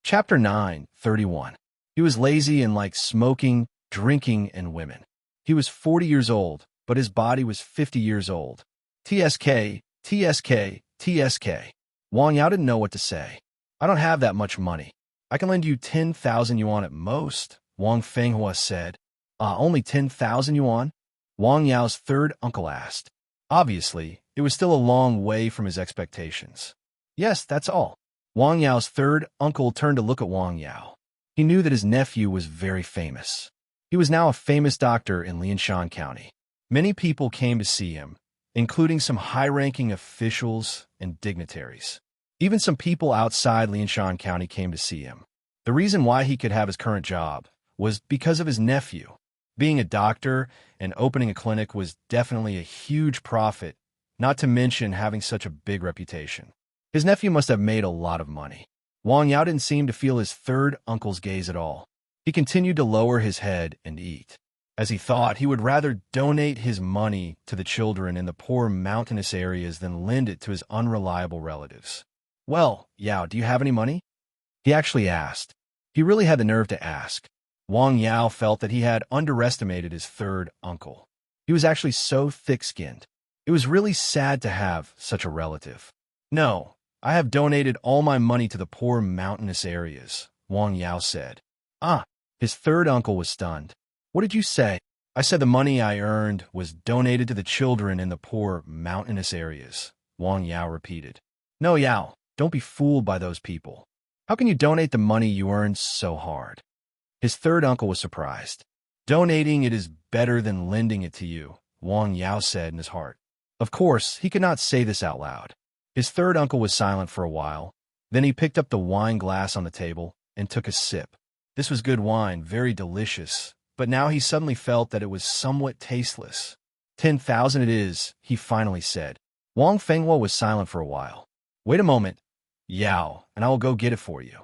Chapter 9, 31. He was lazy and liked smoking, drinking, and women. He was 40 years old, but his body was 50 years old. TSK, TSK, TSK. Wang Yao didn't know what to say. I don't have that much money. I can lend you 10,000 yuan at most, Wang Fenghua said. Only 10,000 yuan? Wang Yao's third uncle asked. Obviously, it was still a long way from his expectations. Yes, that's all. Wang Yao's third uncle turned to look at Wang Yao. He knew that his nephew was very famous. He was now a famous doctor in Lianshan County. Many people came to see him, including some high-ranking officials and dignitaries. Even some people outside Lianshan County came to see him. The reason why he could have his current job was because of his nephew. Being a doctor and opening a clinic was definitely a huge profit, not to mention having such a big reputation. His nephew must have made a lot of money. Wang Yao didn't seem to feel his third uncle's gaze at all. He continued to lower his head and eat. As he thought, he would rather donate his money to the children in the poor mountainous areas than lend it to his unreliable relatives. Well, Yao, do you have any money? He actually asked. He really had the nerve to ask. Wang Yao felt that he had underestimated his third uncle. He was actually so thick-skinned. It was really sad to have such a relative. No, I have donated all my money to the poor mountainous areas, Wang Yao said. His third uncle was stunned. What did you say? I said the money I earned was donated to the children in the poor mountainous areas, Wang Yao repeated. No, Yao, don't be fooled by those people. How can you donate the money you earned so hard? His third uncle was surprised. Donating it is better than lending it to you, Wang Yao said in his heart. Of course, he could not say this out loud. His third uncle was silent for a while. Then he picked up the wine glass on the table and took a sip. This was good wine, very delicious, but now he suddenly felt that it was somewhat tasteless. 10,000 it is, he finally said. Wang Fenghua was silent for a while. Wait a moment, Yao, and I will go get it for you.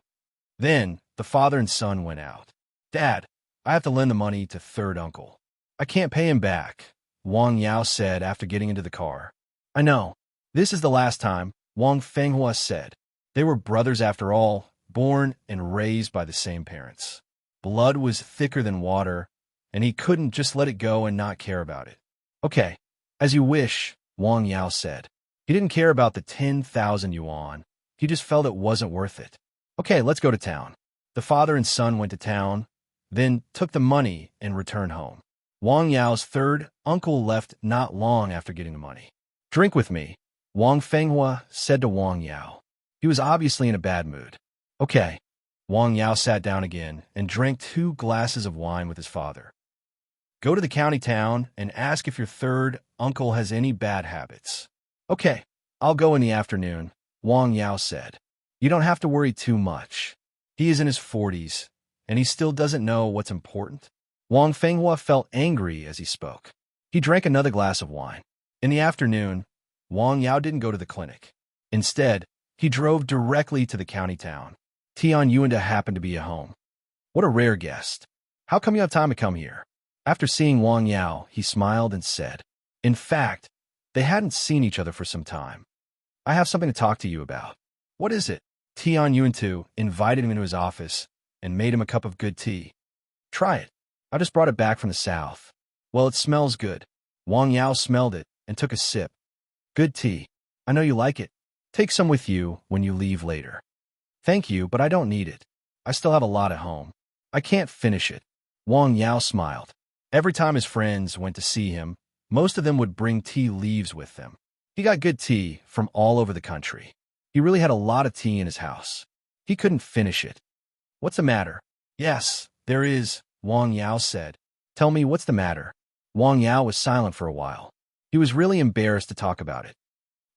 Then the father and son went out. Dad, I have to lend the money to third uncle. I can't pay him back, Wang Yao said after getting into the car. I know. This is the last time, Wang Fenghua said. They were brothers after all, born and raised by the same parents. Blood was thicker than water, and he couldn't just let it go and not care about it. Okay, as you wish, Wang Yao said. He didn't care about the 10,000 yuan. He just felt it wasn't worth it. Okay, let's go to town. The father and son went to town, then took the money and returned home. Wang Yao's third uncle left not long after getting the money. Drink with me, Wang Fenghua said to Wang Yao. He was obviously in a bad mood. Okay. Wang Yao sat down again and drank 2 glasses of wine with his father. Go to the county town and ask if your third uncle has any bad habits. Okay, I'll go in the afternoon, Wang Yao said. You don't have to worry too much. He is in his 40s, and he still doesn't know what's important. Wang Fenghua felt angry as he spoke. He drank another glass of wine. In the afternoon, Wang Yao didn't go to the clinic. Instead, he drove directly to the county town. Tian Yuanda happened to be at home. What a rare guest. How come you have time to come here? After seeing Wang Yao, he smiled and said, in fact, they hadn't seen each other for some time. I have something to talk to you about. What is it? Tian Yuanda invited him into his office and made him a cup of good tea. Try it. I just brought it back from the south. Well, it smells good. Wang Yao smelled it and took a sip. Good tea. I know you like it. Take some with you when you leave later. Thank you, but I don't need it. I still have a lot at home. I can't finish it. Wang Yao smiled. Every time his friends went to see him, most of them would bring tea leaves with them. He got good tea from all over the country. He really had a lot of tea in his house. He couldn't finish it. What's the matter? Yes, there is, Wang Yao said. Tell me what's the matter. Wang Yao was silent for a while. He was really embarrassed to talk about it.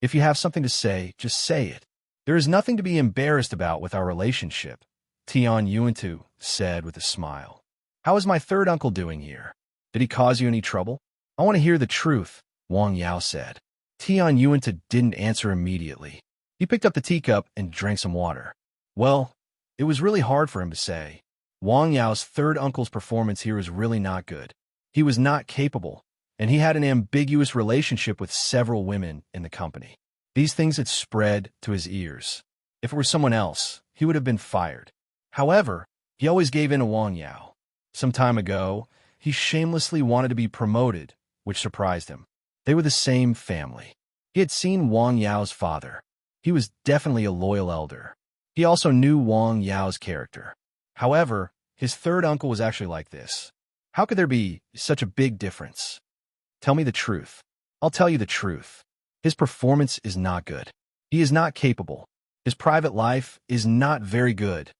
If you have something to say, just say it. There is nothing to be embarrassed about with our relationship, Tian Yuanda said with a smile. How is my third uncle doing here? Did he cause you any trouble? I want to hear the truth, Wang Yao said. Tian Yuanda didn't answer immediately. He picked up the teacup and drank some water. Well, it was really hard for him to say. Wang Yao's third uncle's performance here was really not good. He was not capable, and he had an ambiguous relationship with several women in the company. These things had spread to his ears. If it were someone else, he would have been fired. However, he always gave in to Wang Yao. Some time ago, he shamelessly wanted to be promoted, which surprised him. They were the same family. He had seen Wang Yao's father. He was definitely a loyal elder. He also knew Wang Yao's character. However, his third uncle was actually like this. How could there be such a big difference? Tell me the truth. I'll tell you the truth. His performance is not good. He is not capable. His private life is not very good,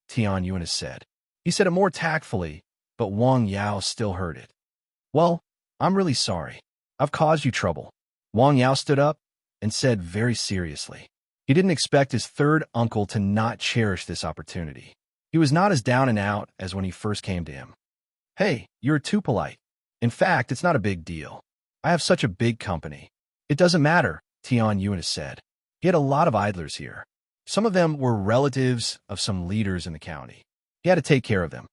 Tian Yuan said. He said it more tactfully, but Wang Yao still heard it. Well, I'm really sorry. I've caused you trouble. Wang Yao stood up and said very seriously. He didn't expect his third uncle to not cherish this opportunity. He was not as down and out as when he first came to him. Hey, you're too polite. In fact, it's not a big deal. I have such a big company. It doesn't matter, Tian Yuan said. He had a lot of idlers here. Some of them were relatives of some leaders in the county. He had to take care of them.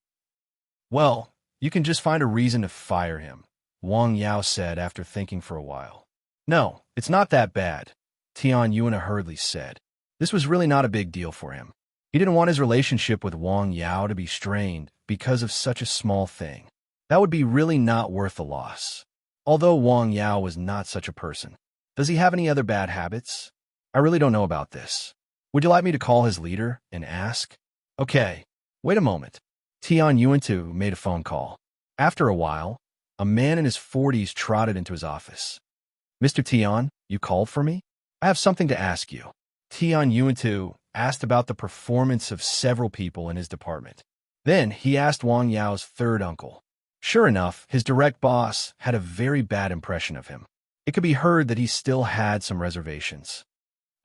Well, you can just find a reason to fire him, Wang Yao said after thinking for a while. No, it's not that bad, Tian Yuan hurriedly said. This was really not a big deal for him. He didn't want his relationship with Wang Yao to be strained because of such a small thing. That would be really not worth the loss. Although Wang Yao was not such a person. Does he have any other bad habits? I really don't know about this. Would you like me to call his leader and ask? Okay, wait a moment. Tian Yuan too made a phone call. After a while, a man in his 40s trotted into his office. Mr. Tian, you called for me? I have something to ask you. Tian Yuan too asked about the performance of several people in his department. Then he asked Wang Yao's third uncle. Sure enough, his direct boss had a very bad impression of him. It could be heard that he still had some reservations.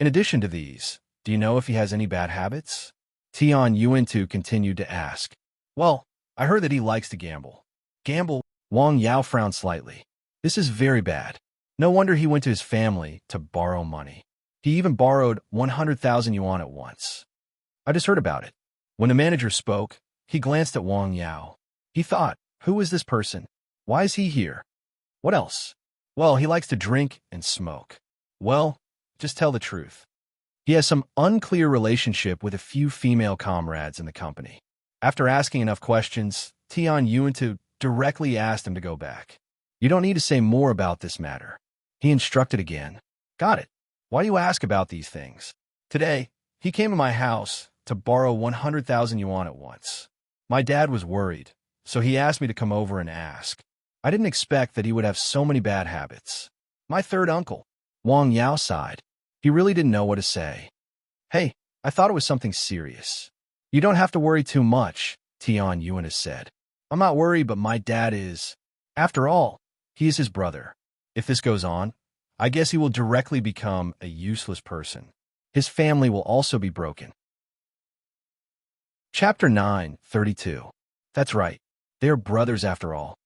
In addition to these, do you know if he has any bad habits? Tian Yuan too continued to ask. Well, I heard that he likes to gamble. Gamble? Wang Yao frowned slightly. This is very bad. No wonder he went to his family to borrow money. He even borrowed 100,000 yuan at once. I just heard about it. When the manager spoke, he glanced at Wang Yao. He thought, who is this person? Why is he here? What else? Well, he likes to drink and smoke. Well, just tell the truth. He has some unclear relationship with a few female comrades in the company. After asking enough questions, Tian Yuan directly asked him to go back. You don't need to say more about this matter. He instructed again. Got it. Why do you ask about these things? Today, he came to my house to borrow 100,000 yuan at once. My dad was worried, so he asked me to come over and ask. I didn't expect that he would have so many bad habits. My third uncle, Wang Yao, sighed. He really didn't know what to say. Hey, I thought it was something serious. You don't have to worry too much, Tian Yuan has said. I'm not worried, but my dad is. After all, he is his brother. If this goes on, I guess he will directly become a useless person. His family will also be broken. Chapter 9:32. That's right. They are brothers after all.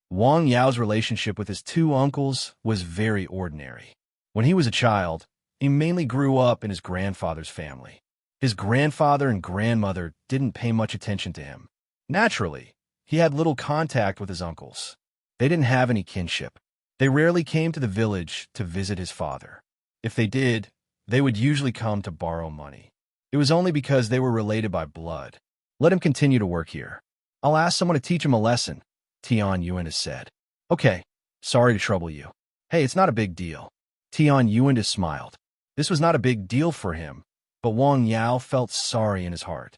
Wang Yao's relationship with his two uncles was very ordinary. When he was a child, he mainly grew up in his grandfather's family. His grandfather and grandmother didn't pay much attention to him. Naturally, he had little contact with his uncles. They didn't have any kinship. They rarely came to the village to visit his father. If they did, they would usually come to borrow money. It was only because they were related by blood. Let him continue to work here. I'll ask someone to teach him a lesson, Tian Yuan has said. Okay, sorry to trouble you. Hey, it's not a big deal. Tian Yuan has smiled. This was not a big deal for him, but Wang Yao felt sorry in his heart.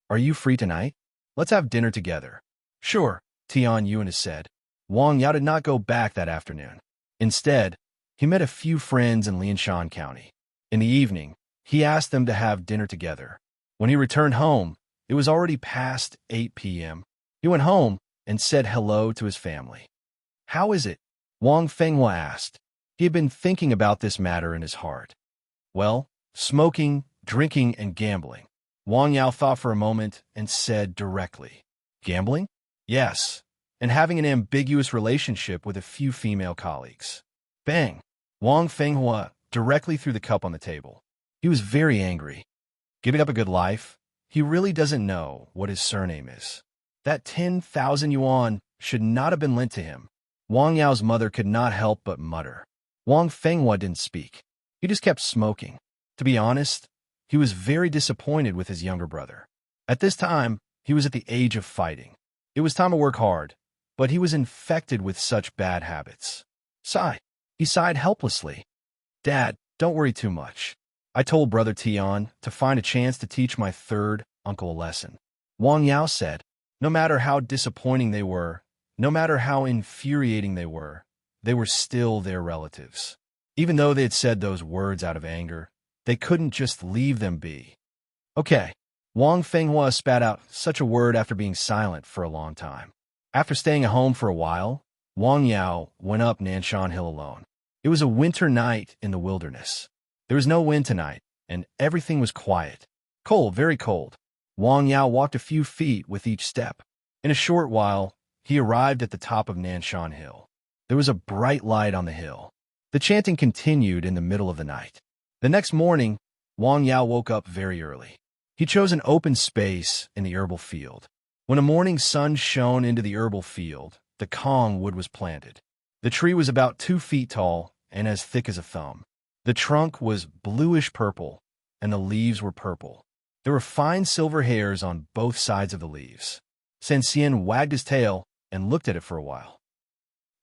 Are you free tonight? Let's have dinner together. Sure, Tian Yuan has said. Wang Yao did not go back that afternoon. Instead, he met a few friends in Lianshan County. In the evening, he asked them to have dinner together. When he returned home, it was already past 8 p.m. He went home and said hello to his family. How is it? Wang Fenghua asked. He had been thinking about this matter in his heart. Well, smoking, drinking, and gambling. Wang Yao thought for a moment and said directly. Gambling? Yes, and having an ambiguous relationship with a few female colleagues. Bang! Wang Fenghua directly threw the cup on the table. He was very angry. Giving up a good life? He really doesn't know what his surname is. That 10,000 yuan should not have been lent to him. Wang Yao's mother could not help but mutter. Wang Fenghua didn't speak. He just kept smoking. To be honest, he was very disappointed with his younger brother. At this time, he was at the age of fighting. It was time to work hard, but he was infected with such bad habits. Sigh. He sighed helplessly. Dad, don't worry too much. I told Brother Tian to find a chance to teach my third uncle a lesson. Wang Yao said, no matter how disappointing they were, no matter how infuriating they were still their relatives. Even though they had said those words out of anger, they couldn't just leave them be. Okay. Wang Fenghua spat out such a word after being silent for a long time. After staying at home for a while, Wang Yao went up Nanshan Hill alone. It was a winter night in the wilderness. There was no wind tonight, and everything was quiet. Cold, very cold. Wang Yao walked a few feet with each step. In a short while, he arrived at the top of Nanshan Hill. There was a bright light on the hill. The chanting continued in the middle of the night. The next morning, Wang Yao woke up very early. He chose an open space in the herbal field. When a morning sun shone into the herbal field, the Kong wood was planted. The tree was about 2 feet tall and as thick as a thumb. The trunk was bluish-purple, and the leaves were purple. There were fine silver hairs on both sides of the leaves. Sanxian wagged his tail and looked at it for a while.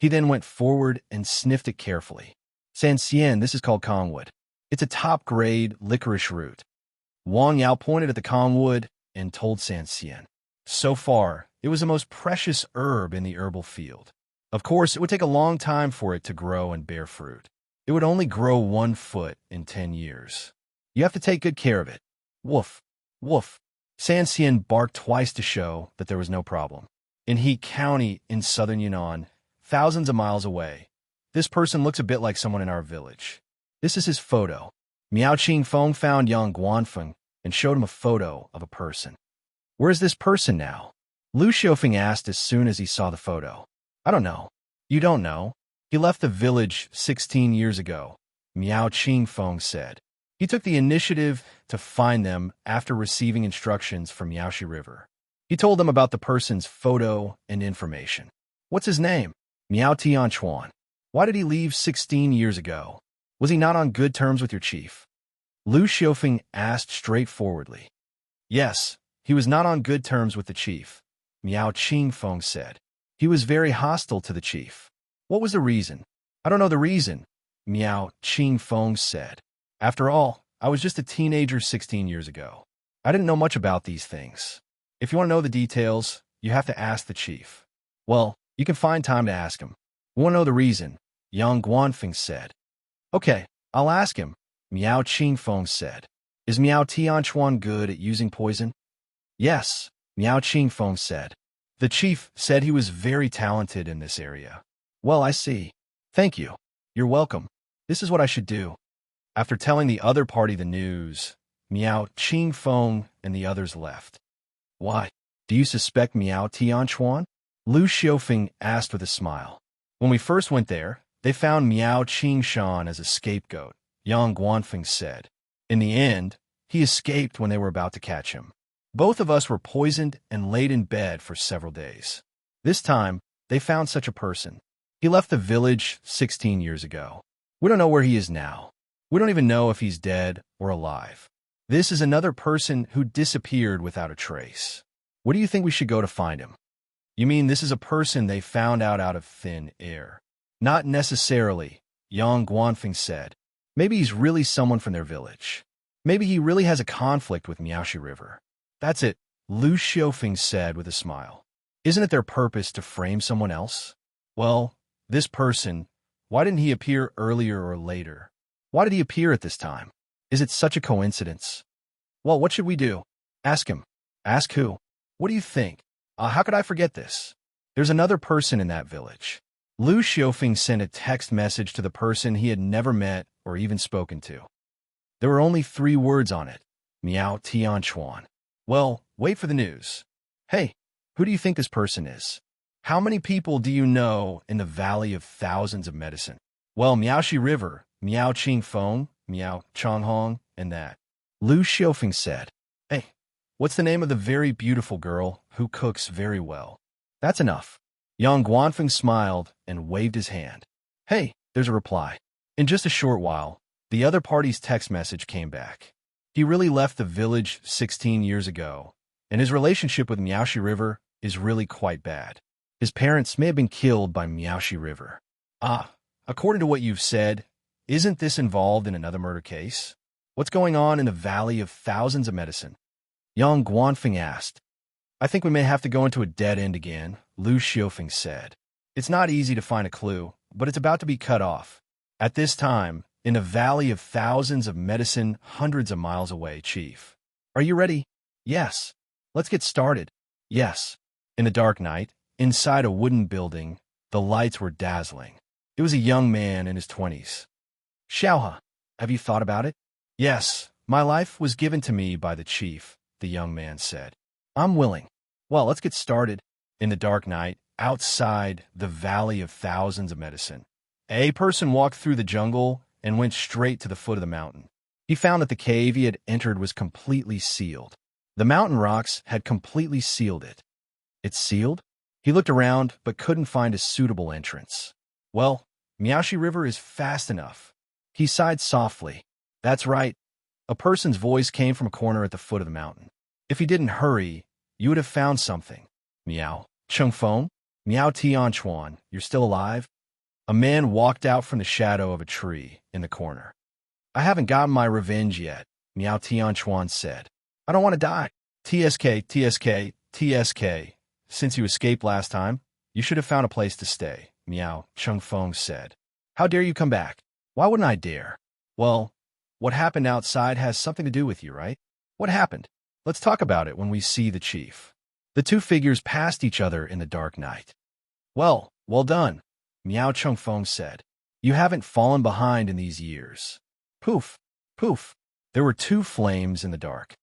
He then went forward and sniffed it carefully. Sanxian, this is called Kongwood. It's a top-grade licorice root. Wang Yao pointed at the Kongwood and told Sanxian. So far, it was the most precious herb in the herbal field. Of course, it would take a long time for it to grow and bear fruit. It would only grow 1 foot in 10 years. You have to take good care of it. Woof, woof. Sanxian barked twice to show that there was no problem. In He County in southern Yunnan, thousands of miles away, this person looks a bit like someone in our village. This is his photo. Miao Qingfeng found young Guanfeng and showed him a photo of a person. Where is this person now? Lu Xiaofeng asked as soon as he saw the photo. I don't know. You don't know? He left the village 16 years ago, Miao Qingfeng said. He took the initiative to find them after receiving instructions from Yaoshi River. He told them about the person's photo and information. What's his name? Miao Tianchuan. Why did he leave 16 years ago? Was he not on good terms with your chief? Lu Xiaofeng asked straightforwardly. Yes, he was not on good terms with the chief, Miao Qingfeng said. He was very hostile to the chief. What was the reason? I don't know the reason, Miao Qingfeng said. After all, I was just a teenager 16 years ago. I didn't know much about these things. If you want to know the details, you have to ask the chief. Well, you can find time to ask him. We want to know the reason, Yang Guanfeng said. Okay, I'll ask him, Miao Qingfeng said. Is Miao Tianchuan good at using poison? Yes, Miao Qingfeng said. The chief said he was very talented in this area. Well, I see. Thank you. You're welcome. This is what I should do. After telling the other party the news, Miao Qingfeng and the others left. Why? Do you suspect Miao Tianchuan? Lu Xiaofeng asked with a smile. When we first went there, they found Miao Qingshan as a scapegoat, Yang Guanfeng said. In the end, he escaped when they were about to catch him. Both of us were poisoned and laid in bed for several days. This time, they found such a person. He left the village 16 years ago. We don't know where he is now. We don't even know if he's dead or alive. This is another person who disappeared without a trace. Where do you think we should go to find him? You mean this is a person they found out of thin air? Not necessarily, Yang Guanfeng said. Maybe he's really someone from their village. Maybe he really has a conflict with Miaoshi River. That's it, Lu Xiaofeng said with a smile. Isn't it their purpose to frame someone else? Well, this person, why didn't he appear earlier or later? Why did he appear at this time? Is it such a coincidence? Well, what should we do? Ask him. Ask who? What do you think? How could I forget this? There's another person in that village. Lu Xiaofeng sent a text message to the person he had never met or even spoken to. There were only 3 words on it. Miao Tianchuan. Well, wait for the news. Hey, who do you think this person is? How many people do you know in the Valley of Thousands of Medicine? Well, Miaoshi River, Miao Qingfeng, Miao Changhong, and that. Lu Xiaofeng said. Hey, what's the name of the very beautiful girl who cooks very well? That's enough. Yang Guanfeng smiled and waved his hand. Hey, there's a reply. In just a short while, the other party's text message came back. He really left the village 16 years ago. and his relationship with Miaoshi River is really quite bad. His parents may have been killed by Miaoshi River. Ah, according to what you've said, isn't this involved in another murder case? What's going on in the Valley of Thousands of Medicine? Yang Guanfeng asked. I think we may have to go into a dead end again, Lu Xiufeng said. It's not easy to find a clue, but it's about to be cut off. At this time, in the Valley of Thousands of Medicine, hundreds of miles away, Chief. Are you ready? Yes. Let's get started. Yes. In the dark night, inside a wooden building, the lights were dazzling. It was a young man in his 20s. Xiaohe, have you thought about it? Yes, my life was given to me by the chief, the young man said. I'm willing. Well, let's get started. In the dark night, outside the Valley of Thousands of Medicine, a person walked through the jungle and went straight to the foot of the mountain. He found that the cave he had entered was completely sealed. The mountain rocks had completely sealed it. It's sealed? He looked around but couldn't find a suitable entrance. Well, Miaoshi River is fast enough. He sighed softly. That's right. A person's voice came from a corner at the foot of the mountain. If he didn't hurry, you would have found something. Miao. Chengfeng? Miao Tianchuan, you're still alive? A man walked out from the shadow of a tree in the corner. I haven't gotten my revenge yet, Miao Tianchuan said. I don't want to die. TSK. Since you escaped last time, you should have found a place to stay, Miao Chengfeng said. How dare you come back? Why wouldn't I dare? Well, what happened outside has something to do with you, right? What happened? Let's talk about it when we see the chief. The two figures passed each other in the dark night. Well done, Miao Chengfeng said. You haven't fallen behind in these years. Poof, poof. There were two flames in the dark.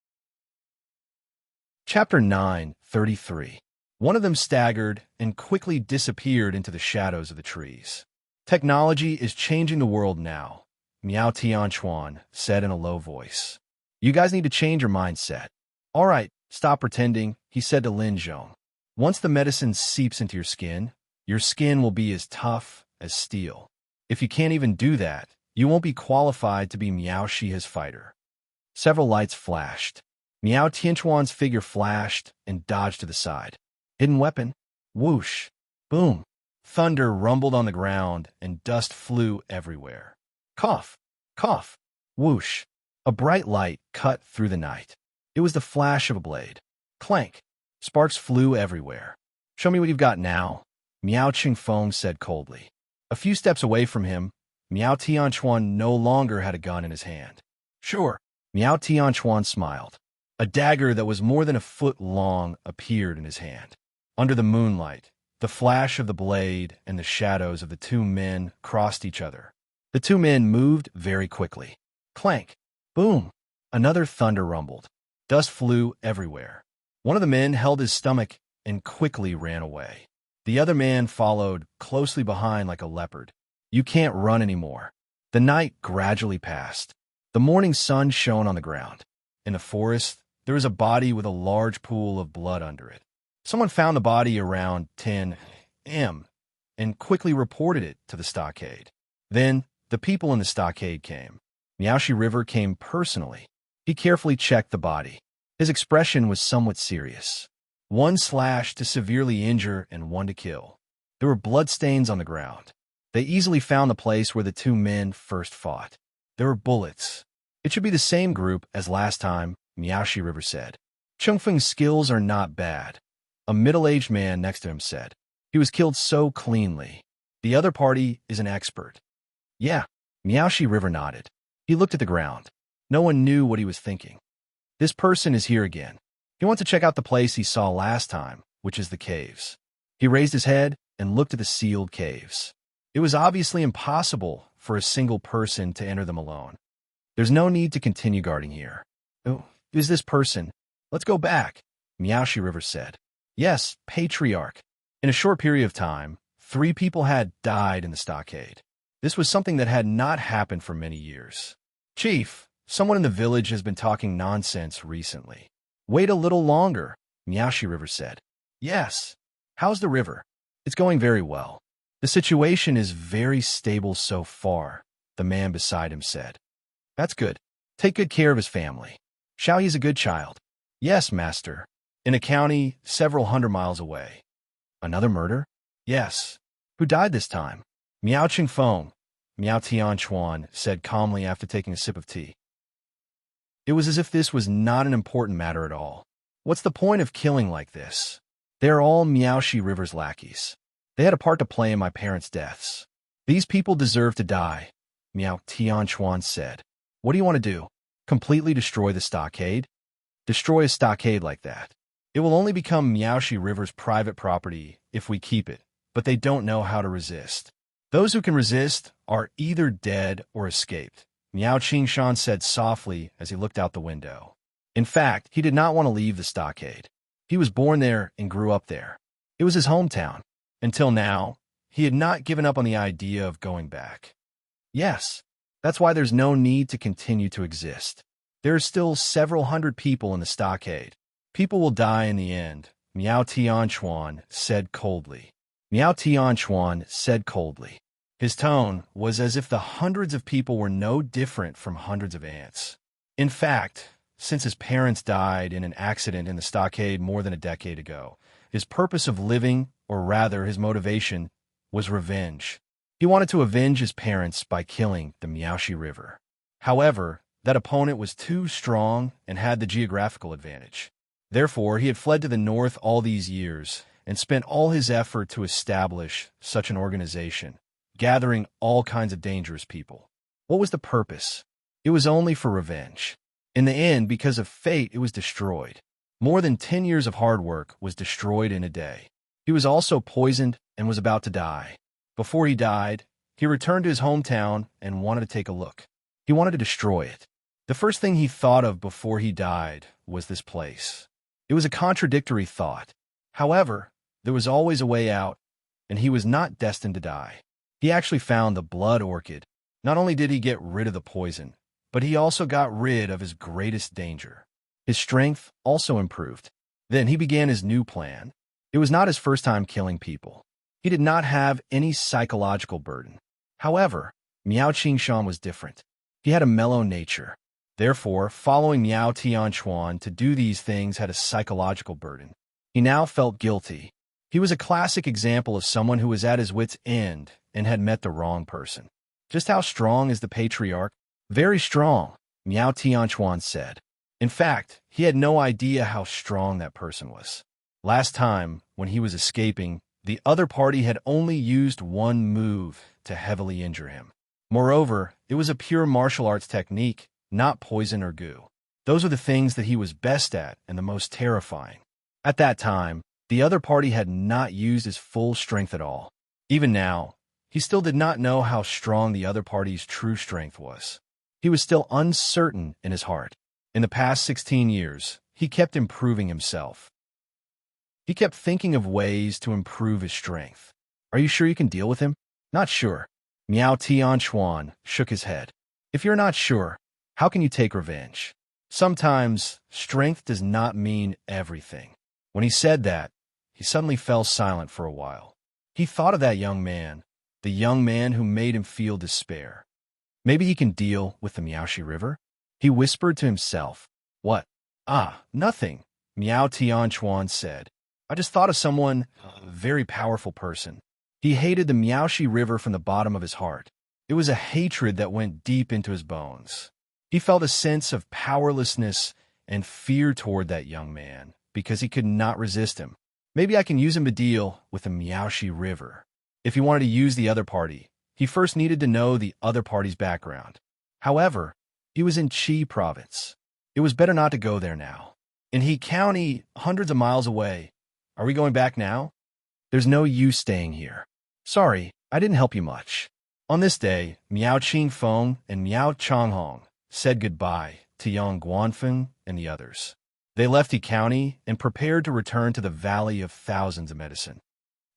Chapter 9:33. One of them staggered and quickly disappeared into the shadows of the trees. Technology is changing the world now, Miao Tianchuan said in a low voice. You guys need to change your mindset. All right, stop pretending, he said to Lin Zhong. Once the medicine seeps into your skin will be as tough as steel. If you can't even do that, you won't be qualified to be Miaoshi his fighter. Several lights flashed. Miao Tianchuan's figure flashed and dodged to the side. Hidden weapon. Whoosh. Boom. Thunder rumbled on the ground and dust flew everywhere. Cough. Cough. Whoosh. A bright light cut through the night. It was the flash of a blade. Clank. Sparks flew everywhere. Show me what you've got now, Miao Chengfeng said coldly. A few steps away from him, Miao Tianchuan no longer had a gun in his hand. Sure, Miao Tianchuan smiled. A dagger that was more than a foot long appeared in his hand. Under the moonlight, the flash of the blade and the shadows of the two men crossed each other. The two men moved very quickly. Clank. Boom. Another thunder rumbled. Dust flew everywhere. One of the men held his stomach and quickly ran away. The other man followed closely behind like a leopard. You can't run anymore. The night gradually passed. The morning sun shone on the ground. In the forest, there was a body with a large pool of blood under it. Someone found the body around 10 a.m. and quickly reported it to the stockade. Then, the people in the stockade came. Miaoshi River came personally. He carefully checked the body. His expression was somewhat serious. One slash to severely injure and one to kill. There were bloodstains on the ground. They easily found the place where the two men first fought. There were bullets. It should be the same group as last time, Miaoshi River said. Chengfeng's skills are not bad. A middle-aged man next to him said. He was killed so cleanly. The other party is an expert. Yeah, Miaoshi River nodded. He looked at the ground. No one knew what he was thinking. This person is here again. He wants to check out the place he saw last time, which is the caves. He raised his head and looked at the sealed caves. It was obviously impossible for a single person to enter them alone. There's no need to continue guarding here. Oh, who's this person? Let's go back, Miaoshi River said. Yes, Patriarch. In a short period of time, 3 people had died in the stockade. This was something that had not happened for many years. Chief, someone in the village has been talking nonsense recently. Wait a little longer, Miaoshi River said. Yes. How's the river? It's going very well. The situation is very stable so far, the man beside him said. That's good. Take good care of his family. Xiaohe's a good child. Yes, master. in a county several hundred miles away. Another murder? Yes. Who died this time? Miao Ching Feng, Miao Tian Chuan said calmly after taking a sip of tea. It was as if this was not an important matter at all. What's the point of killing like this? They're all Miaoshi River's lackeys. They had a part to play in my parents' deaths. These people deserve to die, Miao Tianchuan said. What do you want to do? Completely destroy the stockade? Destroy a stockade like that. It will only become Miaoshi River's private property if we keep it, but they don't know how to resist. Those who can resist are either dead or escaped, Miao Qingshan said softly as he looked out the window. In fact, he did not want to leave the stockade. He was born there and grew up there. It was his hometown. Until now, he had not given up on the idea of going back. Yes, that's why there's no need to continue to exist. There are still several hundred people in the stockade. People will die in the end, Miao Tianchuan said coldly. Miao Tianchuan said coldly. His tone was as if the hundreds of people were no different from hundreds of ants. In fact, since his parents died in an accident in the stockade more than a decade ago, his purpose of living, or rather his motivation, was revenge. He wanted to avenge his parents by killing the Miaoshi River. However, that opponent was too strong and had the geographical advantage. Therefore, he had fled to the north all these years and spent all his effort to establish such an organization, gathering all kinds of dangerous people. What was the purpose? It was only for revenge. In the end, because of fate, it was destroyed. More than 10 years of hard work was destroyed in a day. He was also poisoned and was about to die. Before he died, he returned to his hometown and wanted to take a look. He wanted to destroy it. The first thing he thought of before he died was this place. It was a contradictory thought. However, there was always a way out, and he was not destined to die. He actually found the blood orchid. Not only did he get rid of the poison, but he also got rid of his greatest danger. His strength also improved. Then he began his new plan. It was not his first time killing people. He did not have any psychological burden. However, Miao Qingshan was different. He had a mellow nature. Therefore, following Miao Tianchuan to do these things had a psychological burden. He now felt guilty. He was a classic example of someone who was at his wit's end and had met the wrong person. Just how strong is the patriarch? Very strong, Miao Tianchuan said. In fact, he had no idea how strong that person was. Last time, when he was escaping, the other party had only used one move to heavily injure him. Moreover, it was a pure martial arts technique, not poison or goo. Those were the things that he was best at and the most terrifying. At that time, the other party had not used his full strength at all. Even now, he still did not know how strong the other party's true strength was. He was still uncertain in his heart. In the past 16 years, he kept improving himself. He kept thinking of ways to improve his strength. Are you sure you can deal with him? Not sure. Miao Tianchuan shook his head. If you're not sure, how can you take revenge? Sometimes, strength does not mean everything. When he said that, he suddenly fell silent for a while. He thought of that young man, the young man who made him feel despair. Maybe he can deal with the Miaoshi River? He whispered to himself. What? Nothing, Miao Tianchuan said. I just thought of someone, a very powerful person. He hated the Miaoshi River from the bottom of his heart. It was a hatred that went deep into his bones. He felt a sense of powerlessness and fear toward that young man because he could not resist him. Maybe I can use him to deal with the Miaoshi River. If he wanted to use the other party, he first needed to know the other party's background. However, he was in Qi province. It was better not to go there now. In He County, hundreds of miles away. Are we going back now? There's no use staying here. Sorry, I didn't help you much. On this day, Miao Qingfeng and Miao Changhong said goodbye to Yang Guanfeng and the others. They left He County and prepared to return to the Valley of Thousands of Medicine.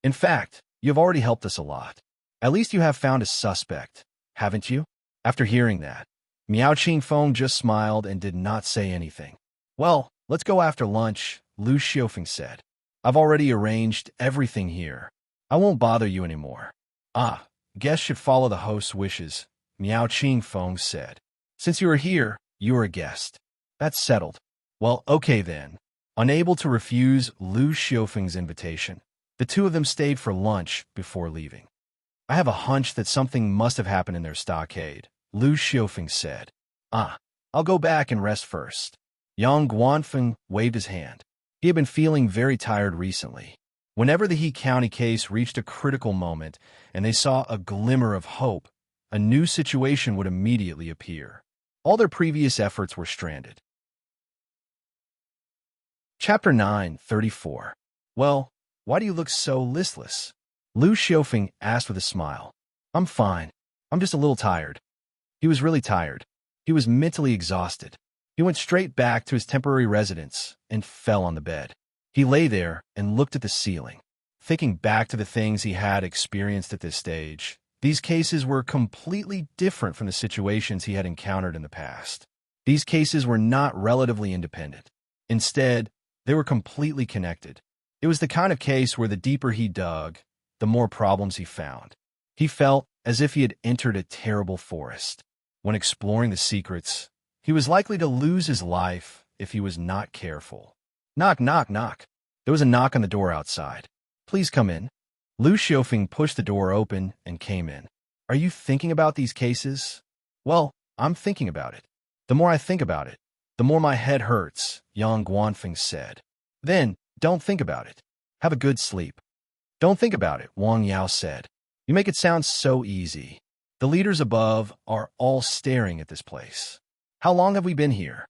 In fact, you've already helped us a lot. At least you have found a suspect, haven't you? After hearing that, Miao Qingfeng just smiled and did not say anything. Well, let's go after lunch, Lu Xiufeng said. I've already arranged everything here. I won't bother you anymore. Guests should follow the host's wishes, Miao Qingfeng said. Since you are here, you are a guest. That's settled. Well, okay then. Unable to refuse Lu Xiufeng's invitation, the two of them stayed for lunch before leaving. I have a hunch that something must have happened in their stockade, Lu Xiufeng said. I'll go back and rest first. Yang Guanfeng waved his hand. He had been feeling very tired recently. Whenever the He County case reached a critical moment and they saw a glimmer of hope, a new situation would immediately appear. All their previous efforts were stranded. Chapter 9:34. Well, why do you look so listless? Lu Xiufeng asked with a smile. I'm fine. I'm just a little tired. He was really tired. He was mentally exhausted. He went straight back to his temporary residence and fell on the bed. He lay there and looked at the ceiling. Thinking back to the things he had experienced at this stage, these cases were completely different from the situations he had encountered in the past. These cases were not relatively independent. Instead, they were completely connected. It was the kind of case where the deeper he dug, the more problems he found. He felt as if he had entered a terrible forest. When exploring the secrets, he was likely to lose his life if he was not careful. Knock, knock, knock. There was a knock on the door outside. Please come in. Lu Xiufeng pushed the door open and came in. Are you thinking about these cases? Well, I'm thinking about it. The more I think about it, the more my head hurts, Yang Guanfeng said. Then, don't think about it. Have a good sleep. Don't think about it, Wang Yao said. You make it sound so easy. The leaders above are all staring at this place. How long have we been here?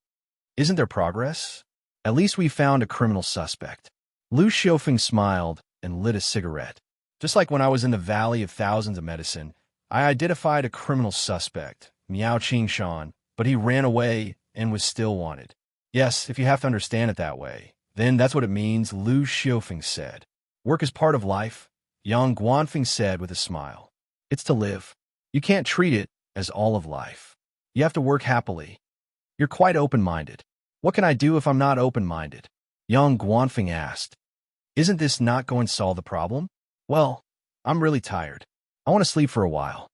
Isn't there progress? At least we found a criminal suspect. Lu Xiufeng smiled and lit a cigarette. Just like when I was in the Valley of Thousands of Medicine, I identified a criminal suspect, Miao Qingshan, but he ran away and was still wanted. Yes, if you have to understand it that way, then that's what it means, Lu Xiufeng said. Work is part of life, Yang Guanfeng said with a smile. It's to live. You can't treat it as all of life. You have to work happily. You're quite open-minded. What can I do if I'm not open-minded? Yang Guanfeng asked. Isn't this not going to solve the problem? Well, I'm really tired. I want to sleep for a while.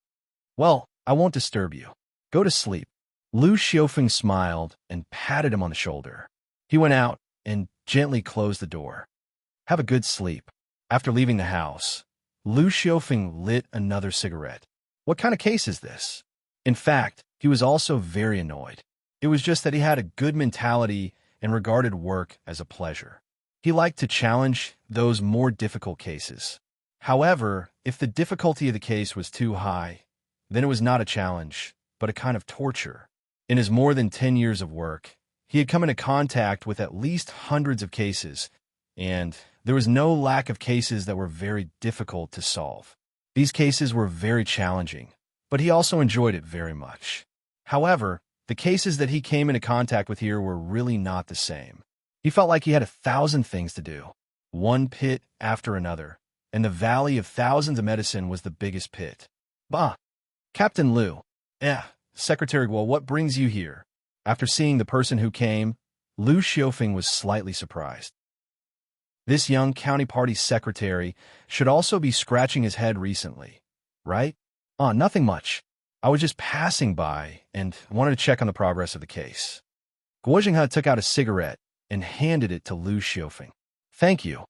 Well, I won't disturb you. Go to sleep. Lu Xiufeng smiled and patted him on the shoulder. He went out and gently closed the door. Have a good sleep. After leaving the house, Lu Xiufeng lit another cigarette. What kind of case is this? In fact, he was also very annoyed. It was just that he had a good mentality and regarded work as a pleasure. He liked to challenge those more difficult cases. However, if the difficulty of the case was too high, then it was not a challenge, but a kind of torture. In his more than 10 years of work, he had come into contact with at least hundreds of cases, and there was no lack of cases that were very difficult to solve. These cases were very challenging, but he also enjoyed it very much. However, the cases that he came into contact with here were really not the same. He felt like he had 1,000 things to do, one pit after another, and the Valley of Thousands of Medicine was the biggest pit. Bah! Captain Lu. Secretary Guo, what brings you here? After seeing the person who came, Lu Xiufeng was slightly surprised. This young county party secretary should also be scratching his head recently, right? Nothing much. I was just passing by and wanted to check on the progress of the case. Guo Jinghe took out a cigarette and handed it to Lu Xiufeng. Thank you.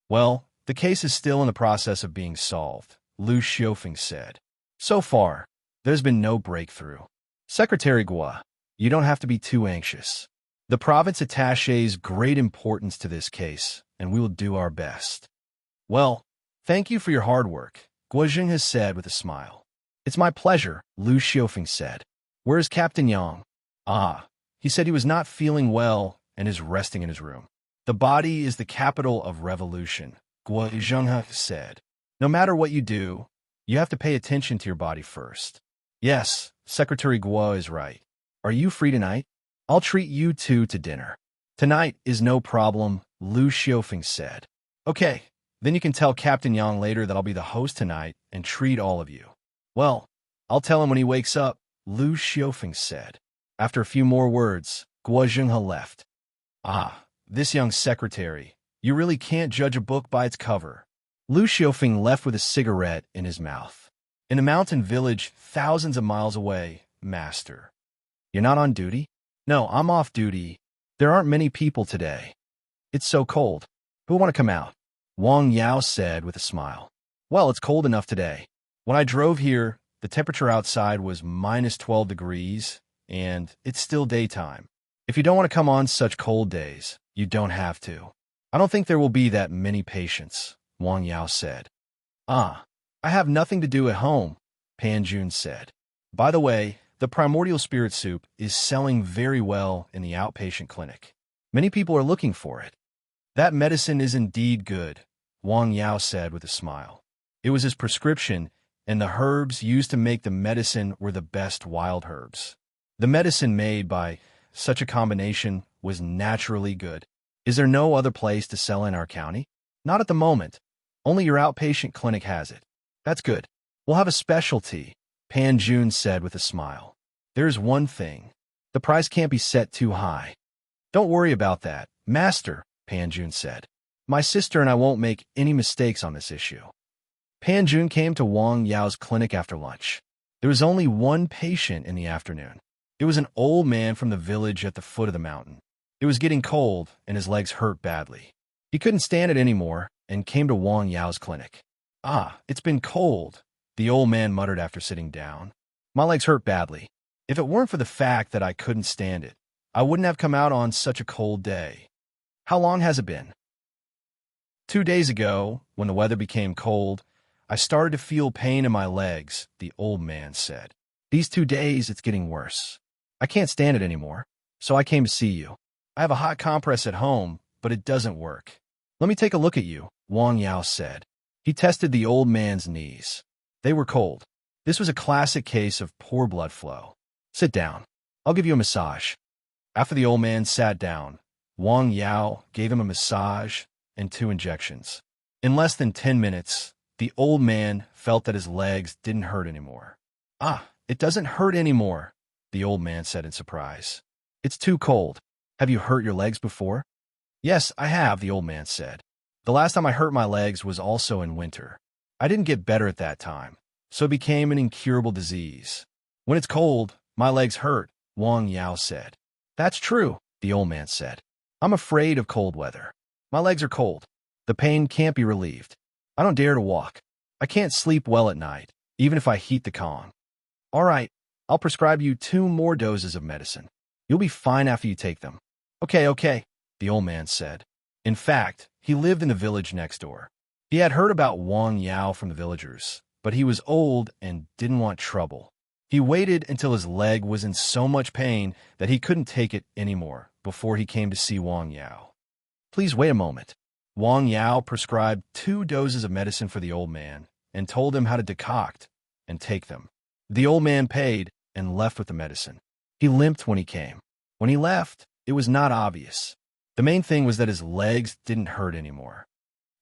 Well, the case is still in the process of being solved, Lu Xiufeng said. So far, there's been no breakthrough. Secretary Guo, you don't have to be too anxious. The province attaches great importance to this case, and we will do our best. Well, thank you for your hard work, Guo Jinghe said with a smile. It's my pleasure, Lu Xiufeng said. Where's Captain Yang? He said he was not feeling well and is resting in his room. The body is the capital of revolution, Guo Jinghe said. No matter what you do, you have to pay attention to your body first. Yes, Secretary Guo is right. Are you free tonight? I'll treat you two to dinner. Tonight is no problem, Lu Xiufeng said. Okay, then you can tell Captain Yang later that I'll be the host tonight and treat all of you. Well, I'll tell him when he wakes up, Lu Xiufeng said. After a few more words, Guo Jinghe left. This young secretary. You really can't judge a book by its cover. Lu Xiufeng left with a cigarette in his mouth. In a mountain village thousands of miles away, master. You're not on duty? No, I'm off duty. There aren't many people today. It's so cold. Who want to come out? Wang Yao said with a smile. Well, it's cold enough today. When I drove here, the temperature outside was minus 12 degrees, and it's still daytime. If you don't want to come on such cold days, you don't have to. I don't think there will be that many patients, Wang Yao said. Ah, I have nothing to do at home, Pan Jun said. By the way, the primordial spirit soup is selling very well in the outpatient clinic. Many people are looking for it. That medicine is indeed good, Wang Yao said with a smile. It was his prescription, and the herbs used to make the medicine were the best wild herbs. The medicine made by such a combination was naturally good. Is there no other place to sell in our county? Not at the moment. Only your outpatient clinic has it. That's good. We'll have a specialty, Pan Jun said with a smile. There's one thing. The price can't be set too high. Don't worry about that, Master, Pan Jun said. My sister and I won't make any mistakes on this issue. Pan Jun came to Wang Yao's clinic after lunch. There was only one patient in the afternoon. It was an old man from the village at the foot of the mountain. It was getting cold, and his legs hurt badly. He couldn't stand it anymore and came to Wang Yao's clinic. Ah, it's been cold, the old man muttered after sitting down. My legs hurt badly. If it weren't for the fact that I couldn't stand it, I wouldn't have come out on such a cold day. How long has it been? 2 days ago, when the weather became cold, I started to feel pain in my legs, the old man said. These 2 days, it's getting worse. I can't stand it anymore, so I came to see you. I have a hot compress at home, but it doesn't work. Let me take a look at you, Wang Yao said. He tested the old man's knees. They were cold. This was a classic case of poor blood flow. Sit down. I'll give you a massage. After the old man sat down, Wang Yao gave him a massage and 2 injections. In less than 10 minutes, the old man felt that his legs didn't hurt anymore. Ah, it doesn't hurt anymore, the old man said in surprise. It's too cold. Have you hurt your legs before? Yes, I have, the old man said. The last time I hurt my legs was also in winter. I didn't get better at that time, so it became an incurable disease. When it's cold, my legs hurt, Wang Yao said. That's true, the old man said. I'm afraid of cold weather. My legs are cold. The pain can't be relieved. I don't dare to walk. I can't sleep well at night, even if I heat the Kong. All right, I'll prescribe you 2 more doses of medicine. You'll be fine after you take them. Okay, the old man said. In fact, he lived in the village next door. He had heard about Wang Yao from the villagers, but he was old and didn't want trouble. He waited until his leg was in so much pain that he couldn't take it anymore before he came to see Wang Yao. Please wait a moment. Wang Yao prescribed 2 doses of medicine for the old man and told him how to decoct and take them. The old man paid and left with the medicine. He limped when he came. When he left, it was not obvious. The main thing was that his legs didn't hurt anymore.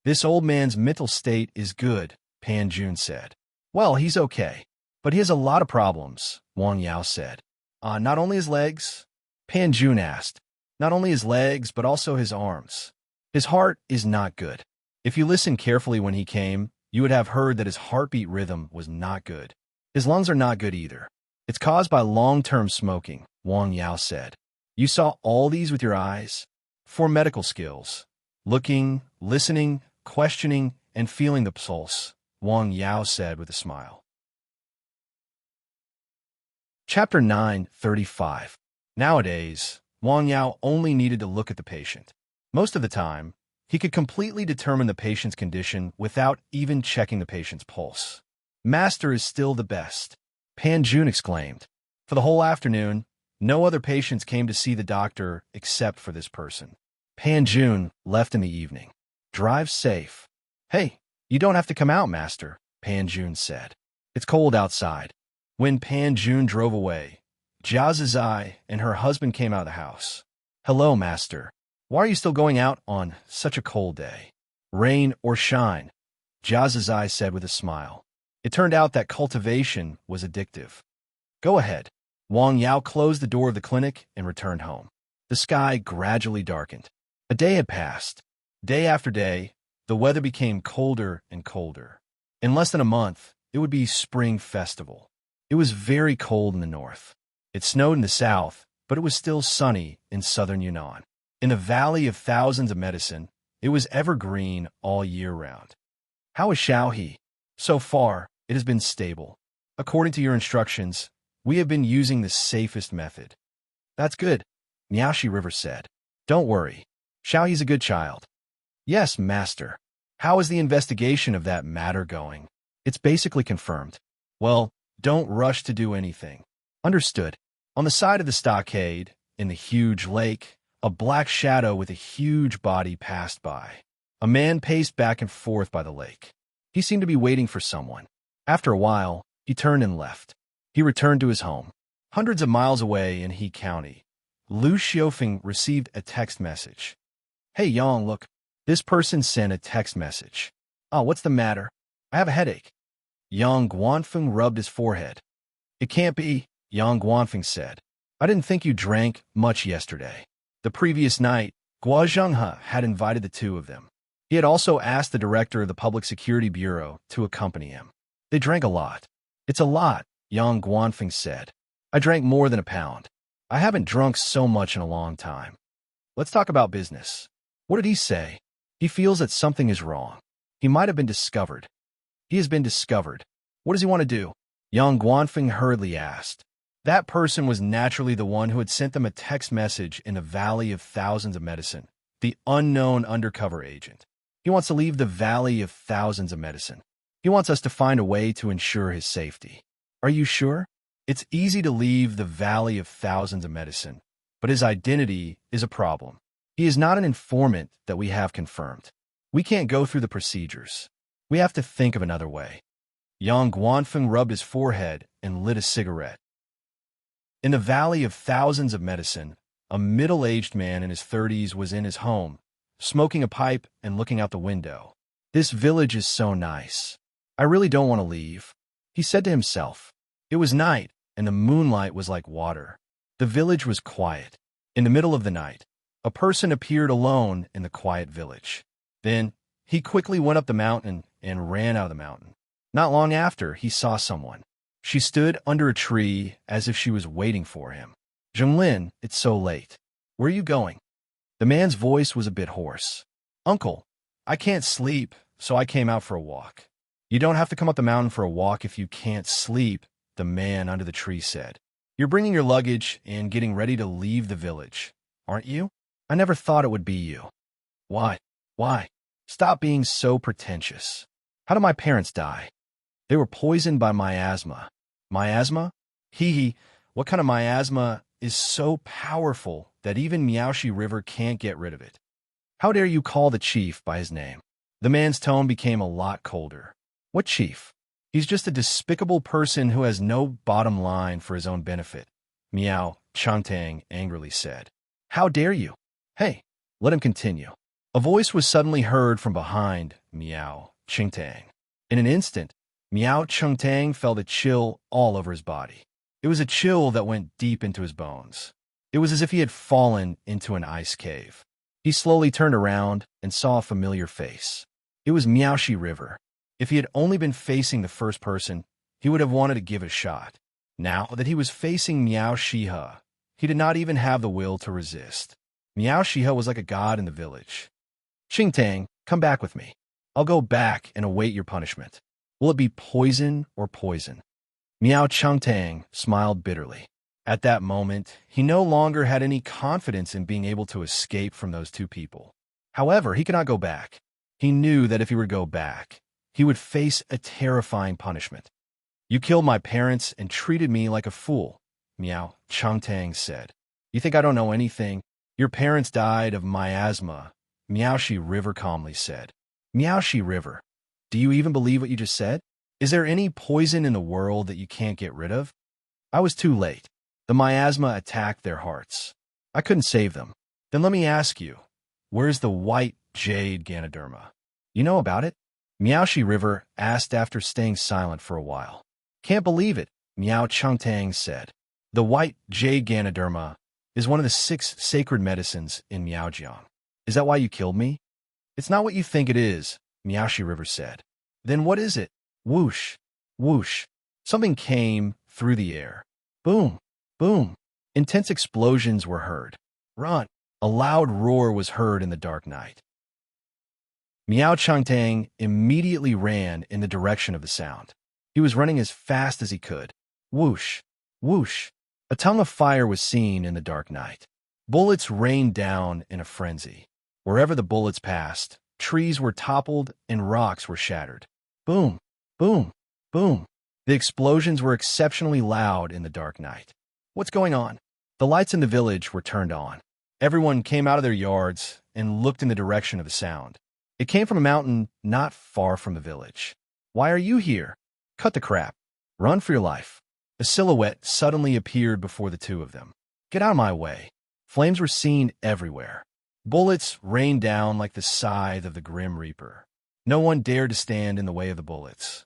This old man's mental state is good, Pan Jun said. Well, he's okay, but he has a lot of problems, Wang Yao said. Not only his legs? Pan Jun asked. Not only his legs, but also his arms. His heart is not good. If you listened carefully when he came, you would have heard that his heartbeat rhythm was not good. His lungs are not good either. It's caused by long-term smoking, Wang Yao said. You saw all these with your eyes? 4 medical skills. Looking, listening, questioning, and feeling the pulse, Wang Yao said with a smile. Chapter 9:35. Nowadays, Wang Yao only needed to look at the patient. Most of the time, he could completely determine the patient's condition without even checking the patient's pulse. Master is still the best, Pan Jun exclaimed. For the whole afternoon, no other patients came to see the doctor except for this person. Pan Jun left in the evening. Drive safe. Hey, you don't have to come out, Master, Pan Jun said. It's cold outside. When Pan Jun drove away, Jia Zizai and her husband came out of the house. Hello, Master. Why are you still going out on such a cold day? Rain or shine, Jia Zizai said with a smile. It turned out that cultivation was addictive. Go ahead. Wang Yao closed the door of the clinic and returned home. The sky gradually darkened. A day had passed. Day after day, the weather became colder and colder. In less than a month, it would be Spring Festival. It was very cold in the north. It snowed in the south, but it was still sunny in southern Yunnan. In the valley of thousands of medicine, it was evergreen all year round. How is Xiaohe? So far, it has been stable. According to your instructions, we have been using the safest method. That's good, Miaoshi River said. Don't worry. Xiaohe's a good child. Yes, master. How is the investigation of that matter going? It's basically confirmed. Well, don't rush to do anything. Understood. On the side of the stockade, in the huge lake, a black shadow with a huge body passed by. A man paced back and forth by the lake. He seemed to be waiting for someone. After a while, he turned and left. He returned to his home. Hundreds of miles away in He County, Lu Xiaofeng received a text message. Hey, Yang, look. This person sent a text message. Oh, what's the matter? I have a headache. Yang Guanfeng rubbed his forehead. It can't be, Yang Guanfeng said. I didn't think you drank much yesterday. The previous night, Gua Zhenghe had invited the two of them. He had also asked the director of the Public Security Bureau to accompany him. They drank a lot. It's a lot, Yang Guanfeng said. I drank more than a pound. I haven't drunk so much in a long time. Let's talk about business. What did he say? He feels that something is wrong. He might have been discovered. He has been discovered. What does he want to do? Yang Guanfeng hurriedly asked. That person was naturally the one who had sent them a text message in the Valley of Thousands of Medicine, the unknown undercover agent. He wants to leave the Valley of Thousands of Medicine. He wants us to find a way to ensure his safety. Are you sure? It's easy to leave the Valley of Thousands of Medicine, but his identity is a problem. He is not an informant that we have confirmed. We can't go through the procedures. We have to think of another way. Yang Guanfeng rubbed his forehead and lit a cigarette. In the Valley of Thousands of Medicine, a middle-aged man in his 30s was in his home, smoking a pipe and looking out the window. This village is so nice. I really don't want to leave, he said to himself. It was night, and the moonlight was like water. The village was quiet. In the middle of the night, a person appeared alone in the quiet village. Then, he quickly went up the mountain and ran out of the mountain. Not long after, he saw someone. She stood under a tree as if she was waiting for him. Zhenglin, it's so late. Where are you going? The man's voice was a bit hoarse. Uncle, I can't sleep, so I came out for a walk. You don't have to come up the mountain for a walk if you can't sleep, the man under the tree said. You're bringing your luggage and getting ready to leave the village, aren't you? I never thought it would be you. Why? Why? Stop being so pretentious. How did my parents die? They were poisoned by miasma. Miasma? Hee, what kind of miasma is so powerful that even Miaoshi River can't get rid of it? How dare you call the chief by his name? The man's tone became a lot colder. What chief? He's just a despicable person who has no bottom line for his own benefit, Miao Changtang angrily said. How dare you? Hey, let him continue. A voice was suddenly heard from behind Miao Changtang. In an instant, Miao Changtang felt a chill all over his body. It was a chill that went deep into his bones. It was as if he had fallen into an ice cave. He slowly turned around and saw a familiar face. It was Miaoshi River. If he had only been facing the first person, he would have wanted to give it a shot. Now that he was facing Miao Shihe, he did not even have the will to resist. Miao Shihe was like a god in the village. Qingtang, come back with me. I'll go back and await your punishment. Will it be poison or poison? Miao Changtang smiled bitterly. At that moment, he no longer had any confidence in being able to escape from those two people. However, he could not go back. He knew that if he were to go back, he would face a terrifying punishment. You killed my parents and treated me like a fool, Miao Changtang said. You think I don't know anything? Your parents died of miasma, Miaoshi River calmly said. Miaoshi River, do you even believe what you just said? Is there any poison in the world that you can't get rid of? I was too late. The miasma attacked their hearts. I couldn't save them. Then let me ask you, where's the white jade Ganoderma? You know about it? Miaoshi River asked after staying silent for a while. Can't believe it, Miao Changtang said. The white jade Ganoderma is one of the 6 sacred medicines in Miaojiang. Is that why you killed me? It's not what you think it is, Miaoshi River said. Then what is it? Whoosh, whoosh. Something came through the air. Boom, boom. Intense explosions were heard. Run, A loud roar was heard in the dark night. Miao Changtang immediately ran in the direction of the sound. He was running as fast as he could. Whoosh, whoosh. A tongue of fire was seen in the dark night. Bullets rained down in a frenzy. Wherever the bullets passed, trees were toppled and rocks were shattered. Boom, boom, boom. The explosions were exceptionally loud in the dark night. What's going on? The lights in the village were turned on. Everyone came out of their yards and looked in the direction of the sound. It came from a mountain not far from the village. Why are you here? Cut the crap. Run for your life. A silhouette suddenly appeared before the two of them. Get out of my way. Flames were seen everywhere. Bullets rained down like the scythe of the Grim Reaper. No one dared to stand in the way of the bullets.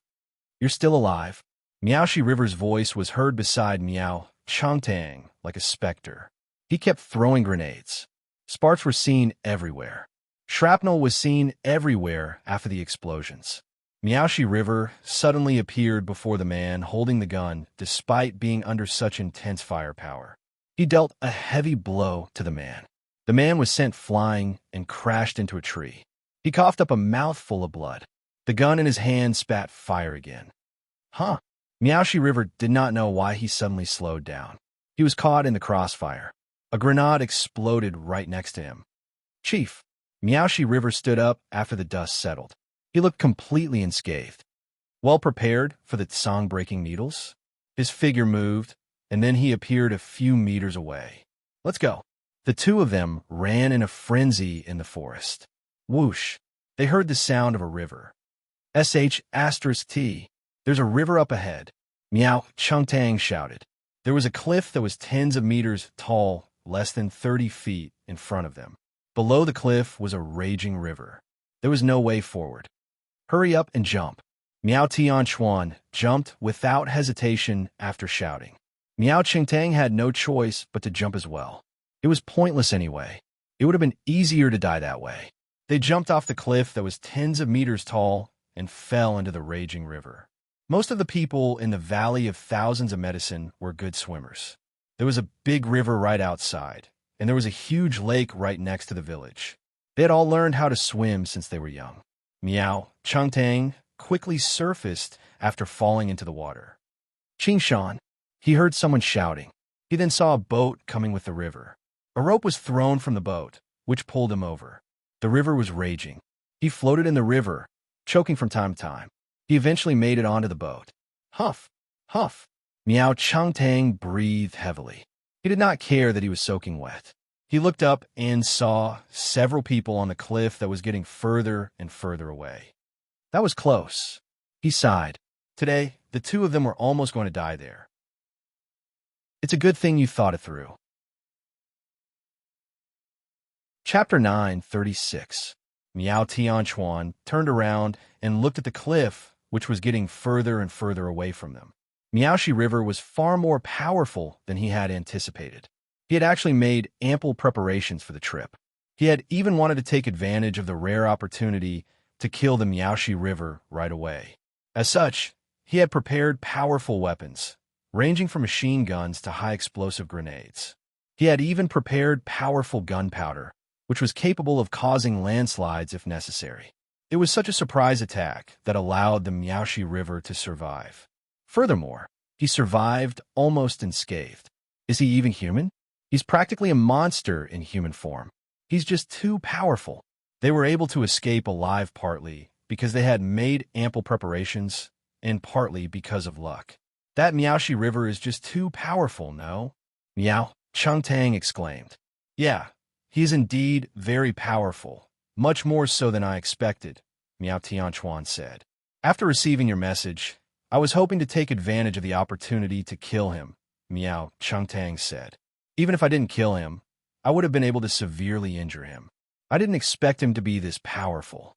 You're still alive. Miaoshi River's voice was heard beside Miao Changtang like a specter. He kept throwing grenades. Sparks were seen everywhere. Shrapnel was seen everywhere after the explosions. Miaoshi River suddenly appeared before the man holding the gun despite being under such intense firepower. He dealt a heavy blow to the man. The man was sent flying and crashed into a tree. He coughed up a mouthful of blood. The gun in his hand spat fire again. Huh. Miaoshi River did not know why he suddenly slowed down. He was caught in the crossfire. A grenade exploded right next to him. Chief. Miaoshi River stood up after the dust settled. He looked completely unscathed. Well prepared for the song-breaking needles? His figure moved, and then he appeared a few meters away. Let's go. The two of them ran in a frenzy in the forest. Whoosh. They heard the sound of a river. *T. There's a river up ahead. Miao Changtang shouted. There was a cliff that was tens of meters tall, less than 30 feet in front of them. Below the cliff was a raging river. There was no way forward. Hurry up and jump. Miao Tianchuan jumped without hesitation after shouting. Miao Changtang had no choice but to jump as well. It was pointless anyway. It would have been easier to die that way. They jumped off the cliff that was tens of meters tall and fell into the raging river. Most of the people in the Valley of Thousands of Medicine were good swimmers. There was a big river right outside, and there was a huge lake right next to the village. They had all learned how to swim since they were young. Miao Changtang quickly surfaced after falling into the water. Qingshan, he heard someone shouting. He then saw a boat coming with the river. A rope was thrown from the boat, which pulled him over. The river was raging. He floated in the river, choking from time to time. He eventually made it onto the boat. Huff, huff. Miao Changtang breathed heavily. He did not care that he was soaking wet. He looked up and saw several people on the cliff that was getting further and further away. That was close. He sighed. Today, the two of them were almost going to die there. It's a good thing you thought it through. Chapter 9:36. Miao Tianchuan turned around and looked at the cliff, which was getting further and further away from them. Miaoshi River was far more powerful than he had anticipated. He had actually made ample preparations for the trip. He had even wanted to take advantage of the rare opportunity to kill the Miaoshi River right away. As such, he had prepared powerful weapons, ranging from machine guns to high-explosive grenades. He had even prepared powerful gunpowder, which was capable of causing landslides if necessary. It was such a surprise attack that allowed the Miaoshi River to survive. Furthermore, he survived almost unscathed. Is he even human? He's practically a monster in human form. He's just too powerful. They were able to escape alive partly because they had made ample preparations, and partly because of luck. That Miaoshi River is just too powerful, no? Miao Changtang exclaimed. Yeah, he is indeed very powerful, much more so than I expected, Miao Tianchuan said. After receiving your message, I was hoping to take advantage of the opportunity to kill him, Miao Changtang said. Even if I didn't kill him, I would have been able to severely injure him. I didn't expect him to be this powerful.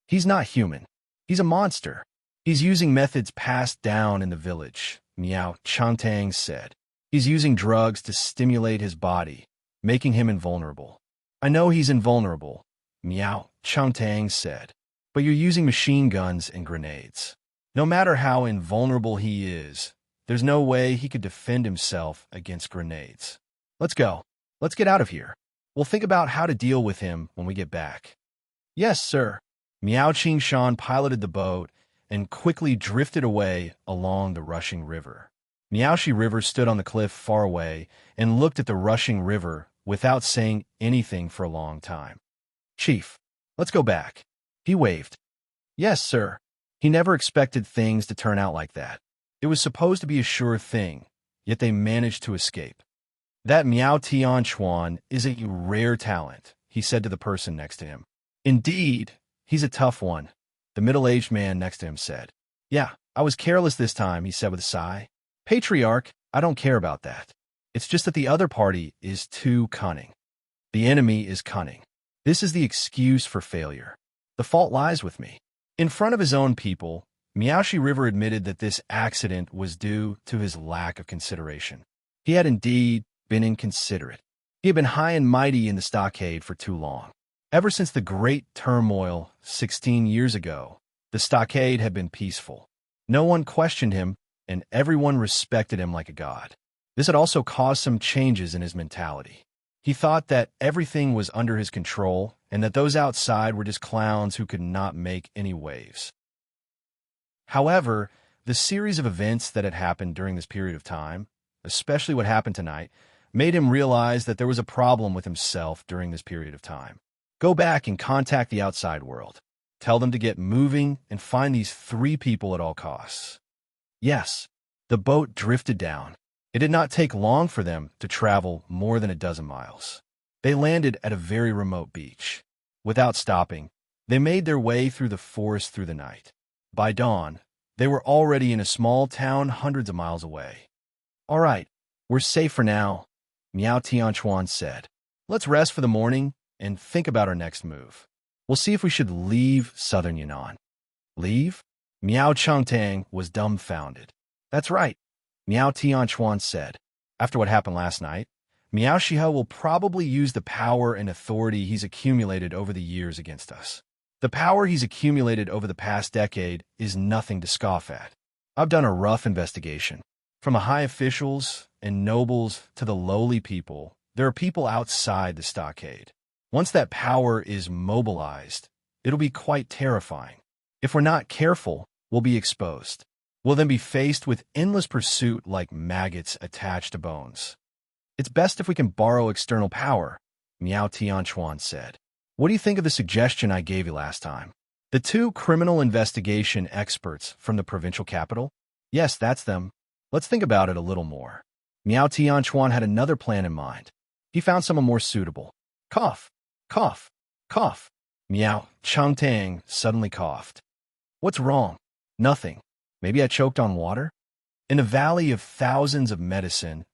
He's not human. He's a monster. He's using methods passed down in the village, Miao Changtang said. He's using drugs to stimulate his body, making him invulnerable. I know he's invulnerable, Miao Changtang said, but you're using machine guns and grenades. No matter how invulnerable he is, there's no way he could defend himself against grenades. Let's go. Let's get out of here. We'll think about how to deal with him when we get back. Yes, sir. Miao Qing Shan piloted the boat and quickly drifted away along the rushing river. Miaoshi River stood on the cliff far away and looked at the rushing river without saying anything for a long time. Chief, let's go back. He waved. Yes, sir. He never expected things to turn out like that. It was supposed to be a sure thing, yet they managed to escape. That Miao Tianchuan is a rare talent, he said to the person next to him. Indeed, he's a tough one, the middle-aged man next to him said. Yeah, I was careless this time, he said with a sigh. Patriarch, I don't care about that. It's just that the other party is too cunning. The enemy is cunning. This is the excuse for failure. The fault lies with me. In front of his own people, Miaoshi River admitted that this accident was due to his lack of consideration. He had indeed been inconsiderate. He had been high and mighty in the stockade for too long. Ever since the great turmoil 16 years ago, the stockade had been peaceful. No one questioned him, and everyone respected him like a god. This had also caused some changes in his mentality. He thought that everything was under his control and that those outside were just clowns who could not make any waves. However, the series of events that had happened during this period of time, especially what happened tonight, made him realize that there was a problem with himself during this period of time. Go back and contact the outside world. Tell them to get moving and find these 3 people at all costs. Yes, the boat drifted down. It did not take long for them to travel more than a dozen miles. They landed at a very remote beach. Without stopping, they made their way through the forest through the night. By dawn, they were already in a small town hundreds of miles away. All right, we're safe for now, Miao Tianchuan said. Let's rest for the morning and think about our next move. We'll see if we should leave southern Yunnan. Leave? Miao Chengtang was dumbfounded. That's right, Miao Tianchuan said. After what happened last night, Miao Shihe will probably use the power and authority he's accumulated over the years against us. The power he's accumulated over the past decade is nothing to scoff at. I've done a rough investigation. From the high officials and nobles to the lowly people, there are people outside the stockade. Once that power is mobilized, it'll be quite terrifying. If we're not careful, we'll be exposed. We'll then be faced with endless pursuit like maggots attached to bones. It's best if we can borrow external power, Miao Tianchuan said. What do you think of the suggestion I gave you last time? The 2 criminal investigation experts from the provincial capital? Yes, that's them. Let's think about it a little more. Miao Tianchuan had another plan in mind. He found someone more suitable. Cough, cough, cough. Miao Chengtang suddenly coughed. What's wrong? Nothing. Maybe I choked on water? In a valley of thousands of medicine,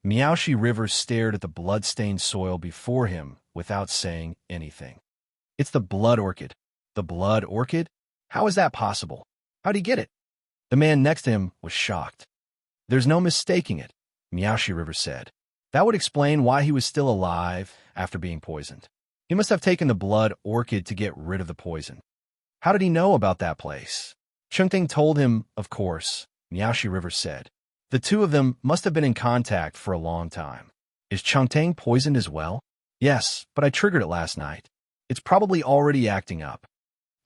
Miaoshi River stared at the blood-stained soil before him without saying anything. It's the blood orchid. The blood orchid? How is that possible? How'd he get it? The man next to him was shocked. There's no mistaking it, Miaoshi River said. That would explain why he was still alive after being poisoned. He must have taken the blood orchid to get rid of the poison. How did he know about that place? Chengtang told him, of course, Miaoshi River said. The 2 of them must have been in contact for a long time. Is Chengtang poisoned as well? Yes, but I triggered it last night. It's probably already acting up.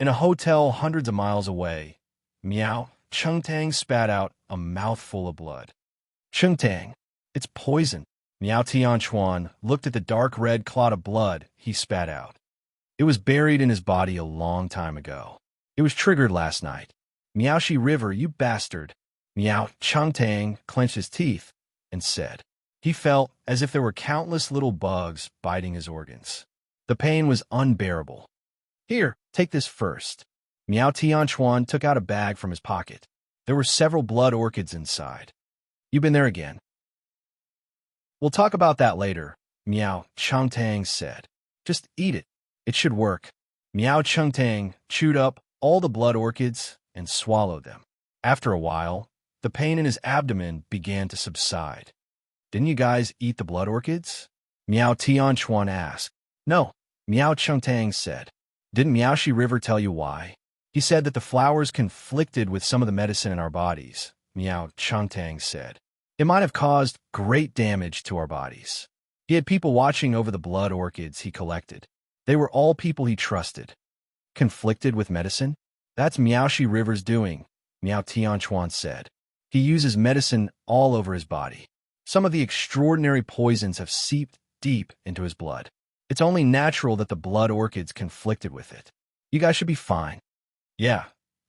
In a hotel hundreds of miles away, Miao Chengtang spat out a mouthful of blood. Chengtang, it's poison. Miao Tianchuan looked at the dark red clot of blood he spat out. It was buried in his body a long time ago. It was triggered last night. Miaoshi River, you bastard. Miao Chengtang clenched his teeth and said. He felt as if there were countless little bugs biting his organs. The pain was unbearable. Here, take this first. Miao Tianchuan took out a bag from his pocket. There were several blood orchids inside. You've been there again. We'll talk about that later, Miao Chengtang said. Just eat it. It should work. Miao Chengtang chewed up all the blood orchids and swallowed them. After a while, the pain in his abdomen began to subside. Didn't you guys eat the blood orchids? Miao Tianchuan asked. No, Miao Chengtang said. Didn't Miaoshi River tell you why? He said that the flowers conflicted with some of the medicine in our bodies, Miao Chengtang said. It might have caused great damage to our bodies. He had people watching over the blood orchids he collected. They were all people he trusted. Conflicted with medicine? That's Miaoshi River's doing, Miao Tianchuan said. He uses medicine all over his body. Some of the extraordinary poisons have seeped deep into his blood. It's only natural that the blood orchids conflicted with it. You guys should be fine. Yeah,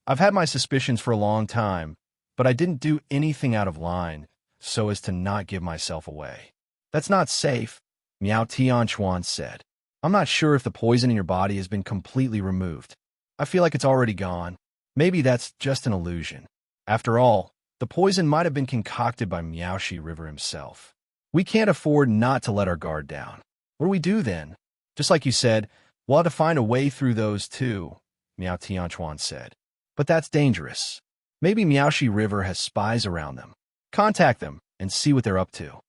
I've had my suspicions for a long time, but I didn't do anything out of line so as to not give myself away. That's not safe, Miao Tianchuan said. I'm not sure if the poison in your body has been completely removed. I feel like it's already gone. Maybe that's just an illusion. After all, the poison might have been concocted by Miaoshi River himself. We can't afford not to let our guard down. What do we do then? Just like you said, we'll have to find a way through those too, Miao Tianchuan said. But that's dangerous. Maybe Miaoshi River has spies around them. Contact them and see what they're up to.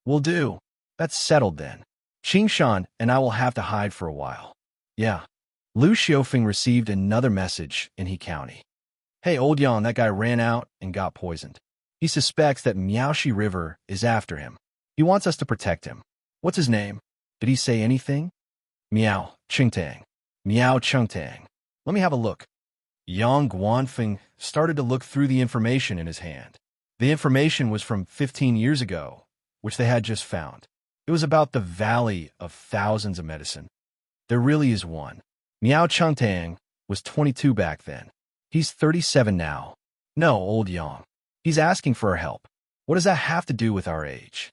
Will do. That's settled then. Qingshan and I will have to hide for a while. Yeah. Lu Xiufeng received another message in He County. Hey, old Yang, that guy ran out and got poisoned. He suspects that Miaoshi River is after him. He wants us to protect him. What's his name? Did he say anything? Miao Chengtang. Miao Chengtang. Let me have a look. Yang Guanfeng started to look through the information in his hand. The information was from 15 years ago, which they had just found. It was about the Valley of Thousands of Medicine. There really is one. Miao Chengtang was 22 back then. He's 37 now. No, old Yang. He's asking for our help. What does that have to do with our age?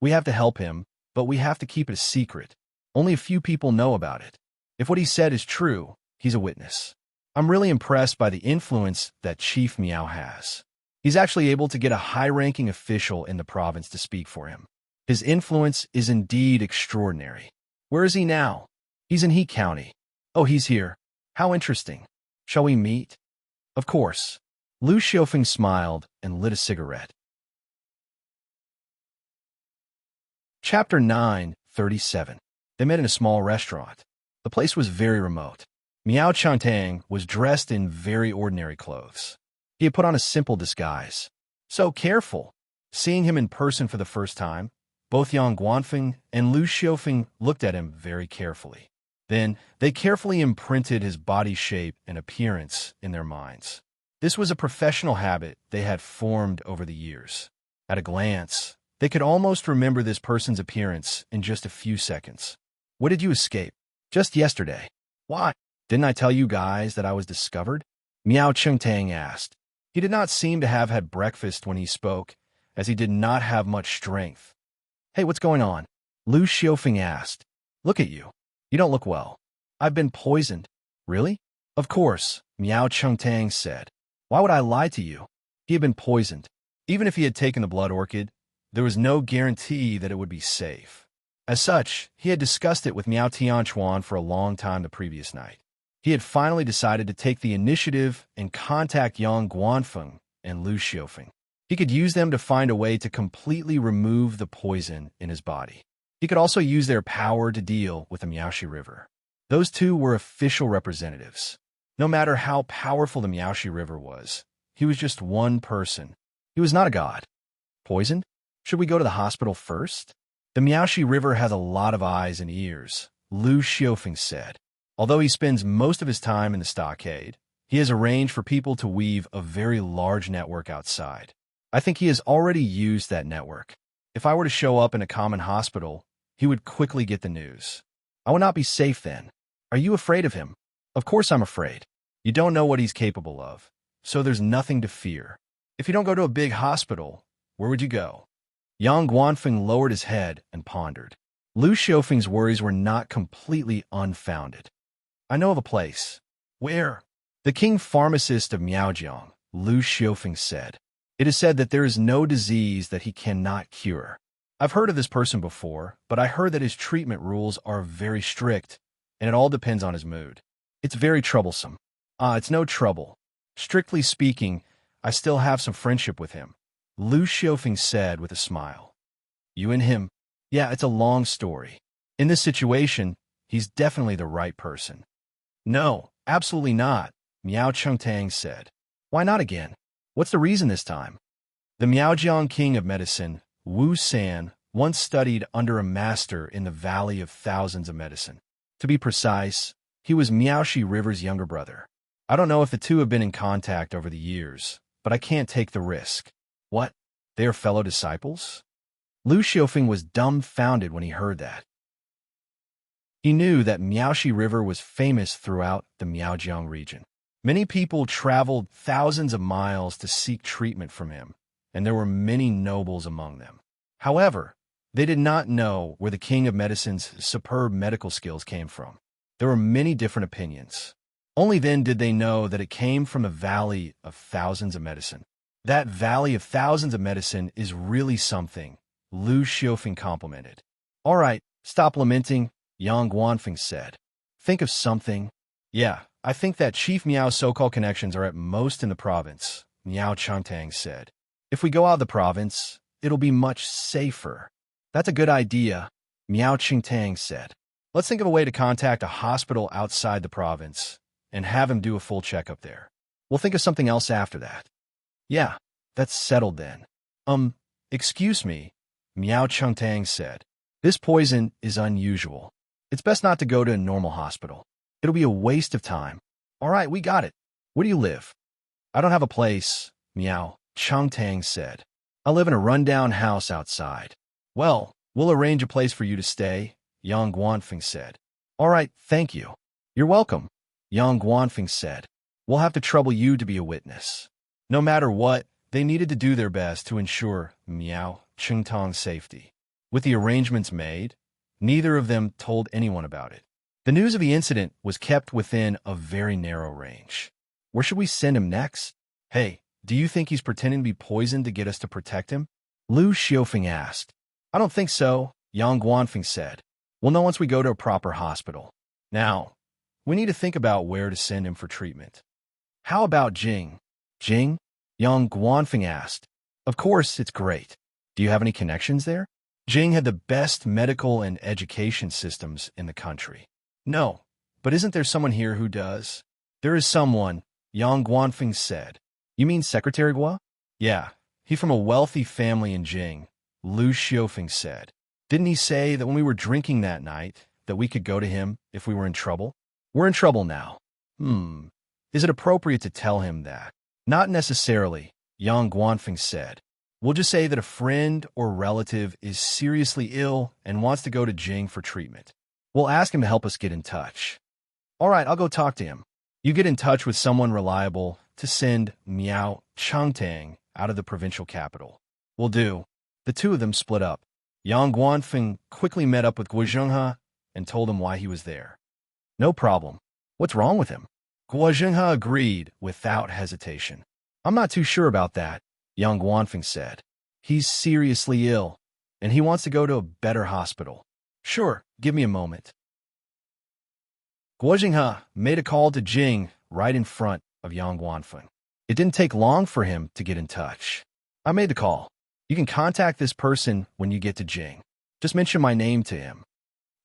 We have to help him, but we have to keep it a secret. Only a few people know about it. If what he said is true, he's a witness. I'm really impressed by the influence that Chief Miao has. He's actually able to get a high-ranking official in the province to speak for him. His influence is indeed extraordinary. Where is he now? He's in He County. Oh, he's here. How interesting. Shall we meet? Of course. Lu Xiufeng smiled and lit a cigarette. Chapter 9:37. They met in a small restaurant. The place was very remote. Miao Chengtang was dressed in very ordinary clothes. He had put on a simple disguise. So careful. Seeing him in person for the first time, both Yang Guanfeng and Lu Xiufeng looked at him very carefully. Then they carefully imprinted his body shape and appearance in their minds. This was a professional habit they had formed over the years. At a glance, they could almost remember this person's appearance in just a few seconds. When did you escape? Just yesterday. Why? Didn't I tell you guys that I was discovered? Miao Chengtang asked. He did not seem to have had breakfast when he spoke, as he did not have much strength. Hey, what's going on? Lu Xiufeng asked. Look at you. You don't look well. I've been poisoned. Really? Of course, Miao Chengtang said. Why would I lie to you? He had been poisoned. Even if he had taken the blood orchid, there was no guarantee that it would be safe. As such, he had discussed it with Miao Tianchuan for a long time the previous night. He had finally decided to take the initiative and contact Yang Guanfeng and Lu Xiufeng. He could use them to find a way to completely remove the poison in his body. He could also use their power to deal with the Miaoshi River. Those two were official representatives. No matter how powerful the Miaoshi River was, he was just one person. He was not a god. Poisoned? Should we go to the hospital first? The Miaoshi River has a lot of eyes and ears, Lu Xiufeng said. Although he spends most of his time in the stockade, he has arranged for people to weave a very large network outside. I think he has already used that network. If I were to show up in a common hospital, he would quickly get the news. I would not be safe then. Are you afraid of him? Of course I'm afraid. You don't know what he's capable of, so there's nothing to fear. If you don't go to a big hospital, where would you go? Yang Guanfeng lowered his head and pondered. Lu Xiufeng's worries were not completely unfounded. I know of a place. Where? The king pharmacist of Miaojiang, Lu Xiufeng said. It is said that there is no disease that he cannot cure. I've heard of this person before, but I heard that his treatment rules are very strict, and it all depends on his mood. It's very troublesome. It's no trouble. Strictly speaking, I still have some friendship with him, Lu Xiufeng said with a smile. You and him? Yeah, it's a long story. In this situation, he's definitely the right person. No, absolutely not, Miao Chengtang said. Why not again? What's the reason this time? The Miaojiang king of medicine, Wu San, once studied under a master in the Valley of Thousands of Medicine. To be precise, he was Miaoxi River's younger brother. I don't know if the two have been in contact over the years, but I can't take the risk. What? They are fellow disciples? Lu Xiaofeng was dumbfounded when he heard that. He knew that Miaoxi River was famous throughout the Miaojiang region. Many people traveled thousands of miles to seek treatment from him, and there were many nobles among them. However, they did not know where the king of medicine's superb medical skills came from. There were many different opinions. Only then did they know that it came from a valley of thousands of medicine. That valley of thousands of medicine is really something, Lu Xiaofeng complimented. All right, stop lamenting, Yang Guanfeng said. Think of something. Yeah, I think that Chief Miao's so-called connections are at most in the province, Miao Changtang said. If we go out of the province, it'll be much safer. That's a good idea, Miao Changtang said. Let's think of a way to contact a hospital outside the province and have him do a full checkup there. We'll think of something else after that. Yeah, that's settled then. Excuse me, Miao Changtang said. This poison is unusual. It's best not to go to a normal hospital. It'll be a waste of time. All right, we got it. Where do you live? I don't have a place, Miao Changtang said. I live in a rundown house outside. Well, we'll arrange a place for you to stay, Yang Guanfeng said. All right, thank you. You're welcome, Yang Guanfeng said. We'll have to trouble you to be a witness. No matter what, they needed to do their best to ensure Miao Changtang's safety. With the arrangements made, neither of them told anyone about it. The news of the incident was kept within a very narrow range. Where should we send him next? Hey, do you think he's pretending to be poisoned to get us to protect him? Lu Xiaofeng asked. I don't think so, Yang Guanfeng said. We'll know once we go to a proper hospital. Now, we need to think about where to send him for treatment. How about Jing? Jing? Yang Guanfeng asked. Of course, it's great. Do you have any connections there? Jing had the best medical and education systems in the country. No, but isn't there someone here who does? There is someone, Yang Guanfeng said. You mean Secretary Gua? Yeah, he's from a wealthy family in Jing, Lu Xiaofeng said. Didn't he say that when we were drinking that night, that we could go to him if we were in trouble? We're in trouble now. Is it appropriate to tell him that? Not necessarily, Yang Guanfeng said. We'll just say that a friend or relative is seriously ill and wants to go to Jing for treatment. We'll ask him to help us get in touch. All right, I'll go talk to him. You get in touch with someone reliable to send Miao Changtang out of the provincial capital. Will do. The two of them split up. Yang Guanfeng quickly met up with Guo Zhenghe and told him why he was there. No problem. What's wrong with him? Guo Zhenghe agreed without hesitation. I'm not too sure about that, Yang Guanfeng said. He's seriously ill, and he wants to go to a better hospital. Sure, give me a moment. Guo Zhenghe made a call to Jing right in front of Yang Guanfeng. It didn't take long for him to get in touch. I made the call. You can contact this person when you get to Jing. Just mention my name to him.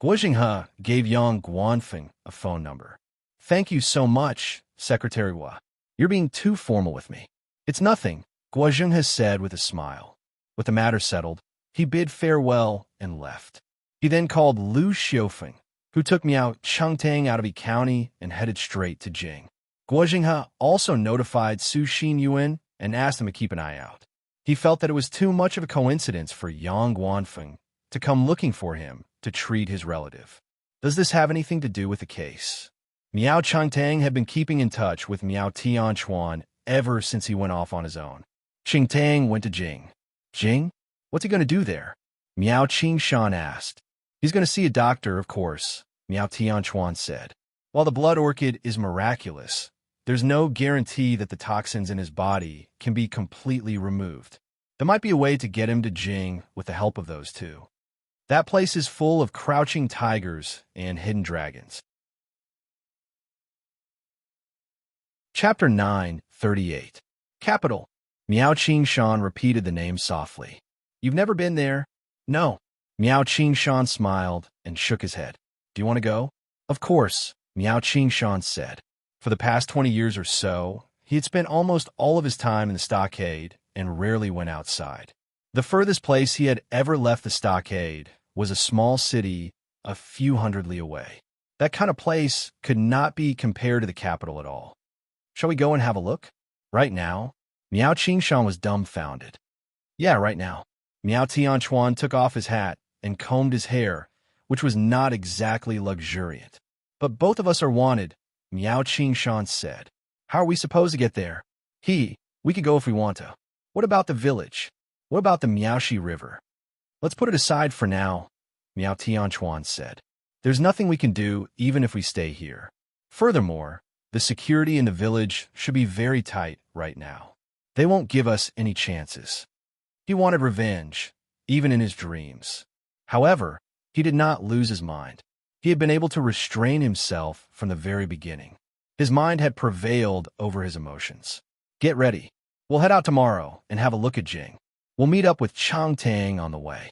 Guo Zhenghe gave Yang Guanfeng a phone number. Thank you so much, Secretary Hua. You're being too formal with me. It's nothing, Guo Zhenghe said with a smile. With the matter settled, he bid farewell and left. He then called Lu Xiaofeng, who took Miao Changtang out of Yi County and headed straight to Jing. Guo Zhenghe also notified Su Xinyuan and asked him to keep an eye out. He felt that it was too much of a coincidence for Yang Guanfeng to come looking for him to treat his relative. Does this have anything to do with the case? Miao Changtang had been keeping in touch with Miao Tianchuan ever since he went off on his own. Qingtang went to Jing. Jing? What's he going to do there? Miao Qingshan asked. He's going to see a doctor, of course, Miao Tianchuan said. While the blood orchid is miraculous, there's no guarantee that the toxins in his body can be completely removed. There might be a way to get him to Jing with the help of those two. That place is full of crouching tigers and hidden dragons. Chapter 9:38. Capital. Miao Qingshan repeated the name softly. You've never been there? No. Miao Qingshan smiled and shook his head. Do you want to go? Of course, Miao Qingshan said. For the past 20 years or so, he had spent almost all of his time in the stockade and rarely went outside. The furthest place he had ever left the stockade was a small city a few hundred li away. That kind of place could not be compared to the capital at all. Shall we go and have a look? Right now? Miao Qingshan was dumbfounded. Yeah, right now. Miao Tianchuan took off his hat and combed his hair, which was not exactly luxuriant. But both of us are wanted, Miao Qingshan said. How are we supposed to get there? We could go if we want to. What about the village? What about the Miaoxi River? Let's put it aside for now, Miao Tianchuan said. There's nothing we can do even if we stay here. Furthermore, the security in the village should be very tight right now. They won't give us any chances. He wanted revenge, even in his dreams. However, he did not lose his mind. He had been able to restrain himself from the very beginning. His mind had prevailed over his emotions. Get ready. We'll head out tomorrow and have a look at Jing. We'll meet up with Chang Tang on the way.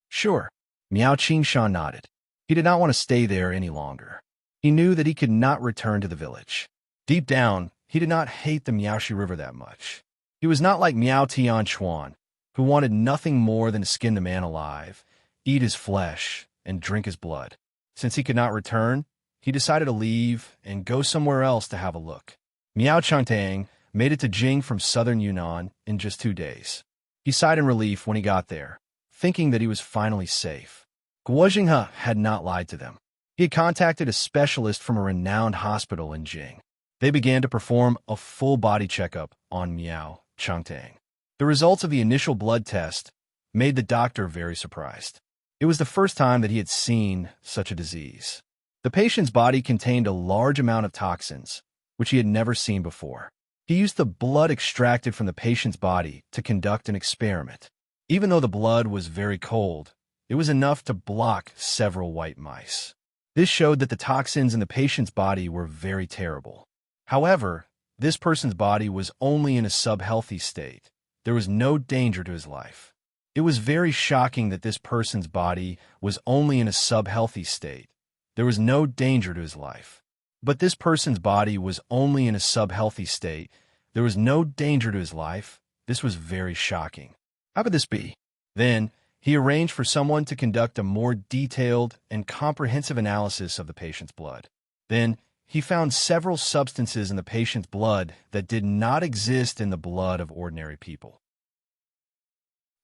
Sure. Miao Qingshan nodded. He did not want to stay there any longer. He knew that he could not return to the village. Deep down, he did not hate the Miaoxi River that much. He was not like Miao Tianchuan, who wanted nothing more than to skin the man alive, eat his flesh, and drink his blood. Since he could not return, he decided to leave and go somewhere else to have a look. Miao Changtang made it to Jing from southern Yunnan in just 2 days. He sighed in relief when he got there, thinking that he was finally safe. Guo Jinghe had not lied to them. He had contacted a specialist from a renowned hospital in Jing. They began to perform a full-body checkup on Miao Changtang. The results of the initial blood test made the doctor very surprised. It was the first time that he had seen such a disease. The patient's body contained a large amount of toxins, which he had never seen before. He used the blood extracted from the patient's body to conduct an experiment. Even though the blood was very cold, it was enough to block several white mice. This showed that the toxins in the patient's body were very terrible. However, this person's body was only in a sub-healthy state. There was no danger to his life. It was very shocking that this person's body was only in a sub-healthy state. There was no danger to his life. But this person's body was only in a sub-healthy state. There was no danger to his life. This was very shocking. How could this be? Then, he arranged for someone to conduct a more detailed and comprehensive analysis of the patient's blood. Then, he found several substances in the patient's blood that did not exist in the blood of ordinary people.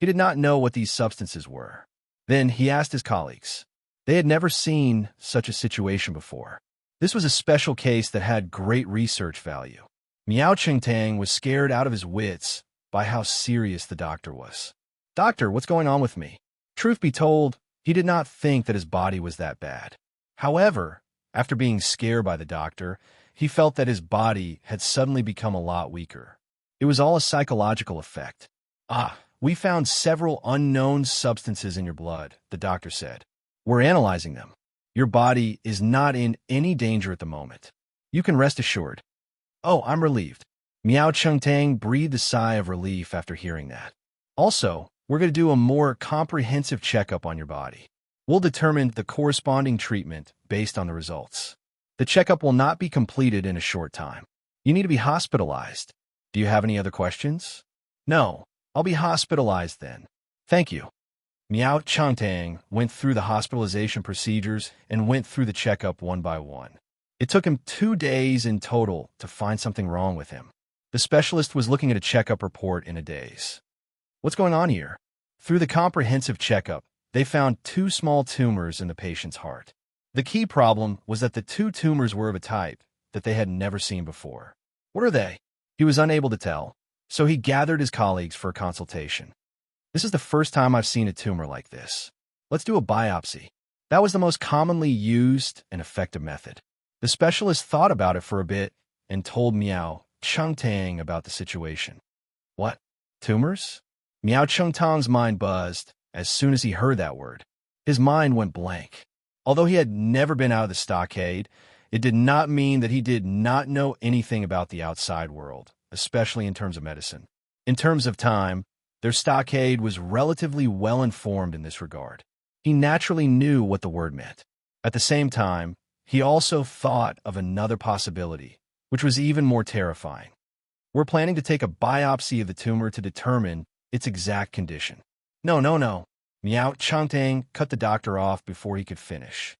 He did not know what these substances were. Then, he asked his colleagues. They had never seen such a situation before. This was a special case that had great research value. Miao Chengtang was scared out of his wits by how serious the doctor was. Doctor, what's going on with me? Truth be told, he did not think that his body was that bad. However, after being scared by the doctor, he felt that his body had suddenly become a lot weaker. It was all a psychological effect. We found several unknown substances in your blood, the doctor said. We're analyzing them. Your body is not in any danger at the moment. You can rest assured. Oh, I'm relieved. Miao Chengtang breathed a sigh of relief after hearing that. Also, we're going to do a more comprehensive checkup on your body. We'll determine the corresponding treatment based on the results. The checkup will not be completed in a short time. You need to be hospitalized. Do you have any other questions? No, I'll be hospitalized then. Thank you. Miao Changtang went through the hospitalization procedures and went through the checkup one by one. It took him 2 days in total to find something wrong with him. The specialist was looking at a checkup report in a daze. What's going on here? Through the comprehensive checkup, they found 2 small tumors in the patient's heart. The key problem was that the 2 tumors were of a type that they had never seen before. What are they? He was unable to tell, so he gathered his colleagues for a consultation. This is the first time I've seen a tumor like this. Let's do a biopsy. That was the most commonly used and effective method. The specialist thought about it for a bit and told Miao Chengtang about the situation. What? Tumors? Miao Chengtang's mind buzzed as soon as he heard that word. His mind went blank. Although he had never been out of the stockade, it did not mean that he did not know anything about the outside world, especially in terms of medicine. In terms of time, their stockade was relatively well-informed in this regard. He naturally knew what the word meant. At the same time, he also thought of another possibility, which was even more terrifying. We're planning to take a biopsy of the tumor to determine its exact condition. No, no, no. Miao Changtang cut the doctor off before he could finish.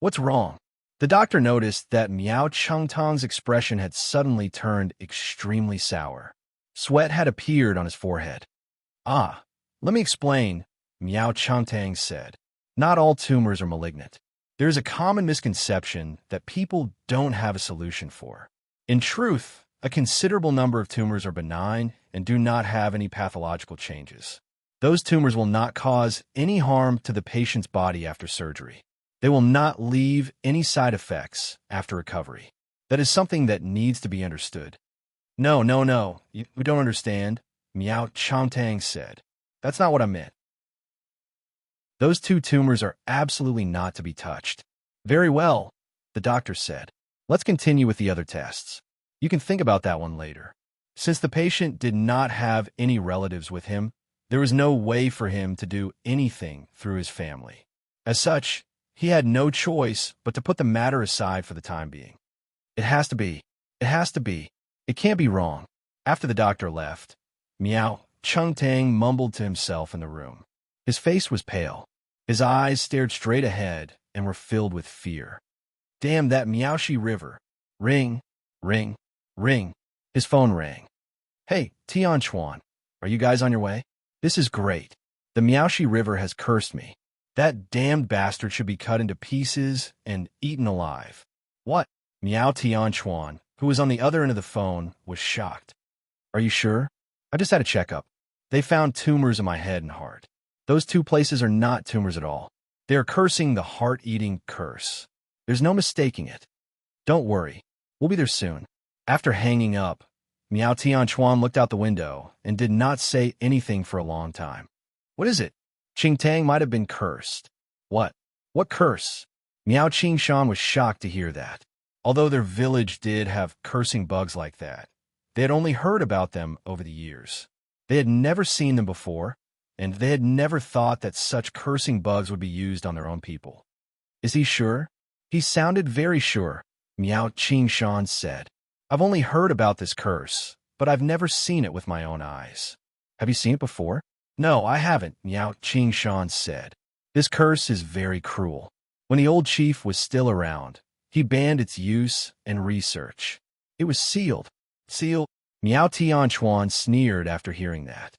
What's wrong? The doctor noticed that Miao Changtang's expression had suddenly turned extremely sour. Sweat had appeared on his forehead. Ah, let me explain, Miao Changtang said. Not all tumors are malignant. There is a common misconception that people don't have a solution for. In truth, a considerable number of tumors are benign and do not have any pathological changes. Those tumors will not cause any harm to the patient's body after surgery. They will not leave any side effects after recovery. That is something that needs to be understood. No, no, no, we don't understand, Miao Changtang said. That's not what I meant. Those two tumors are absolutely not to be touched. Very well, the doctor said. Let's continue with the other tests. You can think about that one later. Since the patient did not have any relatives with him, there was no way for him to do anything through his family. As such, he had no choice but to put the matter aside for the time being. It has to be. It has to be. It can't be wrong. After the doctor left, Miao Changtang mumbled to himself in the room. His face was pale. His eyes stared straight ahead and were filled with fear. Damn that Miaoshi River. Ring, ring, ring. His phone rang. Hey, Tianchuan, are you guys on your way? This is great. The Miaoshi River has cursed me. That damned bastard should be cut into pieces and eaten alive. What? Miao Tianchuan, who was on the other end of the phone, was shocked. Are you sure? I just had a checkup. They found tumors in my head and heart. Those two places are not tumors at all. They are cursing the heart-eating curse. There's no mistaking it. Don't worry. We'll be there soon. After hanging up, Miao Tianchuan looked out the window and did not say anything for a long time. What is it? Qingtang might have been cursed. What? What curse? Miao Qingshan was shocked to hear that. Although their village did have cursing bugs like that, they had only heard about them over the years. They had never seen them before, and they had never thought that such cursing bugs would be used on their own people. Is he sure? He sounded very sure, Miao Qingshan said. I've only heard about this curse, but I've never seen it with my own eyes. Have you seen it before? No, I haven't, Miao Qingshan said. This curse is very cruel. When the old chief was still around, he banned its use and research. It was sealed. Sealed? Miao Tianchuan sneered after hearing that.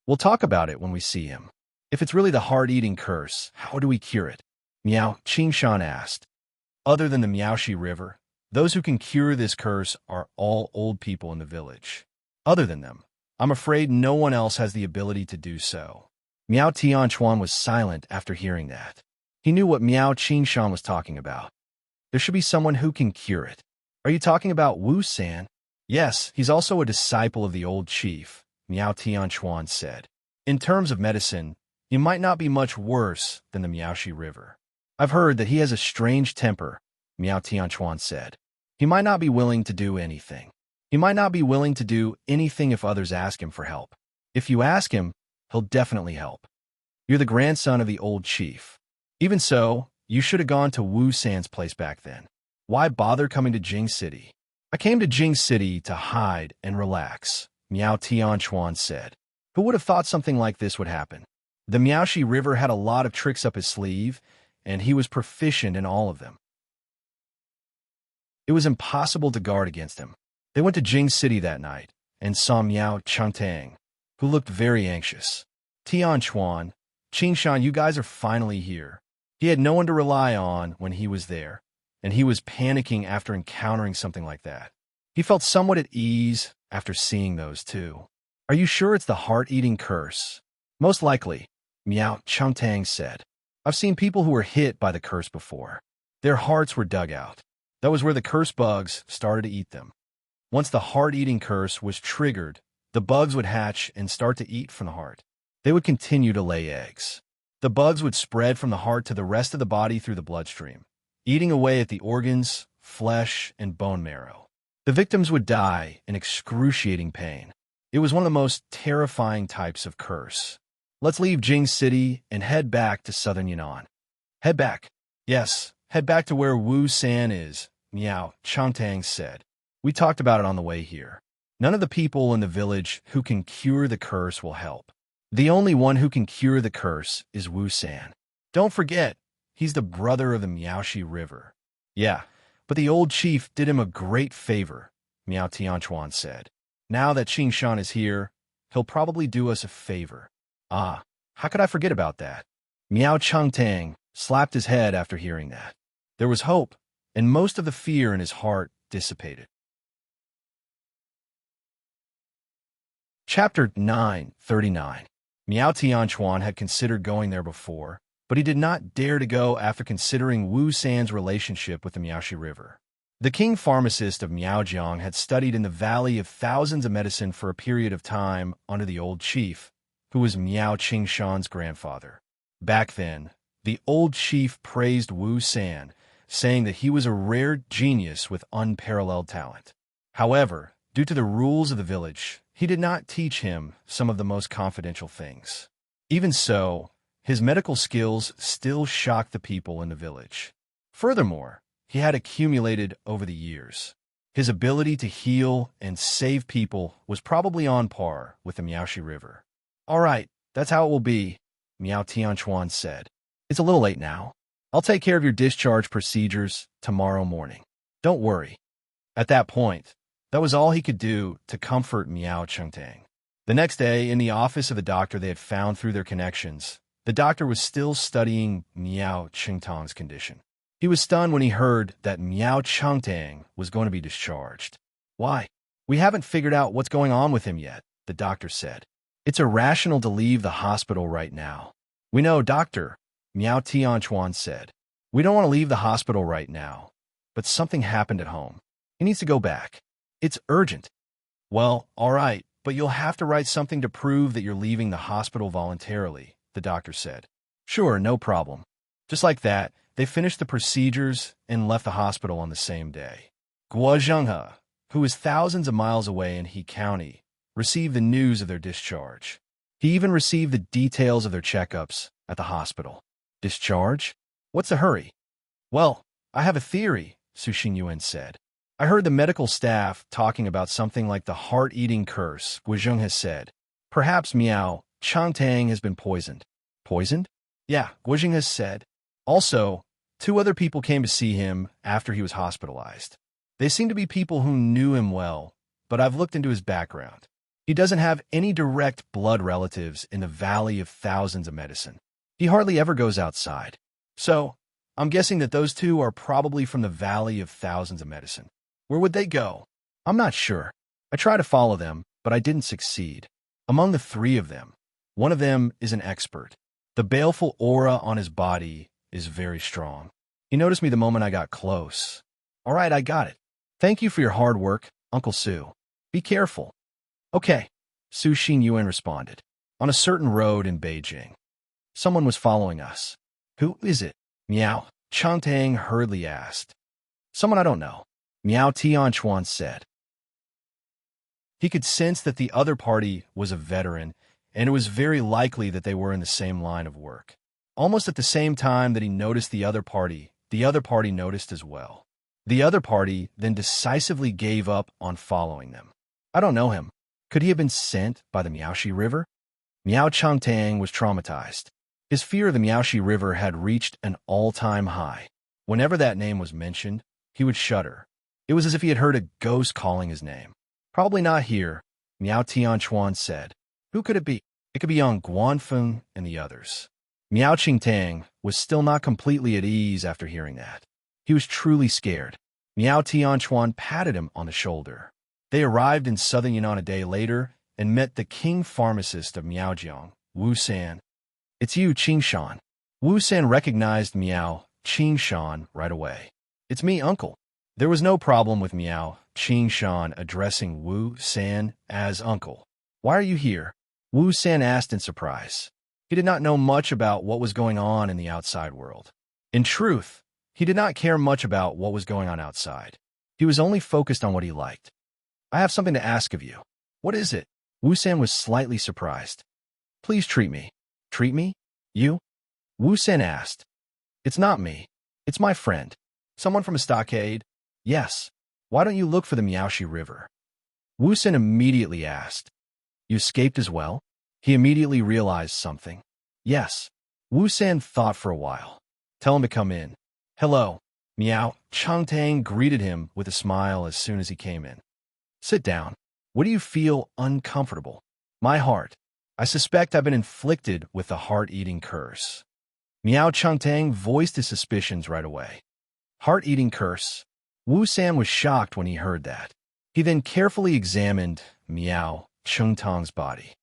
We'll talk about it when we see him. If it's really the heart-eating curse, how do we cure it? Miao Qingshan asked. Other than the Miaoshi River, those who can cure this curse are all old people in the village. Other than them, I'm afraid no one else has the ability to do so. Miao Tianchuan was silent after hearing that. He knew what Miao Qingshan was talking about. There should be someone who can cure it. Are you talking about Wu San? Yes, he's also a disciple of the old chief, Miao Tianchuan said. In terms of medicine, he might not be much worse than the Miaoshi River. I've heard that he has a strange temper, Miao Tianchuan said. He might not be willing to do anything. He might not be willing to do anything if others ask him for help. If you ask him, he'll definitely help. You're the grandson of the old chief. Even so, you should have gone to Wu San's place back then. Why bother coming to Jing City? I came to Jing City to hide and relax, Miao Tianchuan said. Who would have thought something like this would happen? The Miaoshi River had a lot of tricks up his sleeve, and he was proficient in all of them. It was impossible to guard against him. They went to Jing City that night and saw Miao Changtang, who looked very anxious. Tianchuan, Qingshan, you guys are finally here. He had no one to rely on when he was there, and he was panicking after encountering something like that. He felt somewhat at ease after seeing those two. Are you sure it's the heart-eating curse? Most likely, Miao Changtang said. I've seen people who were hit by the curse before. Their hearts were dug out. That was where the curse bugs started to eat them. Once the heart-eating curse was triggered, the bugs would hatch and start to eat from the heart. They would continue to lay eggs. The bugs would spread from the heart to the rest of the body through the bloodstream, eating away at the organs, flesh, and bone marrow. The victims would die in excruciating pain. It was one of the most terrifying types of curse. Let's leave Jing City and head back to southern Yunnan. Head back? Yes, head back to where Wu San is, Miao Changtang said. We talked about it on the way here. None of the people in the village who can cure the curse will help. The only one who can cure the curse is Wu San. Don't forget, he's the brother of the Miaoxi River. Yeah, but the old chief did him a great favor, Miao Tianquan said. Now that Qing Shan is here, he'll probably do us a favor. Ah, how could I forget about that? Miao Changtang slapped his head after hearing that. There was hope, and most of the fear in his heart dissipated. Chapter 939. Miao Tianquan had considered going there before, but he did not dare to go after considering Wu San's relationship with the Miaoxi River. The king pharmacist of Miaojiang had studied in the Valley of Thousands of Medicine for a period of time under the old chief, who was Miao Qingshan's grandfather. Back then, the old chief praised Wu San, saying that he was a rare genius with unparalleled talent. However, due to the rules of the village, he did not teach him some of the most confidential things. Even so, his medical skills still shocked the people in the village. Furthermore, he had accumulated over the years. His ability to heal and save people was probably on par with the Miaoxi River. All right, that's how it will be, Miao Tianquan said. It's a little late now. I'll take care of your discharge procedures tomorrow morning. Don't worry. At that point, that was all he could do to comfort Miao Changtang. The next day, in the office of the doctor they had found through their connections, the doctor was still studying Miao Changtang's condition. He was stunned when he heard that Miao Changtang was going to be discharged. Why? We haven't figured out what's going on with him yet, the doctor said. It's irrational to leave the hospital right now. We know, doctor, Miao Tianquan said. We don't want to leave the hospital right now, but something happened at home. He needs to go back. It's urgent. Well, all right, but you'll have to write something to prove that you're leaving the hospital voluntarily, the doctor said. Sure, no problem. Just like that, they finished the procedures and left the hospital on the same day. Guo Zhenghe, who is thousands of miles away in He County, received the news of their discharge. He even received the details of their checkups at the hospital. Discharge? What's the hurry? Well, I have a theory, Su Xingyuan said. I heard the medical staff talking about something like the heart-eating curse, Wu Zheng has said. Perhaps Miao Changtang has been poisoned. Poisoned? Yeah, Wu Zheng has said. Also, 2 other people came to see him after he was hospitalized. They seem to be people who knew him well, but I've looked into his background. He doesn't have any direct blood relatives in the Valley of Thousands of Medicine. He hardly ever goes outside. So, I'm guessing that those 2 are probably from the Valley of Thousands of Medicine. Where would they go? I'm not sure. I tried to follow them, but I didn't succeed. Among the 3 of them, one of them is an expert. The baleful aura on his body is very strong. He noticed me the moment I got close. All right, I got it. Thank you for your hard work, Uncle Su. Be careful. Okay, Su Xingyuan responded. On a certain road in Beijing, someone was following us. Who is it? Miao Changtang hurriedly asked. Someone I don't know, Miao Tianquan said. He could sense that the other party was a veteran, and it was very likely that they were in the same line of work. Almost at the same time that he noticed the other party noticed as well. The other party then decisively gave up on following them. I don't know him. Could he have been sent by the Miaoxi River? Miao Changtang was traumatized. His fear of the Miaoxi River had reached an all-time high. Whenever that name was mentioned, he would shudder. It was as if he had heard a ghost calling his name. Probably not here, Miao Tianquan said. Who could it be? It could be Yang Guanfeng and the others. Miao Qingtang was still not completely at ease after hearing that. He was truly scared. Miao Tianquan patted him on the shoulder. They arrived in southern Yunnan a day later and met the king pharmacist of Miaojiang, Wu San. It's you, Qingshan. Wu San recognized Miao Qingshan right away. It's me, uncle. There was no problem with Miao Qingshan addressing Wu San as uncle. Why are you here? Wu San asked in surprise. He did not know much about what was going on in the outside world. In truth, he did not care much about what was going on outside. He was only focused on what he liked. I have something to ask of you. What is it? Wu San was slightly surprised. Please treat me. Treat me? You? Wu San asked. It's not me. It's my friend. Someone from a stockade? Yes. Why don't you look for the Miaoxi River? Wu San immediately asked. You escaped as well? He immediately realized something. Yes. Wu San thought for a while. Tell him to come in. Hello. Meow. Changtang greeted him with a smile as soon as he came in. Sit down. What do you feel uncomfortable? My heart. I suspect I've been inflicted with the heart-eating curse. Miao Changtang voiced his suspicions right away. Heart-eating curse? Wu San was shocked when he heard that. He then carefully examined Miao Changtang's body.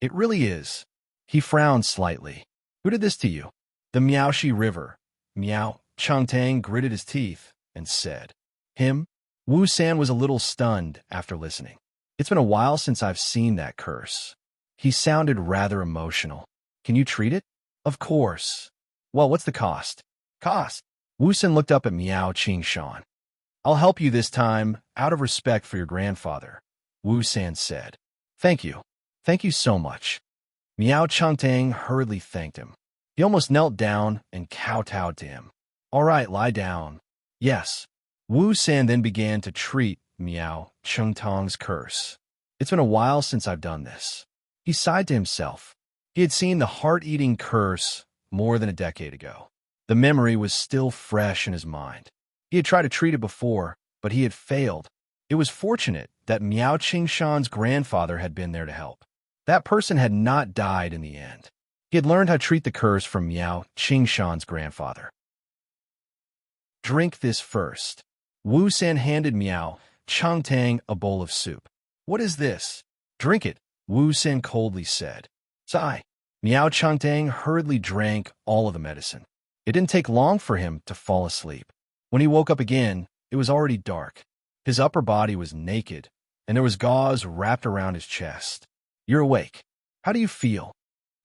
It really is. He frowned slightly. Who did this to you? The Miaoxi River. Miao Changtang gritted his teeth and said. Him? Wu San was a little stunned after listening. It's been a while since I've seen that curse. He sounded rather emotional. Can you treat it? Of course. Well, what's the cost? Cost? Wu San looked up at Miao Qingshan. I'll help you this time, out of respect for your grandfather, Wu San said. Thank you. Thank you so much. Miao Changtang hurriedly thanked him. He almost knelt down and kowtowed to him. All right, lie down. Yes. Wu San then began to treat Miao Changtang's curse. It's been a while since I've done this. He sighed to himself. He had seen the heart-eating curse more than a decade ago. The memory was still fresh in his mind. He had tried to treat it before, but he had failed. It was fortunate that Miao Qingshan's grandfather had been there to help. That person had not died in the end. He had learned how to treat the curse from Miao Qingshan's grandfather. Drink this first. Wu San handed Miao Changtang a bowl of soup. What is this? Drink it, Wu San coldly said. Sigh. Miao Changtang hurriedly drank all of the medicine. It didn't take long for him to fall asleep. When he woke up again, it was already dark. His upper body was naked, and there was gauze wrapped around his chest. You're awake. How do you feel?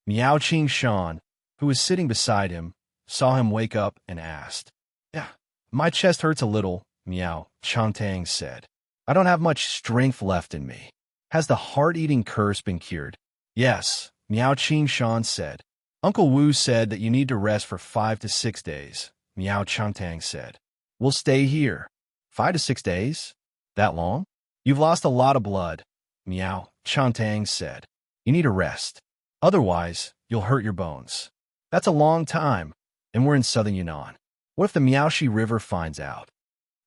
Miao Qingshan, who was sitting beside him, saw him wake up and asked. Yeah, my chest hurts a little, Miao Changtang said. I don't have much strength left in me. Has the heart-eating curse been cured? Yes, Miao Qingshan said. Uncle Wu said that you need to rest for 5 to 6 days, Miao Changtang said. We'll stay here. 5 to 6 days? That long? You've lost a lot of blood, Miao Changtang said. You need a rest. Otherwise, you'll hurt your bones. That's a long time, and we're in southern Yunnan. What if the Miaoxi River finds out?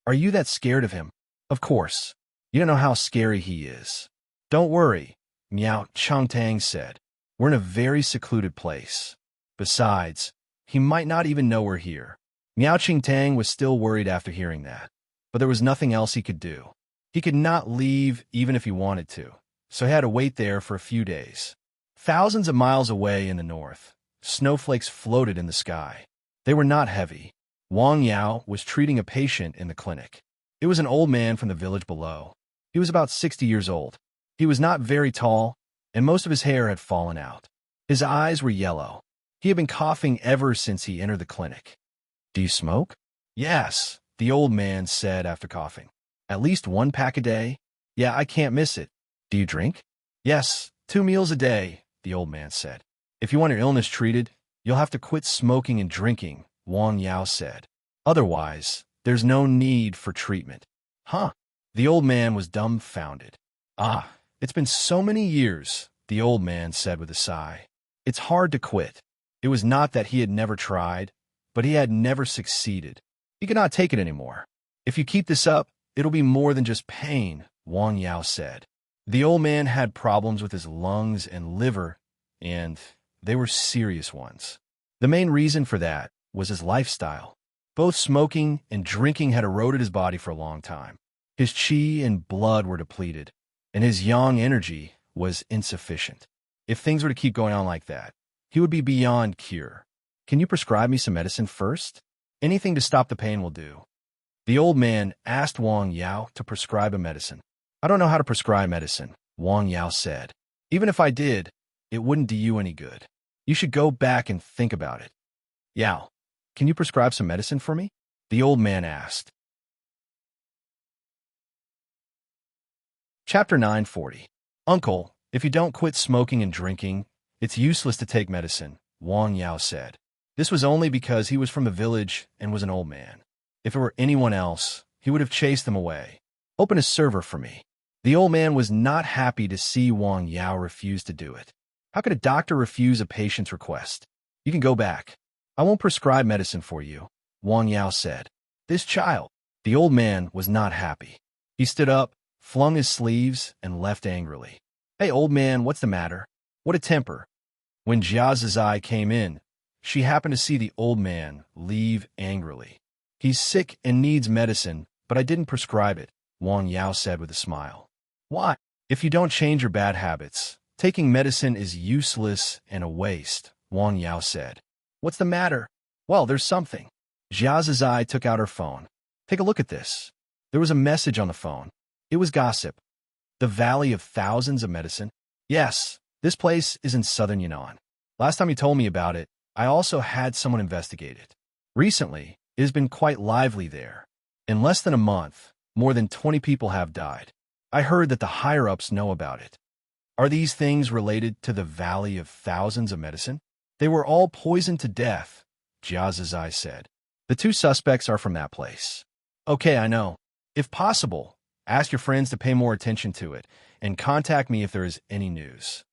Are you that scared of him? Of course. You don't know how scary he is. Don't worry, Miao Changtang said. We're in a very secluded place. Besides, he might not even know we're here. Miao Changtang was still worried after hearing that, but there was nothing else he could do. He could not leave even if he wanted to, so he had to wait there for a few days. Thousands of miles away in the north, snowflakes floated in the sky. They were not heavy. Wang Yao was treating a patient in the clinic. It was an old man from the village below. He was about 60 years old. He was not very tall, and most of his hair had fallen out. His eyes were yellow. He had been coughing ever since he entered the clinic. Do you smoke? Yes, the old man said after coughing. At least 1 pack a day? Yeah, I can't miss it. Do you drink? Yes, 2 meals a day, the old man said. If you want your illness treated, you'll have to quit smoking and drinking, Wang Yao said. Otherwise, there's no need for treatment. Huh? The old man was dumbfounded. Ah, it's been so many years, the old man said with a sigh. It's hard to quit. It was not that he had never tried, but he had never succeeded. He could not take it anymore. If you keep this up, it'll be more than just pain, Wang Yao said. The old man had problems with his lungs and liver, and they were serious ones. The main reason for that was his lifestyle. Both smoking and drinking had eroded his body for a long time. His qi and blood were depleted, and his yang energy was insufficient. If things were to keep going on like that, he would be beyond cure. Can you prescribe me some medicine first? Anything to stop the pain will do. The old man asked Wang Yao to prescribe a medicine. I don't know how to prescribe medicine, Wang Yao said. Even if I did, it wouldn't do you any good. You should go back and think about it. Yao, can you prescribe some medicine for me? The old man asked. Chapter 940. Uncle, if you don't quit smoking and drinking, it's useless to take medicine, Wang Yao said. This was only because he was from the village and was an old man. If it were anyone else, he would have chased them away. Open a server for me. The old man was not happy to see Wang Yao refuse to do it. How could a doctor refuse a patient's request? You can go back. I won't prescribe medicine for you, Wang Yao said. This child. The old man was not happy. He stood up, flung his sleeves, and left angrily. Hey, old man, what's the matter? What a temper. When Jia Zizai came in, she happened to see the old man leave angrily. He's sick and needs medicine, but I didn't prescribe it, Wang Yao said with a smile. Why? If you don't change your bad habits, taking medicine is useless and a waste, Wang Yao said. What's the matter? Well, there's something. Jia Zizai took out her phone. Take a look at this. There was a message on the phone. It was gossip. The Valley of Thousands of Medicine? Yes, this place is in southern Yunnan. Last time you told me about it, I also had someone investigate it. Recently, it has been quite lively there. In less than a month, more than 20 people have died. I heard that the higher-ups know about it. Are these things related to the Valley of Thousands of Medicine? They were all poisoned to death, Jia Zizai said. The two suspects are from that place. Okay, I know. If possible, ask your friends to pay more attention to it, and contact me if there is any news.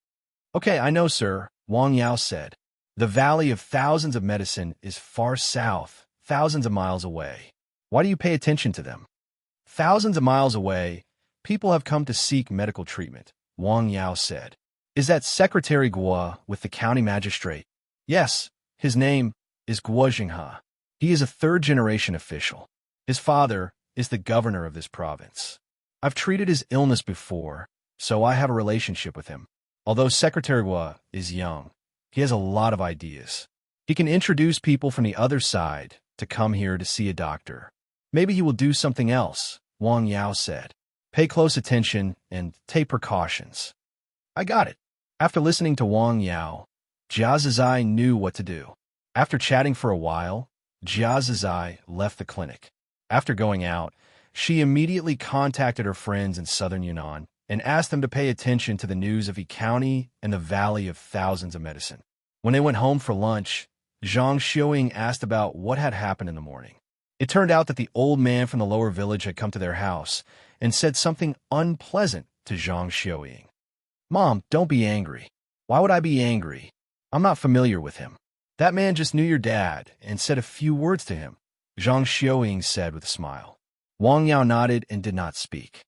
Okay, I know, sir, Wang Yao said. The Valley of Thousands of Medicine is far south, thousands of miles away. Why do you pay attention to them? Thousands of miles away, people have come to seek medical treatment, Wang Yao said. Is that Secretary Guo with the county magistrate? Yes, his name is Guo Jinghe. He is a third-generation official. His father is the governor of this province. I've treated his illness before, so I have a relationship with him. Although Secretary Guo is young, he has a lot of ideas. He can introduce people from the other side to come here to see a doctor. Maybe he will do something else, Wang Yao said. Pay close attention and take precautions. I got it. After listening to Wang Yao, Jia Zizai knew what to do. After chatting for a while, Jia Zizai left the clinic. After going out, she immediately contacted her friends in southern Yunnan and asked them to pay attention to the news of Yi County and the Valley of Thousands of Medicine. When they went home for lunch, Zhang Xiuying asked about what had happened in the morning. It turned out that the old man from the lower village had come to their house and said something unpleasant to Zhang Xiuying. Mom, don't be angry. Why would I be angry? I'm not familiar with him. That man just knew your dad and said a few words to him, Zhang Xiuying said with a smile. Wang Yao nodded and did not speak.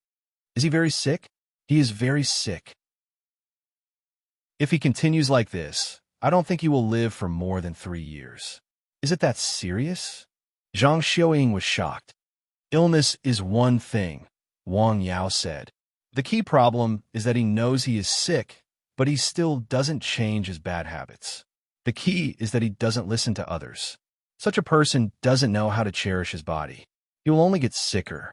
Is he very sick? He is very sick. If he continues like this, I don't think he will live for more than 3 years. Is it that serious? Zhang Xiuying was shocked. Illness is one thing, Wang Yao said. The key problem is that he knows he is sick, but he still doesn't change his bad habits. The key is that he doesn't listen to others. Such a person doesn't know how to cherish his body. He will only get sicker.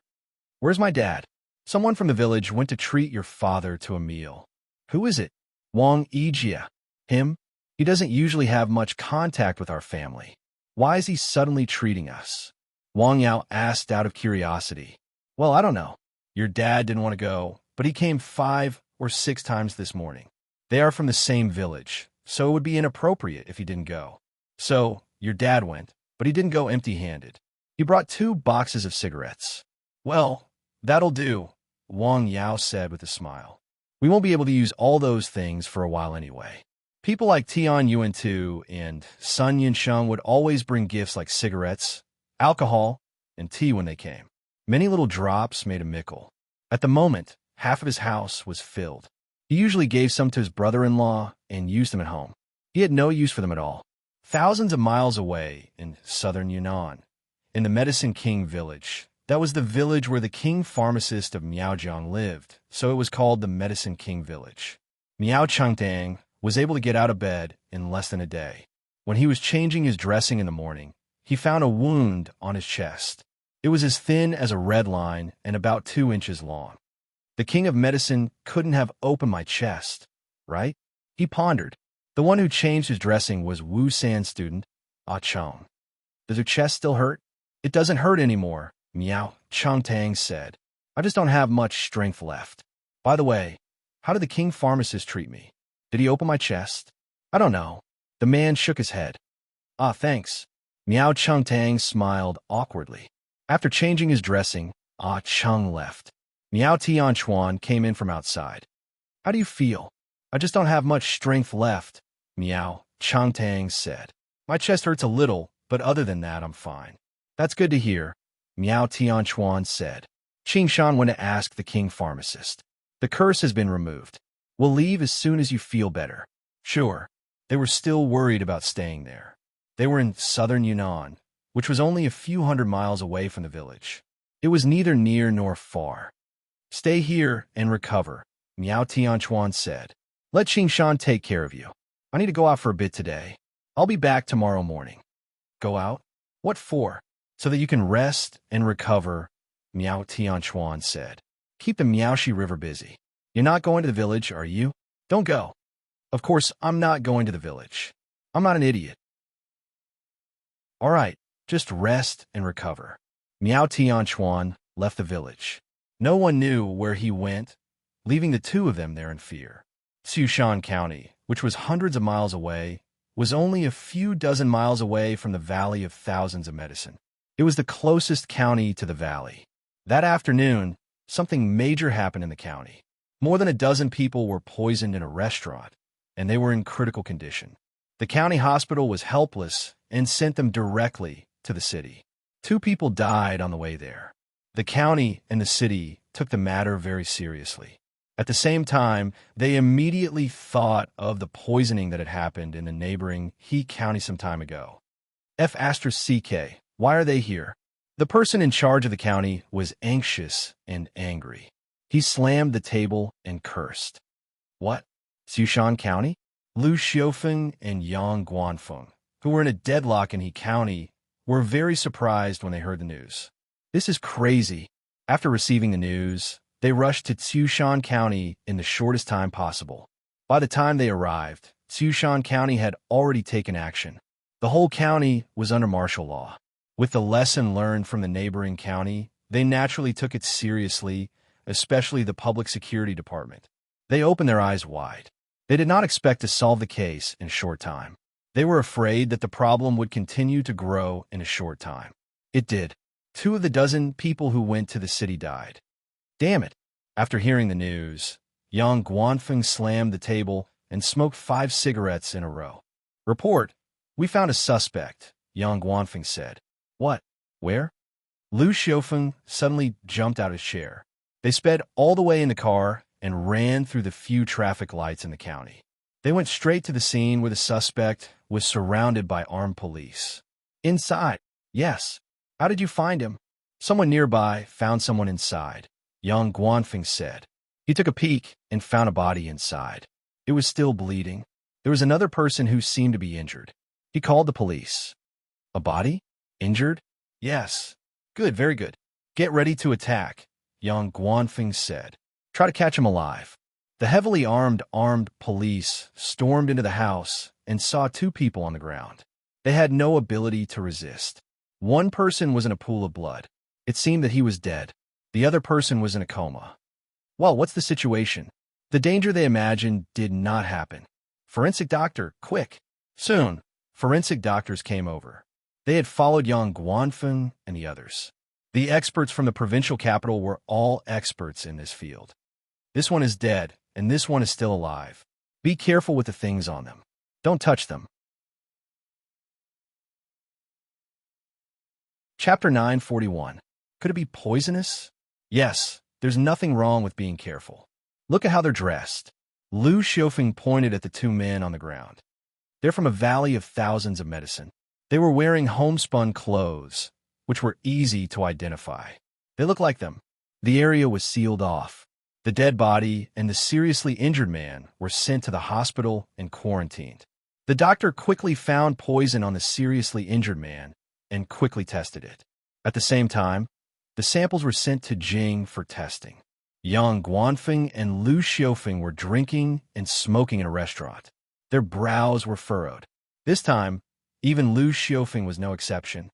Where's my dad? Someone from the village went to treat your father to a meal. Who is it? Wang Yijia. Him? He doesn't usually have much contact with our family. Why is he suddenly treating us? Wang Yao asked out of curiosity. Well, I don't know. Your dad didn't want to go, but he came 5 or 6 times this morning. They are from the same village, so it would be inappropriate if he didn't go. So, your dad went, but he didn't go empty-handed. He brought 2 boxes of cigarettes. Well, that'll do, Wang Yao said with a smile. We won't be able to use all those things for a while anyway. People like Tian Yuan-tu and Sun Yinsheng would always bring gifts like cigarettes, alcohol, and tea when they came. Many little drops made a mickle. At the moment, half of his house was filled. He usually gave some to his brother-in-law and used them at home. He had no use for them at all. Thousands of miles away in southern Yunnan, in the Medicine King village, that was the village where the king pharmacist of Miaojiang lived, so it was called the Medicine King village. Miao Changtang was able to get out of bed in less than a day. When he was changing his dressing in the morning, he found a wound on his chest. It was as thin as a red line and about 2 inches long. The king of medicine couldn't have opened my chest, right? He pondered. The one who changed his dressing was Wu San's student, Ah Chong. Does your chest still hurt? It doesn't hurt anymore, Miao Changtang said. I just don't have much strength left. By the way, how did the king pharmacist treat me? Did he open my chest? I don't know. The man shook his head. Ah, thanks. Miao Changtang smiled awkwardly. After changing his dressing, Ah Chung left. Miao Tianchuan came in from outside. How do you feel? I just don't have much strength left, Miao Changtang said. My chest hurts a little, but other than that, I'm fine. That's good to hear, Miao Tianchuan said. Qing Shan went to ask the king pharmacist. The curse has been removed. We'll leave as soon as you feel better. Sure. They were still worried about staying there. They were in southern Yunnan, which was only a few hundred miles away from the village. It was neither near nor far. Stay here and recover, Miao Tianchuan said. Let Qing Shan take care of you. I need to go out for a bit today. I'll be back tomorrow morning. Go out? What for? So that you can rest and recover, Miao Tianchuan said. Keep the Miaoxi River busy. You're not going to the village, are you? Don't go. Of course, I'm not going to the village. I'm not an idiot. All right, just rest and recover. Miao Tianchuan left the village. No one knew where he went, leaving the two of them there in fear. Xushan County, which was hundreds of miles away, was only a few dozen miles away from the Valley of Thousands of Medicine. It was the closest county to the valley. That afternoon, something major happened in the county. More than a dozen people were poisoned in a restaurant, and they were in critical condition. The county hospital was helpless and sent them directly to the city. 2 people died on the way there. The county and the city took the matter very seriously. At the same time, they immediately thought of the poisoning that had happened in the neighboring He County some time ago. F***CK, why are they here? The person in charge of the county was anxious and angry. He slammed the table and cursed. What? Xushan County? Lu Xiufeng and Yang Guanfeng, who were in a deadlock in He County, were very surprised when they heard the news. This is crazy. After receiving the news, they rushed to Xushan County in the shortest time possible. By the time they arrived, Xushan County had already taken action. The whole county was under martial law. With the lesson learned from the neighboring county, they naturally took it seriously, especially the public security department. They opened their eyes wide. They did not expect to solve the case in a short time. They were afraid that the problem would continue to grow in a short time. It did. 2 of the dozen people who went to the city died. Damn it! After hearing the news, Yang Guanfeng slammed the table and smoked 5 cigarettes in a row. Report. We found a suspect, Yang Guanfeng said. What? Where? Lu Xiufeng suddenly jumped out of his chair. They sped all the way in the car and ran through the few traffic lights in the county. They went straight to the scene where the suspect was surrounded by armed police. Inside? Yes. How did you find him? Someone nearby found someone inside, Yang Guanfeng said. He took a peek and found a body inside. It was still bleeding. There was another person who seemed to be injured. He called the police. A body? Injured? Yes. Good, very good. Get ready to attack, Yang Guanfeng said. Try to catch him alive. The heavily armed police stormed into the house and saw 2 people on the ground. They had no ability to resist. One person was in a pool of blood. It seemed that he was dead. The other person was in a coma. Well, what's the situation? The danger they imagined did not happen. Forensic doctor, quick. Soon, forensic doctors came over. They had followed Yang Guanfeng and the others. The experts from the provincial capital were all experts in this field. This one is dead, and this one is still alive. Be careful with the things on them. Don't touch them. Chapter 941. Could it be poisonous? Yes, there's nothing wrong with being careful. Look at how they're dressed. Lu Xiufeng pointed at the 2 men on the ground. They're from a Valley of Thousands of Medicine. They were wearing homespun clothes, which were easy to identify. They looked like them. The area was sealed off. The dead body and the seriously injured man were sent to the hospital and quarantined. The doctor quickly found poison on the seriously injured man and quickly tested it. At the same time, the samples were sent to Jing for testing. Yang Guanfeng and Lu Xiufeng were drinking and smoking in a restaurant. Their brows were furrowed. This time, even Lu Xiufeng was no exception.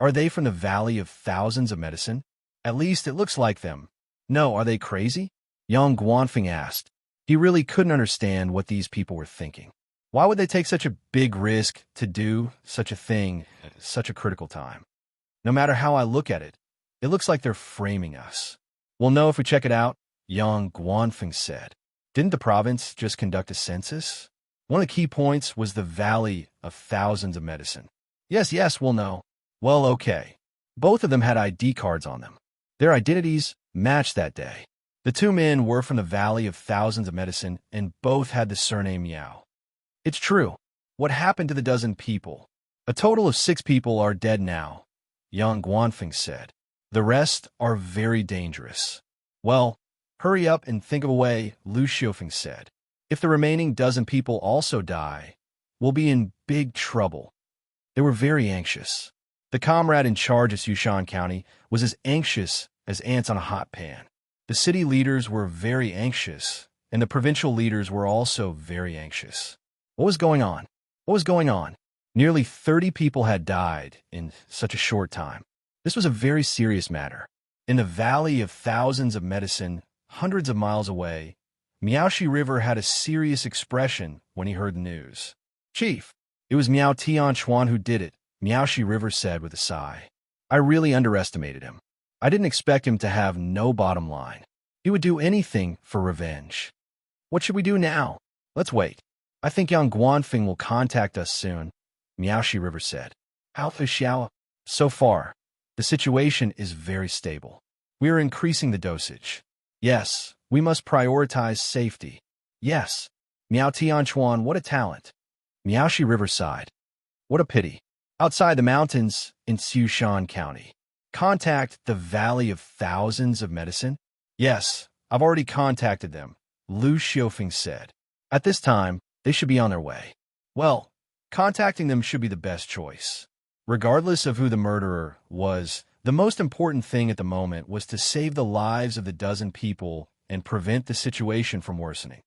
Are they from the Valley of Thousands of Medicine? At least it looks like them. No, are they crazy? Yang Guanfeng asked. He really couldn't understand what these people were thinking. Why would they take such a big risk to do such a thing at such a critical time? No matter how I look at it, it looks like they're framing us. We'll know if we check it out, Yang Guanfeng said. Didn't the province just conduct a census? One of the key points was the Valley of Thousands of Medicine. Yes, we'll know. Well, okay. Both of them had ID cards on them. Their identities matched that day. The two men were from the Valley of Thousands of Medicine, and both had the surname Miao. It's true. What happened to the dozen people? A total of 6 people are dead now, Yang Guanfeng said. The rest are very dangerous. Well, hurry up and think of a way, Lu Xiufeng said. If the remaining dozen people also die, we'll be in big trouble. They were very anxious. The comrade in charge of Yushan County was as anxious as ants on a hot pan. The city leaders were very anxious, and the provincial leaders were also very anxious. What was going on? Nearly 30 people had died in such a short time. This was a very serious matter. In the Valley of Thousands of Medicine, hundreds of miles away, Miaoxi River had a serious expression when he heard the news. Chief, it was Miao Tianchuan who did it, Miaoxi River said with a sigh. I really underestimated him. I didn't expect him to have no bottom line. He would do anything for revenge. What should we do now? Let's wait. I think Yang Guanfeng will contact us soon, Miaoxi River said. Alpha Xiao. So far, the situation is very stable. We are increasing the dosage. Yes, we must prioritize safety. Yes, Miao Tianchuan, what a talent. Miaoxi River sighed. What a pity. Outside the mountains in Yushan County. Contact the Valley of Thousands of Medicine? Yes, I've already contacted them, Lu Xiufeng said. At this time, they should be on their way. Well, contacting them should be the best choice. Regardless of who the murderer was, the most important thing at the moment was to save the lives of the dozen people and prevent the situation from worsening.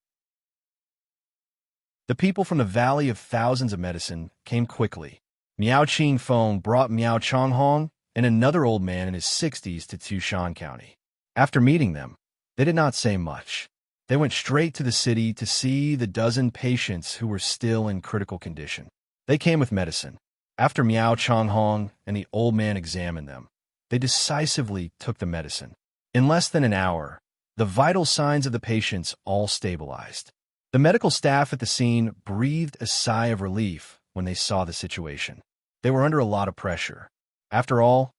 The people from the Valley of Thousands of Medicine came quickly. Miao Qingfeng brought Miao Changhong and another old man in his 60s to Yushan County. After meeting them, they did not say much. They went straight to the city to see the dozen patients who were still in critical condition. They came with medicine. After Miao Changhong and the old man examined them, they decisively took the medicine. In less than an hour, the vital signs of the patients all stabilized. The medical staff at the scene breathed a sigh of relief when they saw the situation. They were under a lot of pressure. After all,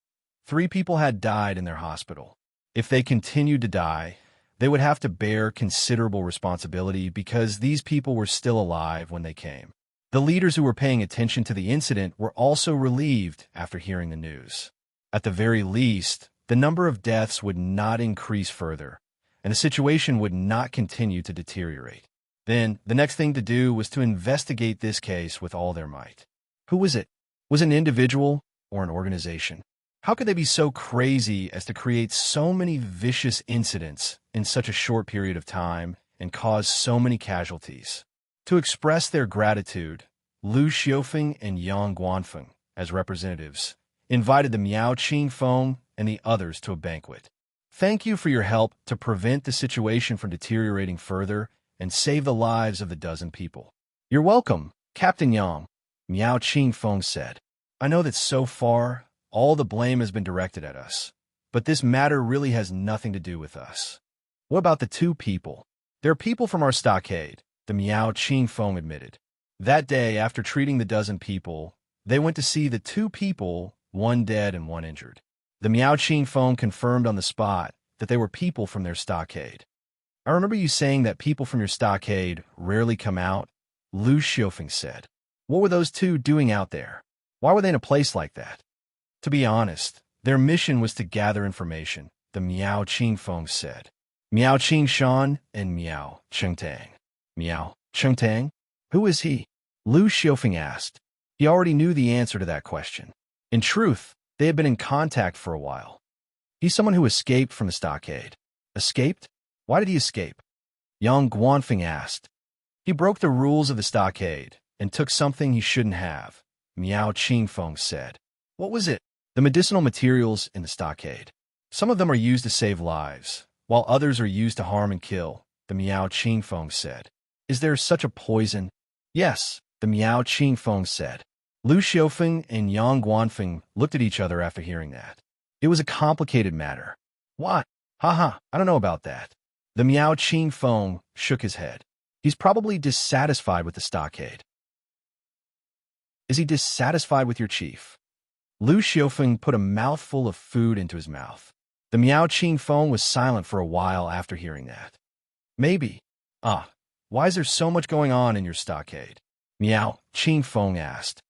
3 people had died in their hospital. If they continued to die, they would have to bear considerable responsibility because these people were still alive when they came. The leaders who were paying attention to the incident were also relieved after hearing the news. At the very least, the number of deaths would not increase further, and the situation would not continue to deteriorate. Then, the next thing to do was to investigate this case with all their might. Who was it? Was it an individual or an organization? How could they be so crazy as to create so many vicious incidents in such a short period of time and cause so many casualties? To express their gratitude, Lu Xiufeng and Yang Guanfeng, as representatives, invited the Miao Qingfeng and the others to a banquet. Thank you for your help to prevent the situation from deteriorating further and save the lives of the dozen people. You're welcome, Captain Yang, Miao Qingfeng said. I know that so far, all the blame has been directed at us, but this matter really has nothing to do with us. What about the 2 people? They're people from our stockade, the Miao Qingfeng admitted. That day, after treating the dozen people, they went to see the 2 people, 1 dead and 1 injured. The Miao Qingfeng confirmed on the spot that they were people from their stockade. I remember you saying that people from your stockade rarely come out, Lu Xiufeng said. What were those 2 doing out there? Why were they in a place like that? To be honest, their mission was to gather information, the Miao Qingfeng said. Miao Qingshan and Miao Chengtang. Miao Chengtang? Who is he? Lu Xiufeng asked. He already knew the answer to that question. In truth, they had been in contact for a while. He's someone who escaped from the stockade. Escaped? Why did he escape? Yang Guanfeng asked. He broke the rules of the stockade and took something he shouldn't have, Miao Qingfeng said. What was it? The medicinal materials in the stockade. Some of them are used to save lives, while others are used to harm and kill, the Miao Qingfeng said. Is there such a poison? Yes, the Miao Qingfeng said. Lu Xiufeng and Yang Guanfeng looked at each other after hearing that. It was a complicated matter. What? Haha, I don't know about that. The Miao Qing Feng shook his head. He's probably dissatisfied with the stockade. Is he dissatisfied with your chief? Lu Xiaofeng put a mouthful of food into his mouth. The Miao Qing Feng was silent for a while after hearing that. Maybe. Why is there so much going on in your stockade? Miao Qing Feng asked.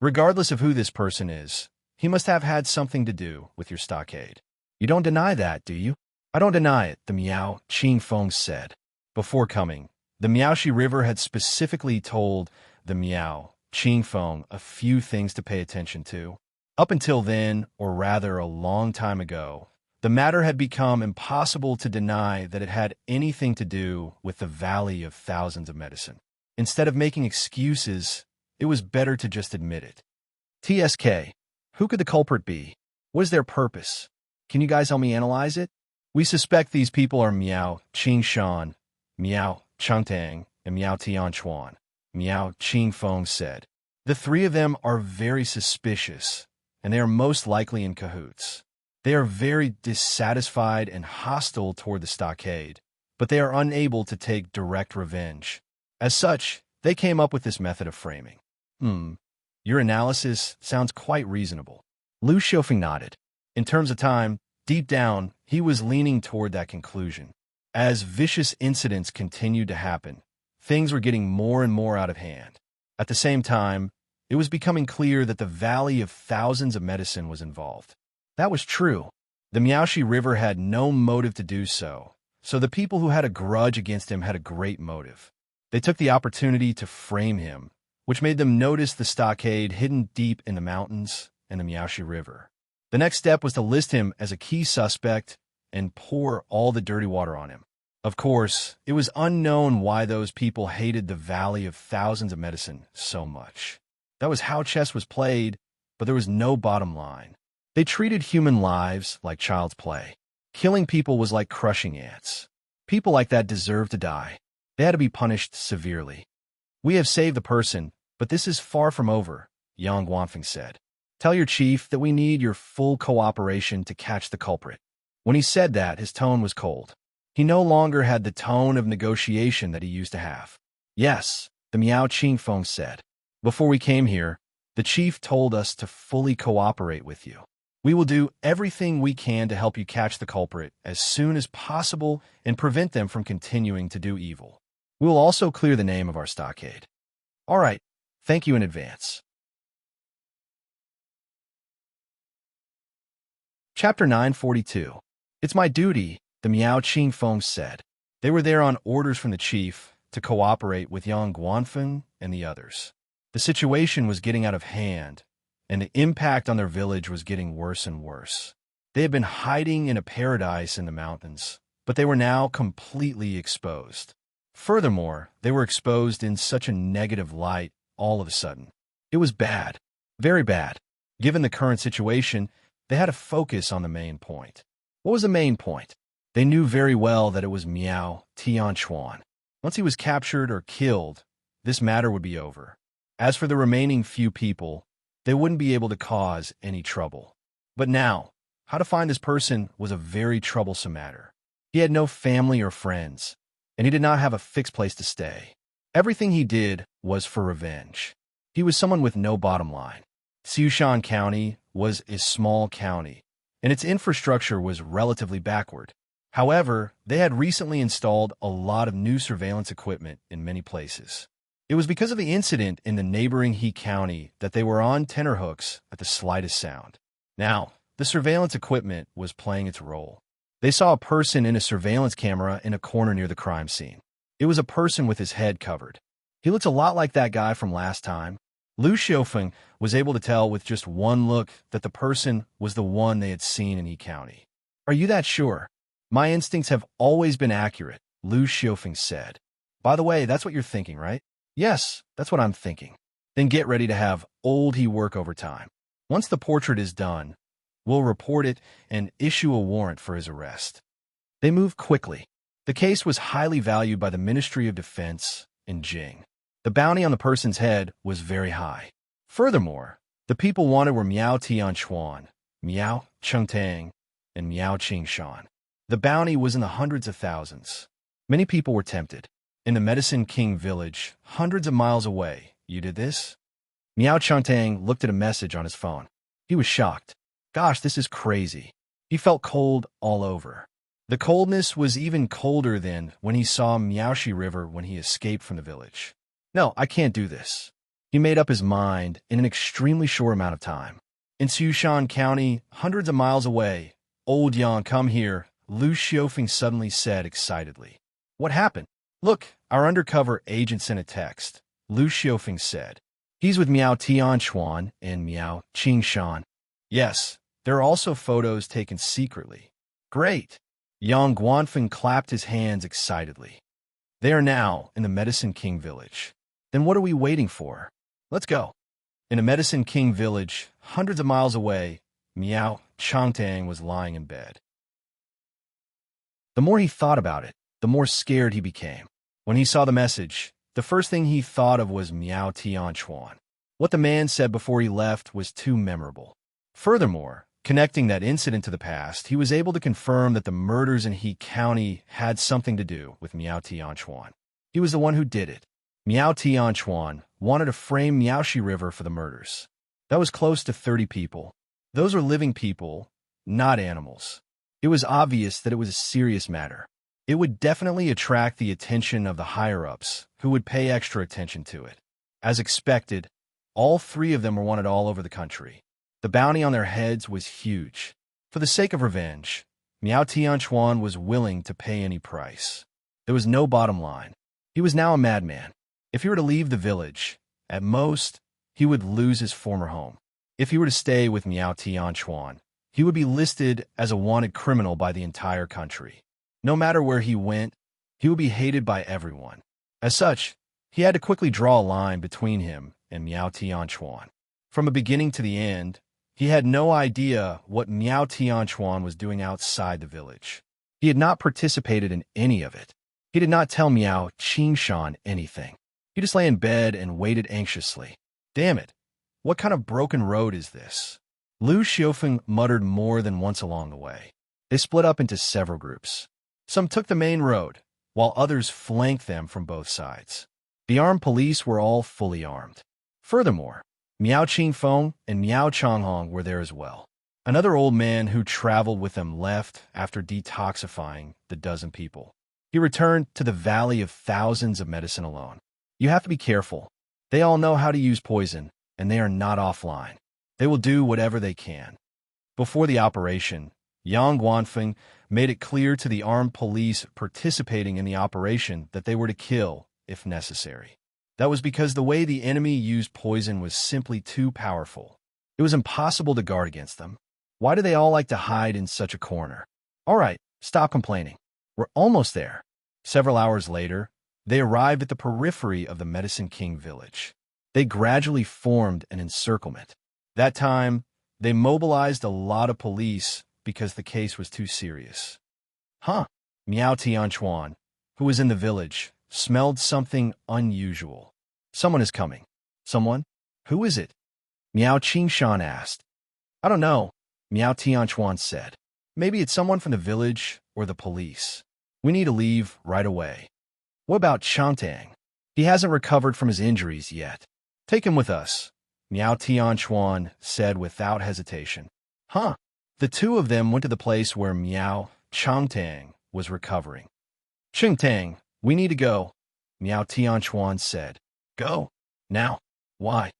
Regardless of who this person is, he must have had something to do with your stockade. You don't deny that, do you? I don't deny it, the Miao Qing Feng said. Before coming, the Miaoxi River had specifically told the Miao Qing Feng a few things to pay attention to. Up until then, or rather a long time ago, the matter had become impossible to deny that it had anything to do with the Valley of Thousands of Medicine. Instead of making excuses, it was better to just admit it. TSK, who could the culprit be? What is their purpose? Can you guys help me analyze it? We suspect these people are Miao Qingshan, Miao Chengtang, and Miao Tianchuan, Miao Qing Feng said. The three of them are very suspicious, and they are most likely in cahoots. They are very dissatisfied and hostile toward the stockade, but they are unable to take direct revenge. As such, they came up with this method of framing. Your analysis sounds quite reasonable. Lu Xiaofeng nodded. In terms of time, deep down, he was leaning toward that conclusion. As vicious incidents continued to happen, things were getting more and more out of hand. At the same time, it was becoming clear that the Valley of Thousands of Medicine was involved. That was true. The Miaoxi River had no motive to do so, so the people who had a grudge against him had a great motive. They took the opportunity to frame him, which made them notice the stockade hidden deep in the mountains and the Miaoxi River. The next step was to list him as a key suspect and pour all the dirty water on him. Of course, it was unknown why those people hated the Valley of Thousands of Medicine so much. That was how chess was played, but there was no bottom line. They treated human lives like child's play. Killing people was like crushing ants. People like that deserved to die. They had to be punished severely. We have saved the person, but this is far from over, Yang Guanfeng said. Tell your chief that we need your full cooperation to catch the culprit. When he said that, his tone was cold. He no longer had the tone of negotiation that he used to have. Yes, the Miao Qing Feng said. Before we came here, the chief told us to fully cooperate with you. We will do everything we can to help you catch the culprit as soon as possible and prevent them from continuing to do evil. We will also clear the name of our stockade. All right, thank you in advance. Chapter 942. It's my duty, the Miao Qing Feng said. They were there on orders from the chief to cooperate with Yang Guanfeng and the others. The situation was getting out of hand, and the impact on their village was getting worse and worse. They had been hiding in a paradise in the mountains, but they were now completely exposed. Furthermore, they were exposed in such a negative light all of a sudden. It was bad, very bad. Given the current situation, they had to focus on the main point. What was the main point? They knew very well that it was Miao Tianchuan. Once he was captured or killed, this matter would be over. As for the remaining few people, they wouldn't be able to cause any trouble. But now, how to find this person was a very troublesome matter. He had no family or friends, and he did not have a fixed place to stay. Everything he did was for revenge. He was someone with no bottom line. Siushan County was a small county, and its infrastructure was relatively backward. However, they had recently installed a lot of new surveillance equipment in many places. It was because of the incident in the neighboring He County that they were on tenterhooks at the slightest sound. Now, the surveillance equipment was playing its role. They saw a person in a surveillance camera in a corner near the crime scene. It was a person with his head covered. He looked a lot like that guy from last time. Lu Xiaofeng was able to tell with just one look that the person was the one they had seen in He County. Are you that sure? My instincts have always been accurate, Lu Xiaofeng said. By the way, that's what you're thinking, right? Yes, that's what I'm thinking. Then get ready to have old He work overtime. Once the portrait is done, we'll report it and issue a warrant for his arrest. They moved quickly. The case was highly valued by the Ministry of Defense in Jing. The bounty on the person's head was very high. Furthermore, the people wanted were Miao Tianchuan, Miao Chengtang, and Miao Qingshan. The bounty was in the hundreds of thousands. Many people were tempted. In the Medicine King village, hundreds of miles away, you did this? Miao Changtang looked at a message on his phone. He was shocked. Gosh, this is crazy. He felt cold all over. The coldness was even colder than when he saw Miaoshi River when he escaped from the village. No, I can't do this. He made up his mind in an extremely short amount of time. In Sushan County, hundreds of miles away, Old Yang, come here, Lu Xiufeng suddenly said excitedly. What happened? Look, our undercover agent sent a text, Lu Xiufeng said. He's with Miao Tianchuan and Miao Qingshan. Yes, there are also photos taken secretly. Great. Yang Guanfeng clapped his hands excitedly. They are now in the Medicine King village. Then what are we waiting for? Let's go. In the Medicine King village, hundreds of miles away, Miao Changtang was lying in bed. The more he thought about it, the more scared he became. When he saw the message, the first thing he thought of was Miao Tianchuan. What the man said before he left was too memorable. Furthermore, connecting that incident to the past, he was able to confirm that the murders in He County had something to do with Miao Tianchuan. He was the one who did it. Miao Tianchuan wanted to frame Miaoshi River for the murders. That was close to 30 people. Those were living people, not animals. It was obvious that it was a serious matter. It would definitely attract the attention of the higher-ups, who would pay extra attention to it. As expected, all three of them were wanted all over the country. The bounty on their heads was huge. For the sake of revenge, Miao Tianchuan was willing to pay any price. There was no bottom line. He was now a madman. If he were to leave the village, at most, he would lose his former home. If he were to stay with Miao Tianchuan, he would be listed as a wanted criminal by the entire country. No matter where he went, he would be hated by everyone. As such, he had to quickly draw a line between him and Miao Tianchuan. From the beginning to the end, he had no idea what Miao Tianchuan was doing outside the village. He had not participated in any of it. He did not tell Miao Qingshan anything. He just lay in bed and waited anxiously. Damn it, what kind of broken road is this? Lu Xiufeng muttered more than once along the way. They split up into several groups. Some took the main road, while others flanked them from both sides. The armed police were all fully armed. Furthermore, Miao Qingfeng and Miao Changhong were there as well. Another old man who traveled with them left after detoxifying the dozen people. He returned to the Valley of Thousands of Medicine alone. You have to be careful. They all know how to use poison, and they are not offline. They will do whatever they can. Before the operation, Yang Guanfeng made it clear to the armed police participating in the operation that they were to kill, if necessary. That was because the way the enemy used poison was simply too powerful. It was impossible to guard against them. Why do they all like to hide in such a corner? All right, stop complaining. We're almost there. Several hours later, they arrived at the periphery of the Medicine King village. They gradually formed an encirclement. That time, they mobilized a lot of police because the case was too serious. Miao Tianchuan, who was in the village, smelled something unusual. Someone is coming. Someone? Who is it? Miao Qingshan asked. I don't know, Miao Tianchuan said. Maybe it's someone from the village or the police. We need to leave right away. What about Changtang? He hasn't recovered from his injuries yet. Take him with us, Miao Tianchuan said without hesitation. The two of them went to the place where Miao Changtang was recovering. Changtang, we need to go, Miao Tianchuan said. Go? Now? Why?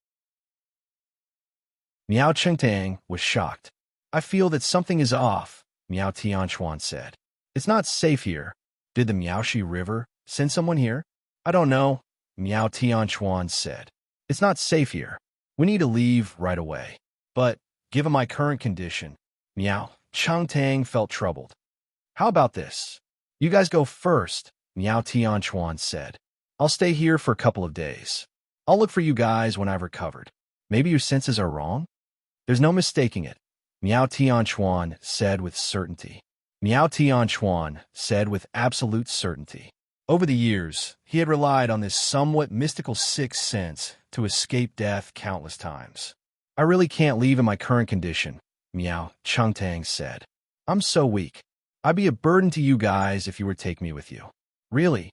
Miao Changtang was shocked. I feel that something is off, Miao Tianchuan said. It's not safe here. Did the Miaoshi River send someone here? I don't know, Miao Tianchuan said. It's not safe here. We need to leave right away. But, given my current condition, Miao Changtang felt troubled. How about this? You guys go first, Miao Tianchuan said. I'll stay here for a couple of days. I'll look for you guys when I've recovered. Maybe your senses are wrong? There's no mistaking it, Miao Tianchuan said with certainty. Miao Tianchuan said with absolute certainty. Over the years, he had relied on this somewhat mystical sixth sense to escape death countless times. I really can't leave in my current condition, Miao Changtang said. I'm so weak. I'd be a burden to you guys if you would take me with you. Really?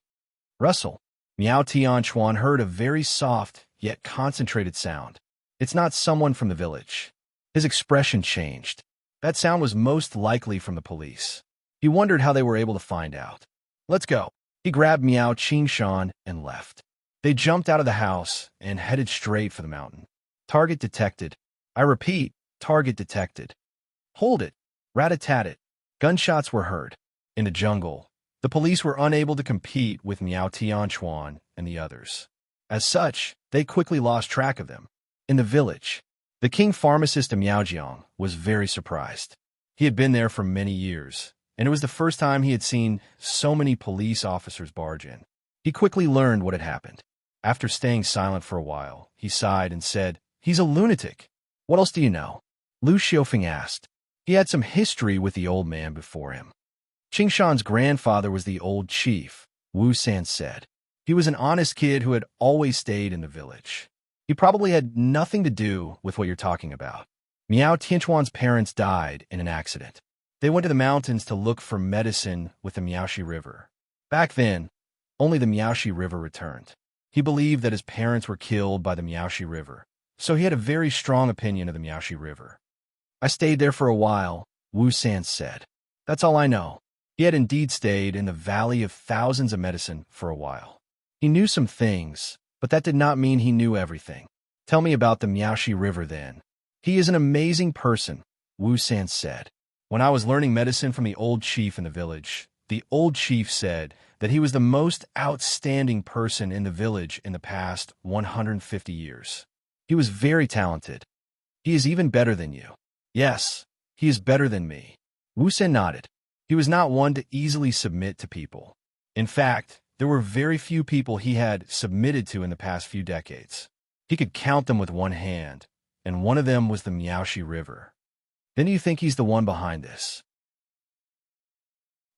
Russell. Miao Tianchuan heard a very soft, yet concentrated sound. It's not someone from the village. His expression changed. That sound was most likely from the police. He wondered how they were able to find out. Let's go. He grabbed Miao Qingshan and left. They jumped out of the house and headed straight for the mountain. Target detected. I repeat, target detected. Hold it. Rat-a-tat-tat. Gunshots were heard. In the jungle, the police were unable to compete with Miao Tianchuan and the others. As such, they quickly lost track of them. In the village, the king pharmacist of Miaojiang was very surprised. He had been there for many years, and it was the first time he had seen so many police officers barge in. He quickly learned what had happened. After staying silent for a while, he sighed and said, "He's a lunatic." "What else do you know?" Lu Xiaofeng asked. He had some history with the old man before him. Qingshan's grandfather was the old chief, Wu San said. He was an honest kid who had always stayed in the village. He probably had nothing to do with what you're talking about. Miao Tianchuan's parents died in an accident. They went to the mountains to look for medicine with the Miaoxi River. Back then, only the Miaoxi River returned. He believed that his parents were killed by the Miaoxi River, so he had a very strong opinion of the Miaoxi River. I stayed there for a while, Wu San said. That's all I know. He had indeed stayed in the Valley of Thousands of Medicine for a while. He knew some things, but that did not mean he knew everything. Tell me about the Miaoxi River then. He is an amazing person, Wu San said. When I was learning medicine from the old chief in the village, the old chief said that he was the most outstanding person in the village in the past 150 years. He was very talented. He is even better than you. Yes, he is better than me. Wu San nodded. He was not one to easily submit to people. In fact, there were very few people he had submitted to in the past few decades. He could count them with one hand, and one of them was the Miaoxi River. Then you think he's the one behind this?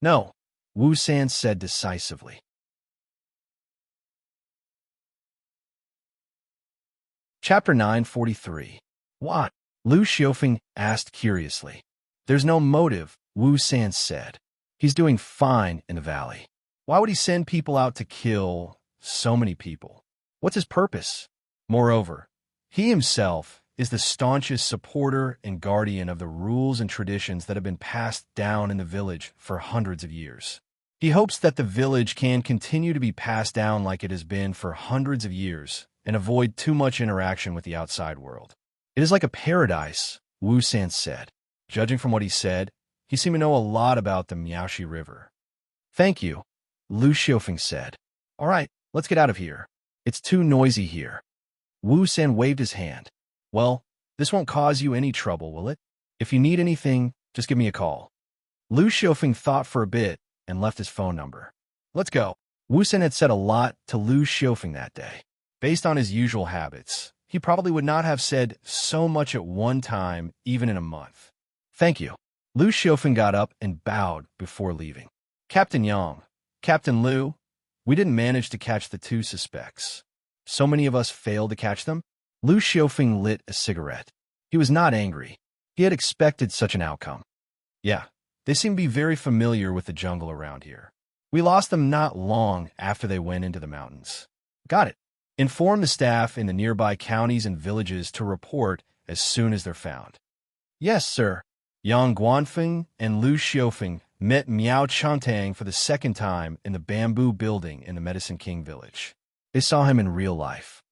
No, Wu San said decisively. Chapter 943. What? Lu Xiaofeng asked curiously. There's no motive, Wu San said. He's doing fine in the valley. Why would he send people out to kill so many people? What's his purpose? Moreover, he himself is the staunchest supporter and guardian of the rules and traditions that have been passed down in the village for hundreds of years. He hopes that the village can continue to be passed down like it has been for hundreds of years and avoid too much interaction with the outside world. It is like a paradise, Wu San said. Judging from what he said, he seemed to know a lot about the Miaoxi River. Thank you, Lu Xiaofeng said. All right, let's get out of here. It's too noisy here. Wu San waved his hand. Well, this won't cause you any trouble, will it? If you need anything, just give me a call. Lu Xiaofeng thought for a bit and left his phone number. Let's go. Wu San had said a lot to Lu Xiaofeng that day. Based on his usual habits, he probably would not have said so much at one time, even in a month. Thank you. Lu Xiaofeng got up and bowed before leaving. Captain Yang, Captain Lu, we didn't manage to catch the two suspects. So many of us failed to catch them? Lu Xiaofeng lit a cigarette. He was not angry. He had expected such an outcome. Yeah, they seem to be very familiar with the jungle around here. We lost them not long after they went into the mountains. Got it. Inform the staff in the nearby counties and villages to report as soon as they're found. Yes, sir. Yang Guanfeng and Lu Xiaofeng met Miao Changtang for the second time in the bamboo building in the Medicine King village. They saw him in real life.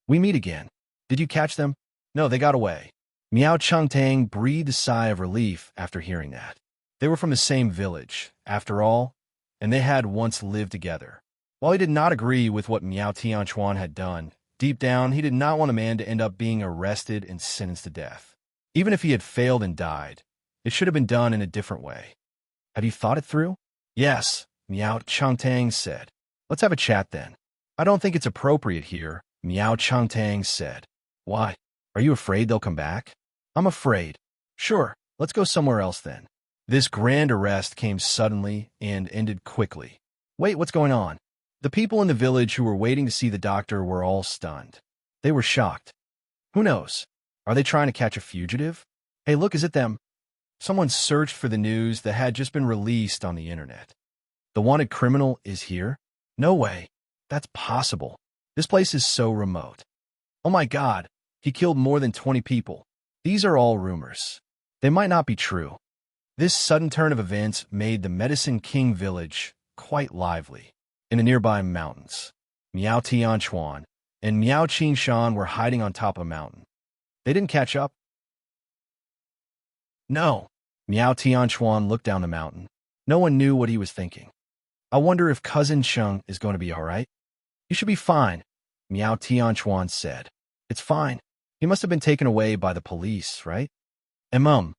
We meet again. Did you catch them? No, they got away. Miao Changtang breathed a sigh of relief after hearing that. They were from the same village, after all, and they had once lived together. While he did not agree with what Miao Tianchuan had done, deep down he did not want a man to end up being arrested and sentenced to death. Even if he had failed and died, it should have been done in a different way. Have you thought it through? Yes, Miao Changtang said. Let's have a chat then. I don't think it's appropriate here, Miao Changtang said. Why? Are you afraid they'll come back? I'm afraid. Sure, let's go somewhere else then. This grand arrest came suddenly and ended quickly. Wait, what's going on? The people in the village who were waiting to see the doctor were all stunned. They were shocked. Who knows? Are they trying to catch a fugitive? Hey, look, is it them? Someone searched for the news that had just been released on the internet. The wanted criminal is here? No way. That's possible. This place is so remote. Oh my God, he killed more than 20 people. These are all rumors. They might not be true. This sudden turn of events made the Medicine King village quite lively. In the nearby mountains, Miao Tianchuan and Miao Qingshan were hiding on top of a mountain. They didn't catch up? No. Miao Tianchuan looked down the mountain. No one knew what he was thinking. I wonder if Cousin Sheng is going to be all right. You should be fine, Miao Tianchuan said. It's fine. He must have been taken away by the police, right? Miao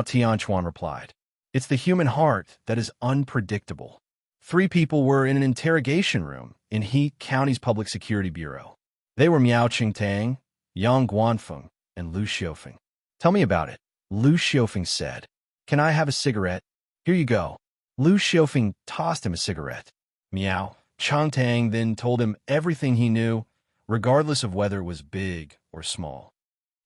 Tianchuan replied. It's the human heart that is unpredictable. 3 people were in an interrogation room in He County's Public Security Bureau. They were Miao Qingtang, Yang Guanfeng, and Lu Xiufeng. Tell me about it, Lu Xiufeng said. Can I have a cigarette? Here you go. Lu Xiufeng tossed him a cigarette. Miao Qingtang then told him everything he knew, regardless of whether it was big or small.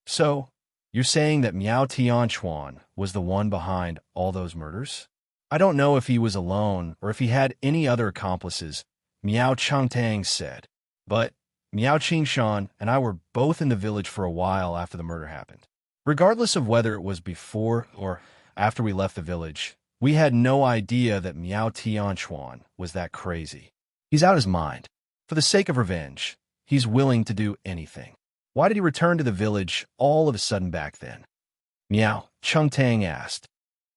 So, you're saying that Miao Tianchuan was the one behind all those murders? I don't know if he was alone or if he had any other accomplices, Miao Qingtang said. But Miao Qingshan and I were both in the village for a while after the murder happened. Regardless of whether it was before or after we left the village, we had no idea that Miao Tianchuan was that crazy. He's out of his mind. For the sake of revenge, he's willing to do anything. Why did he return to the village all of a sudden back then? Miao Qingtang asked.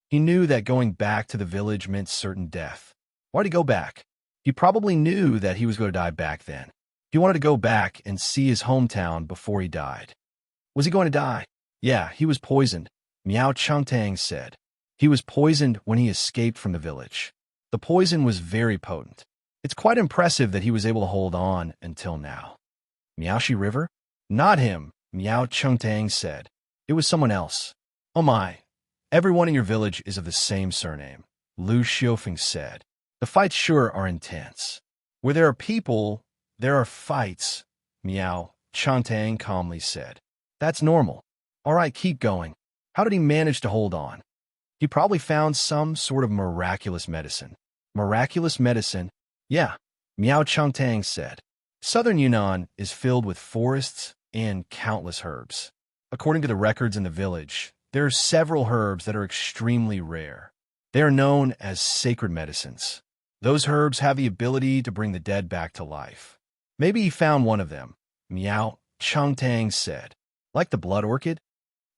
He knew that going back to the village meant certain death. Why'd he go back? He probably knew that he was going to die back then. He wanted to go back and see his hometown before he died. Was he going to die? Yeah, he was poisoned, Miao Qingtang said. He was poisoned when he escaped from the village. The poison was very potent. It's quite impressive that he was able to hold on until now. Miaoshi River? Not him, Miao Qingtang said. It was someone else. Oh my. Everyone in your village is of the same surname, Lu Xiufeng said. The fights sure are intense. Where there are people, there are fights, Miao Qingtang calmly said. That's normal. All right, keep going. How did he manage to hold on? He probably found some sort of miraculous medicine. Miraculous medicine? Yeah, Miao Qingtang said. Southern Yunnan is filled with forests and countless herbs. According to the records in the village, there are several herbs that are extremely rare. They are known as sacred medicines. Those herbs have the ability to bring the dead back to life. Maybe he found one of them, Miao Qingtang said. Like the blood orchid?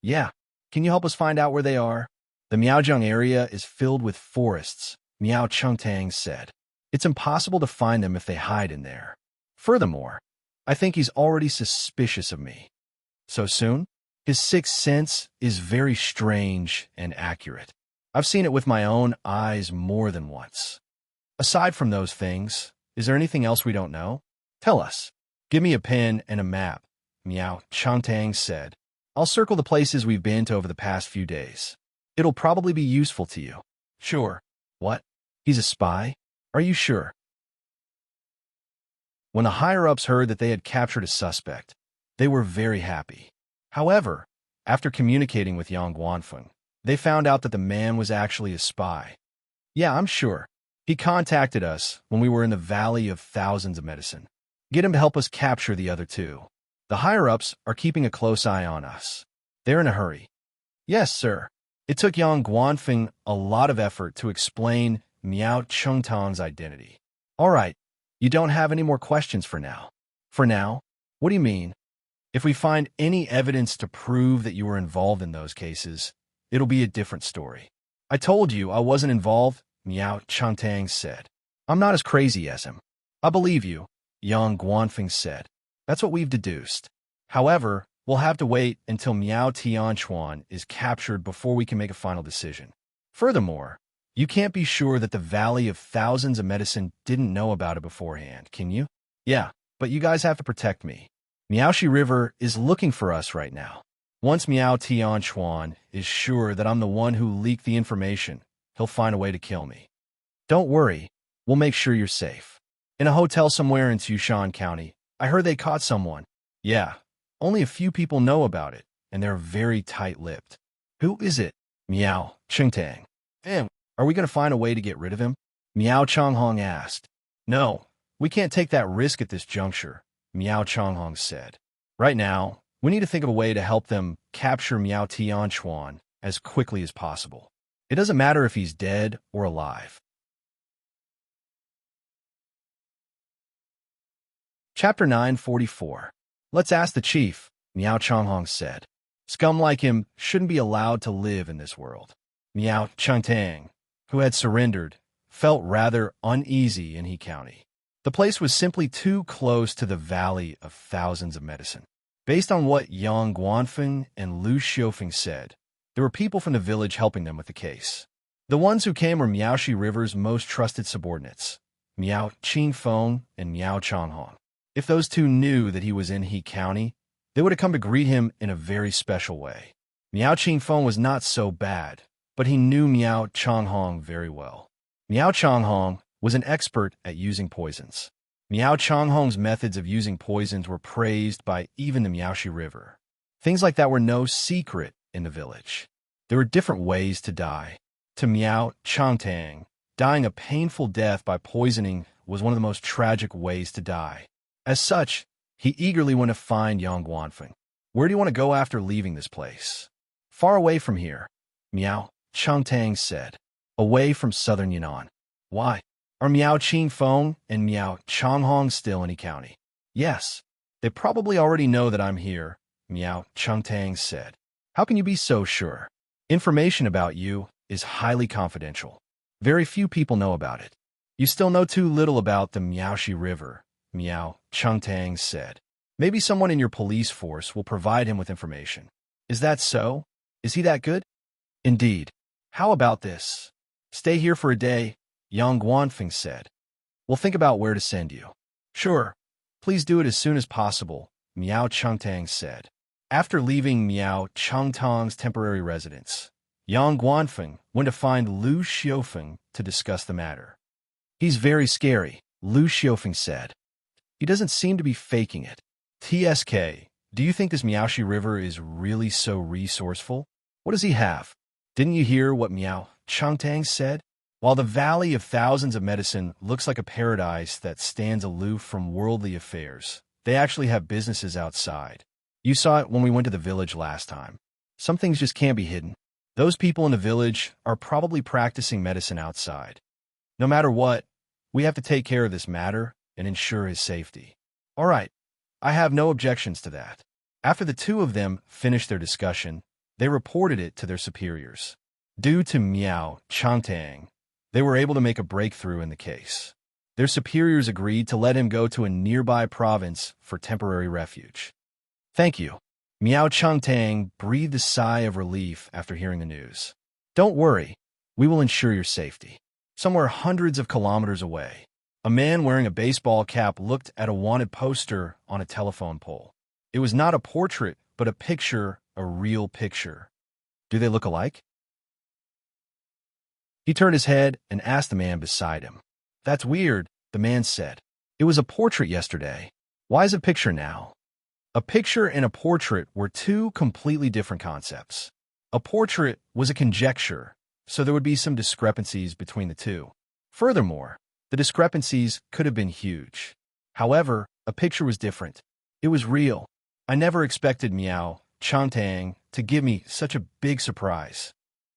Yeah. Can you help us find out where they are? The Miaozhong area is filled with forests, Miao Qingtang said. It's impossible to find them if they hide in there. Furthermore, I think he's already suspicious of me. So soon? His sixth sense is very strange and accurate. I've seen it with my own eyes more than once. Aside from those things, is there anything else we don't know? Tell us. Give me a pen and a map, Miao Qingtang said. I'll circle the places we've been to over the past few days. It'll probably be useful to you. Sure. What? He's a spy? Are you sure? When the higher-ups heard that they had captured a suspect, they were very happy. However, after communicating with Yang Guanfeng, they found out that the man was actually a spy. Yeah, I'm sure. He contacted us when we were in the Valley of Thousands of Medicine. Get him to help us capture the other 2. The higher-ups are keeping a close eye on us. They're in a hurry. Yes, sir. It took Yang Guanfeng a lot of effort to explain Miao Qingtang's identity. All right, you don't have any more questions for now. For now? What do you mean? If we find any evidence to prove that you were involved in those cases, it'll be a different story. I told you I wasn't involved, Miao Qingtang said. I'm not as crazy as him. I believe you, Yang Guanfeng said. That's what we've deduced. However, we'll have to wait until Miao Tianchuan is captured before we can make a final decision. Furthermore, you can't be sure that the Valley of Thousands of Medicine didn't know about it beforehand, can you? Yeah, but you guys have to protect me. Miaoshi River is looking for us right now. Once Miao Tianchuan is sure that I'm the one who leaked the information, he'll find a way to kill me. Don't worry, we'll make sure you're safe. In a hotel somewhere in Yushan County, I heard they caught someone. Yeah, only a few people know about it, and they're very tight-lipped. Who is it? Miao Chengtang. And are we going to find a way to get rid of him? Miao Changhong asked. No, we can't take that risk at this juncture, Miao Changhong said. Right now, we need to think of a way to help them capture Miao Tianquan as quickly as possible. It doesn't matter if he's dead or alive. Chapter 944. Let's ask the chief, Miao Changhong said. Scum like him shouldn't be allowed to live in this world. Miao Chengtang, who had surrendered, felt rather uneasy in He County. The place was simply too close to the Valley of Thousands of Medicine. Based on what Yang Guanfeng and Lu Xiufeng said, there were people from the village helping them with the case. The ones who came were Miaoshi River's most trusted subordinates, Miao Qingfeng and Miao Changhong. If those two knew that he was in He County, they would have come to greet him in a very special way. Miao Qingfeng was not so bad, but he knew Miao Changhong very well. Miao Changhong was an expert at using poisons. Miao Changhong's methods of using poisons were praised by even the Miaoshi River. Things like that were no secret in the village. There were different ways to die. To Miao Changtang, dying a painful death by poisoning was one of the most tragic ways to die. As such, he eagerly went to find Yang Guanfeng. Where do you want to go after leaving this place? Far away from here, Miao Changtang said. Away from southern Yunnan. Why? Are Miao Qingfeng and Miao Changhong still in He County? Yes. They probably already know that I'm here, Miao Changtang said. How can you be so sure? Information about you is highly confidential. Very few people know about it. You still know too little about the Miaoshi River, Miao Changtang said. Maybe someone in your police force will provide him with information. Is that so? Is he that good? Indeed. How about this? Stay here for a day, Yang Guanfeng said. We'll think about where to send you. Sure. Please do it as soon as possible, Miao Changtang said. After leaving Miao Changtang's temporary residence, Yang Guanfeng went to find Lu Xiufeng to discuss the matter. He's very scary, Lu Xiufeng said. He doesn't seem to be faking it. TSK, do you think this Miaoshi River is really so resourceful? What does he have? Didn't you hear what Miao Changtang said? While the Valley of Thousands of Medicine looks like a paradise that stands aloof from worldly affairs, they actually have businesses outside. You saw it when we went to the village last time. Some things just can't be hidden. Those people in the village are probably practicing medicine outside. No matter what, we have to take care of this matter and ensure his safety. All right, I have no objections to that. After the two of them finished their discussion, they reported it to their superiors. Due to Miao Changtang, they were able to make a breakthrough in the case. Their superiors agreed to let him go to a nearby province for temporary refuge. Thank you. Miao Changtang breathed a sigh of relief after hearing the news. Don't worry, we will ensure your safety. Somewhere hundreds of kilometers away, a man wearing a baseball cap looked at a wanted poster on a telephone pole. It was not a portrait, but a picture, a real picture. Do they look alike? He turned his head and asked the man beside him. That's weird, the man said. It was a portrait yesterday. Why is a picture now? A picture and a portrait were two completely different concepts. A portrait was a conjecture, so there would be some discrepancies between the two. Furthermore, the discrepancies could have been huge. However, a picture was different. It was real. I never expected Miao Changtang to give me such a big surprise.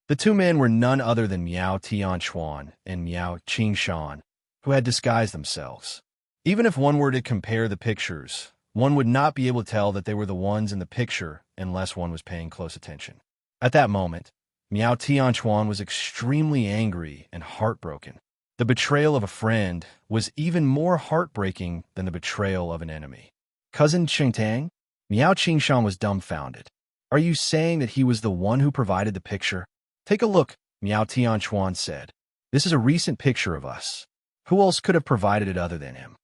The two men were none other than Miao Tianquan and Miao Qingshan, who had disguised themselves. Even if one were to compare the pictures, one would not be able to tell that they were the ones in the picture unless one was paying close attention. At that moment, Miao Tianquan was extremely angry and heartbroken. The betrayal of a friend was even more heartbreaking than the betrayal of an enemy. Cousin Qingtang? Miao Qingshan was dumbfounded. Are you saying that he was the one who provided the picture? Take a look, Miao Tianquan said. This is a recent picture of us. Who else could have provided it other than him?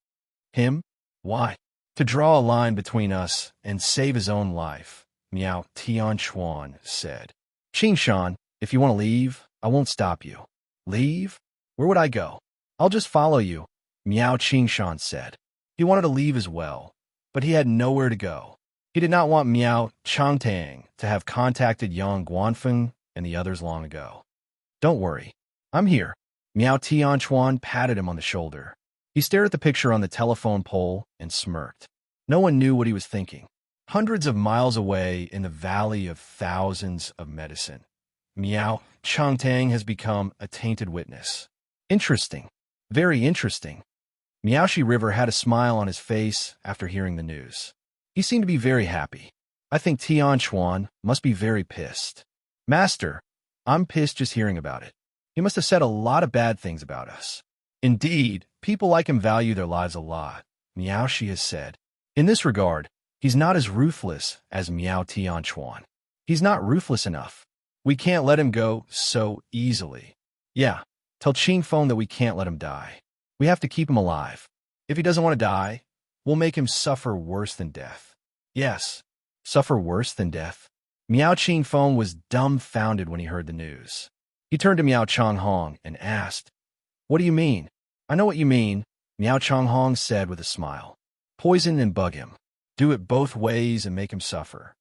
Him? Why? To draw a line between us and save his own life, Miao Tianquan said. Qingshan, if you want to leave, I won't stop you. Leave? Where would I go? I'll just follow you, Miao Qingshan said. He wanted to leave as well, but he had nowhere to go. He did not want Miao Changtang to have contacted Yang Guanfeng and the others long ago. Don't worry. I'm here. Miao Tianchuan patted him on the shoulder. He stared at the picture on the telephone pole and smirked. No one knew what he was thinking. Hundreds of miles away in the valley of thousands of medicine, Miao Changtang has become a tainted witness. Interesting. Very interesting. Miaoshi River had a smile on his face after hearing the news. He seemed to be very happy. I think Tianchuan must be very pissed. Master, I'm pissed just hearing about it. He must have said a lot of bad things about us. Indeed, people like him value their lives a lot, Miaoshi has said. In this regard, he's not as ruthless as Miao Tianchuan. He's not ruthless enough. We can't let him go so easily. Yeah, tell Qingfeng that we can't let him die. We have to keep him alive. If he doesn't want to die, we'll make him suffer worse than death. Yes, suffer worse than death. Miao Qingfeng was dumbfounded when he heard the news. He turned to Miao Changhong and asked, "What do you mean?" "I know what you mean," Miao Changhong said with a smile. "Poison and bug him. Do it both ways and make him suffer."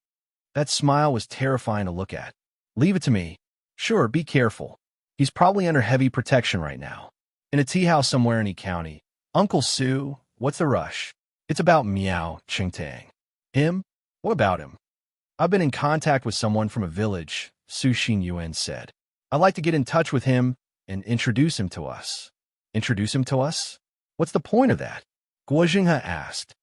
That smile was terrifying to look at. "Leave it to me." "Sure, be careful. He's probably under heavy protection right now. In a tea house somewhere in E County. Uncle Sue, what's the rush?" "It's about Miao Chengtang." "Him? What about him?" "I've been in contact with someone from a village," Su Xinyuan said. "I'd like to get in touch with him and introduce him to us." "Introduce him to us? What's the point of that?" Guo Jinghe asked.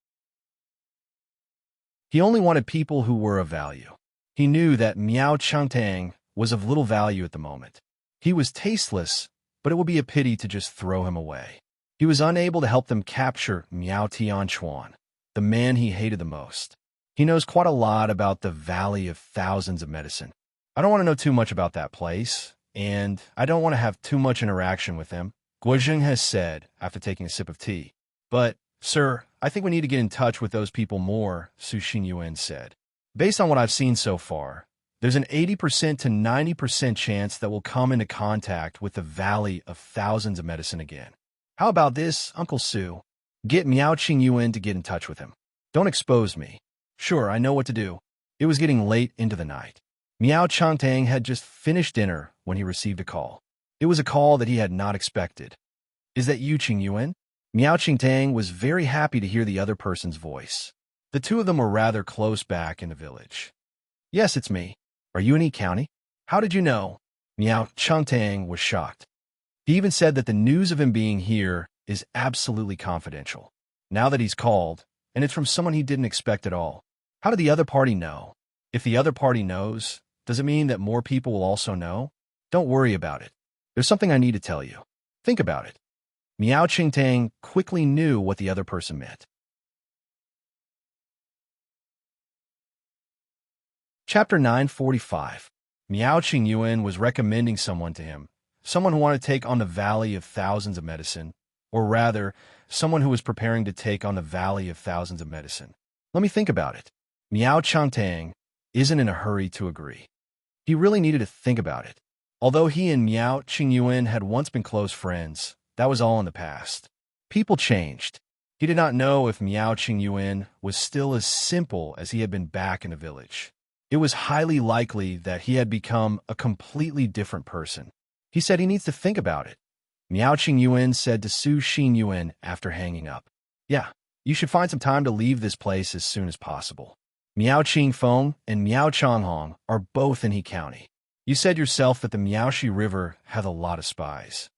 He only wanted people who were of value. He knew that Miao Changtang was of little value at the moment. He was tasteless, but it would be a pity to just throw him away. He was unable to help them capture Miao Tianchuan, the man he hated the most. He knows quite a lot about the Valley of Thousands of Medicine. "I don't want to know too much about that place, and I don't want to have too much interaction with him," Guo Jinghe said after taking a sip of tea. "But, sir, I think we need to get in touch with those people more," Su Xinyuan said. "Based on what I've seen so far, there's an 80% to 90% chance that we'll come into contact with the Valley of Thousands of Medicine again. How about this, Uncle Sue? Get Miao Qingyuan to get in touch with him. Don't expose me." "Sure, I know what to do." It was getting late into the night. Miao Changtang had just finished dinner when he received a call. It was a call that he had not expected. "Is that you, Qingyuan?" Miao Qingtang was very happy to hear the other person's voice. The two of them were rather close back in the village. "Yes, it's me. Are you in E County?" "How did you know?" Miao Changtang was shocked. He even said that the news of him being here is absolutely confidential. Now that he's called, and it's from someone he didn't expect at all. How did the other party know? If the other party knows, does it mean that more people will also know? Don't worry about it. There's something I need to tell you. Think about it. Miao Qingtang quickly knew what the other person meant. Chapter 945. Miao Qingyuan was recommending someone to him, someone who wanted to take on the Valley of Thousands of Medicine, or rather, someone who was preparing to take on the Valley of Thousands of Medicine. Let me think about it. Miao Changtang isn't in a hurry to agree. He really needed to think about it. Although he and Miao Qingyuan had once been close friends, that was all in the past. People changed. He did not know if Miao Qingyuan was still as simple as he had been back in the village. It was highly likely that he had become a completely different person. He said he needs to think about it. Miao Qingyuan said to Su Xinyuan after hanging up, "Yeah, you should find some time to leave this place as soon as possible. Miao Qingfeng and Miao Changhong are both in He County. You said yourself that the Miaoshi River had a lot of spies.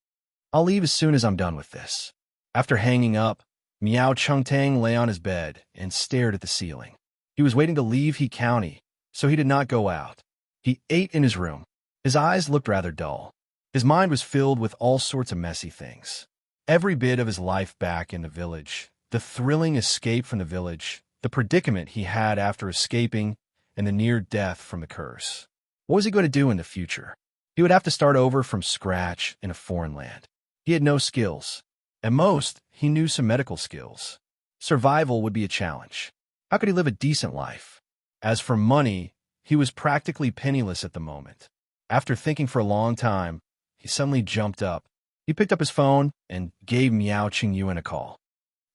I'll leave as soon as I'm done with this." After hanging up, Miao Changtang lay on his bed and stared at the ceiling. He was waiting to leave He County, so he did not go out. He ate in his room. His eyes looked rather dull. His mind was filled with all sorts of messy things. Every bit of his life back in the village, the thrilling escape from the village, the predicament he had after escaping, and the near death from the curse. What was he going to do in the future? He would have to start over from scratch in a foreign land. He had no skills. At most, he knew some medical skills. Survival would be a challenge. How could he live a decent life? As for money, he was practically penniless at the moment. After thinking for a long time, he suddenly jumped up. He picked up his phone and gave Miao Qingyuan a call.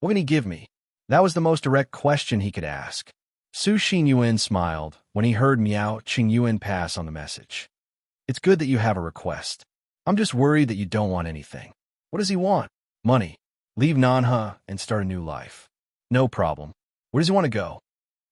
What can he give me? That was the most direct question he could ask. Su Xinyuan smiled when he heard Miao Qingyuan pass on the message. It's good that you have a request. I'm just worried that you don't want anything. What does he want? Money. Leave Nanha and start a new life. No problem. Where does he want to go?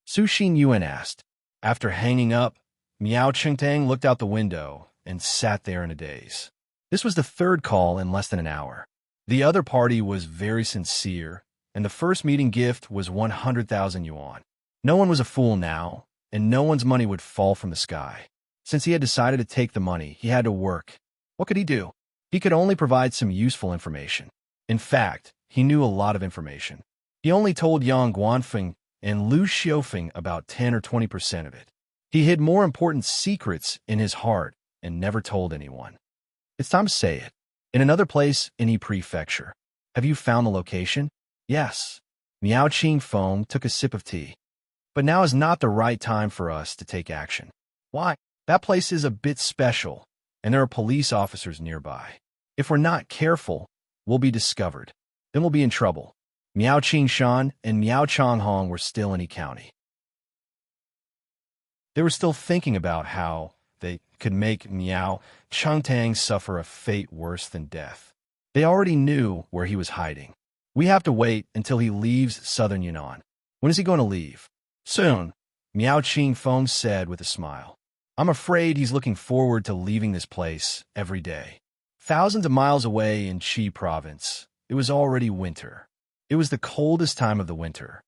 Su Xin Yuan asked. After hanging up, Miao Chengtang looked out the window and sat there in a daze. This was the third call in less than an hour. The other party was very sincere, and the first meeting gift was 100,000 yuan. No one was a fool now, and no one's money would fall from the sky. Since he had decided to take the money, he had to work. What could he do? He could only provide some useful information. In fact, he knew a lot of information. He only told Yang Guanfeng and Lu Xiufeng about 10 or 20% of it. He hid more important secrets in his heart and never told anyone. It's time to say it. In another place in Yi Prefecture. Have you found the location? Yes. Miao Qing Feng took a sip of tea. But now is not the right time for us to take action. Why? That place is a bit special, and there are police officers nearby. If we're not careful, we'll be discovered. Then we'll be in trouble. Miao Qingshan and Miao Changhong were still in Yi County. They were still thinking about how they could make Miao Chengtang suffer a fate worse than death. They already knew where he was hiding. We have to wait until he leaves southern Yunnan. When is he going to leave? Soon, Miao Qingfeng said with a smile. I'm afraid he's looking forward to leaving this place every day. Thousands of miles away in Qi province, it was already winter. It was the coldest time of the winter.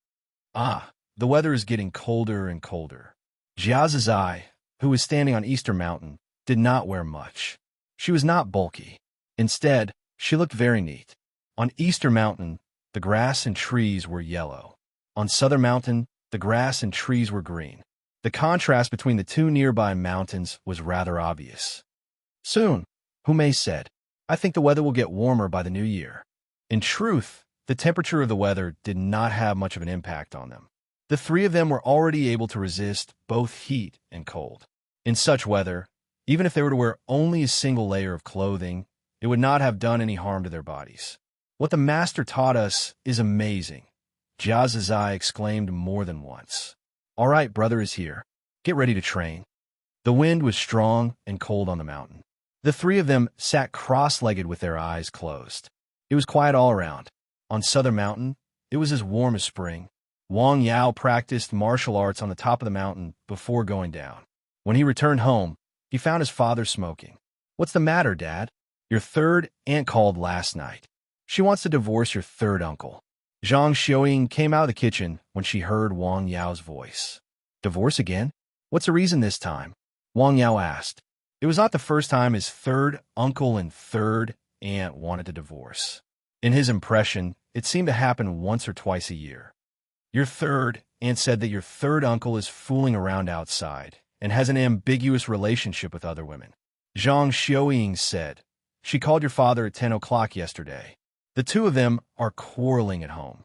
The weather is getting colder and colder. Jia Zizai, who was standing on Easter Mountain, did not wear much. She was not bulky. Instead, she looked very neat. On Easter Mountain, the grass and trees were yellow. On Southern Mountain, the grass and trees were green. The contrast between the two nearby mountains was rather obvious. Soon, Humei said, I think the weather will get warmer by the new year. In truth, the temperature of the weather did not have much of an impact on them. The three of them were already able to resist both heat and cold. In such weather, even if they were to wear only a single layer of clothing, it would not have done any harm to their bodies. What the master taught us is amazing, Jia Zizai exclaimed more than once. All right, brother is here. Get ready to train. The wind was strong and cold on the mountain. The three of them sat cross-legged with their eyes closed. It was quiet all around. On Southern Mountain, it was as warm as spring. Wang Yao practiced martial arts on the top of the mountain before going down. When he returned home, he found his father smoking. What's the matter, Dad? Your third aunt called last night. She wants to divorce your third uncle. Zhang Xiaoying came out of the kitchen when she heard Wang Yao's voice. Divorce again? What's the reason this time? Wang Yao asked. It was not the first time his third uncle and third aunt wanted to divorce. In his impression, it seemed to happen once or twice a year. Your third aunt said that your third uncle is fooling around outside and has an ambiguous relationship with other women. Zhang Xiaoying said. She called your father at 10 o'clock yesterday. The two of them are quarreling at home.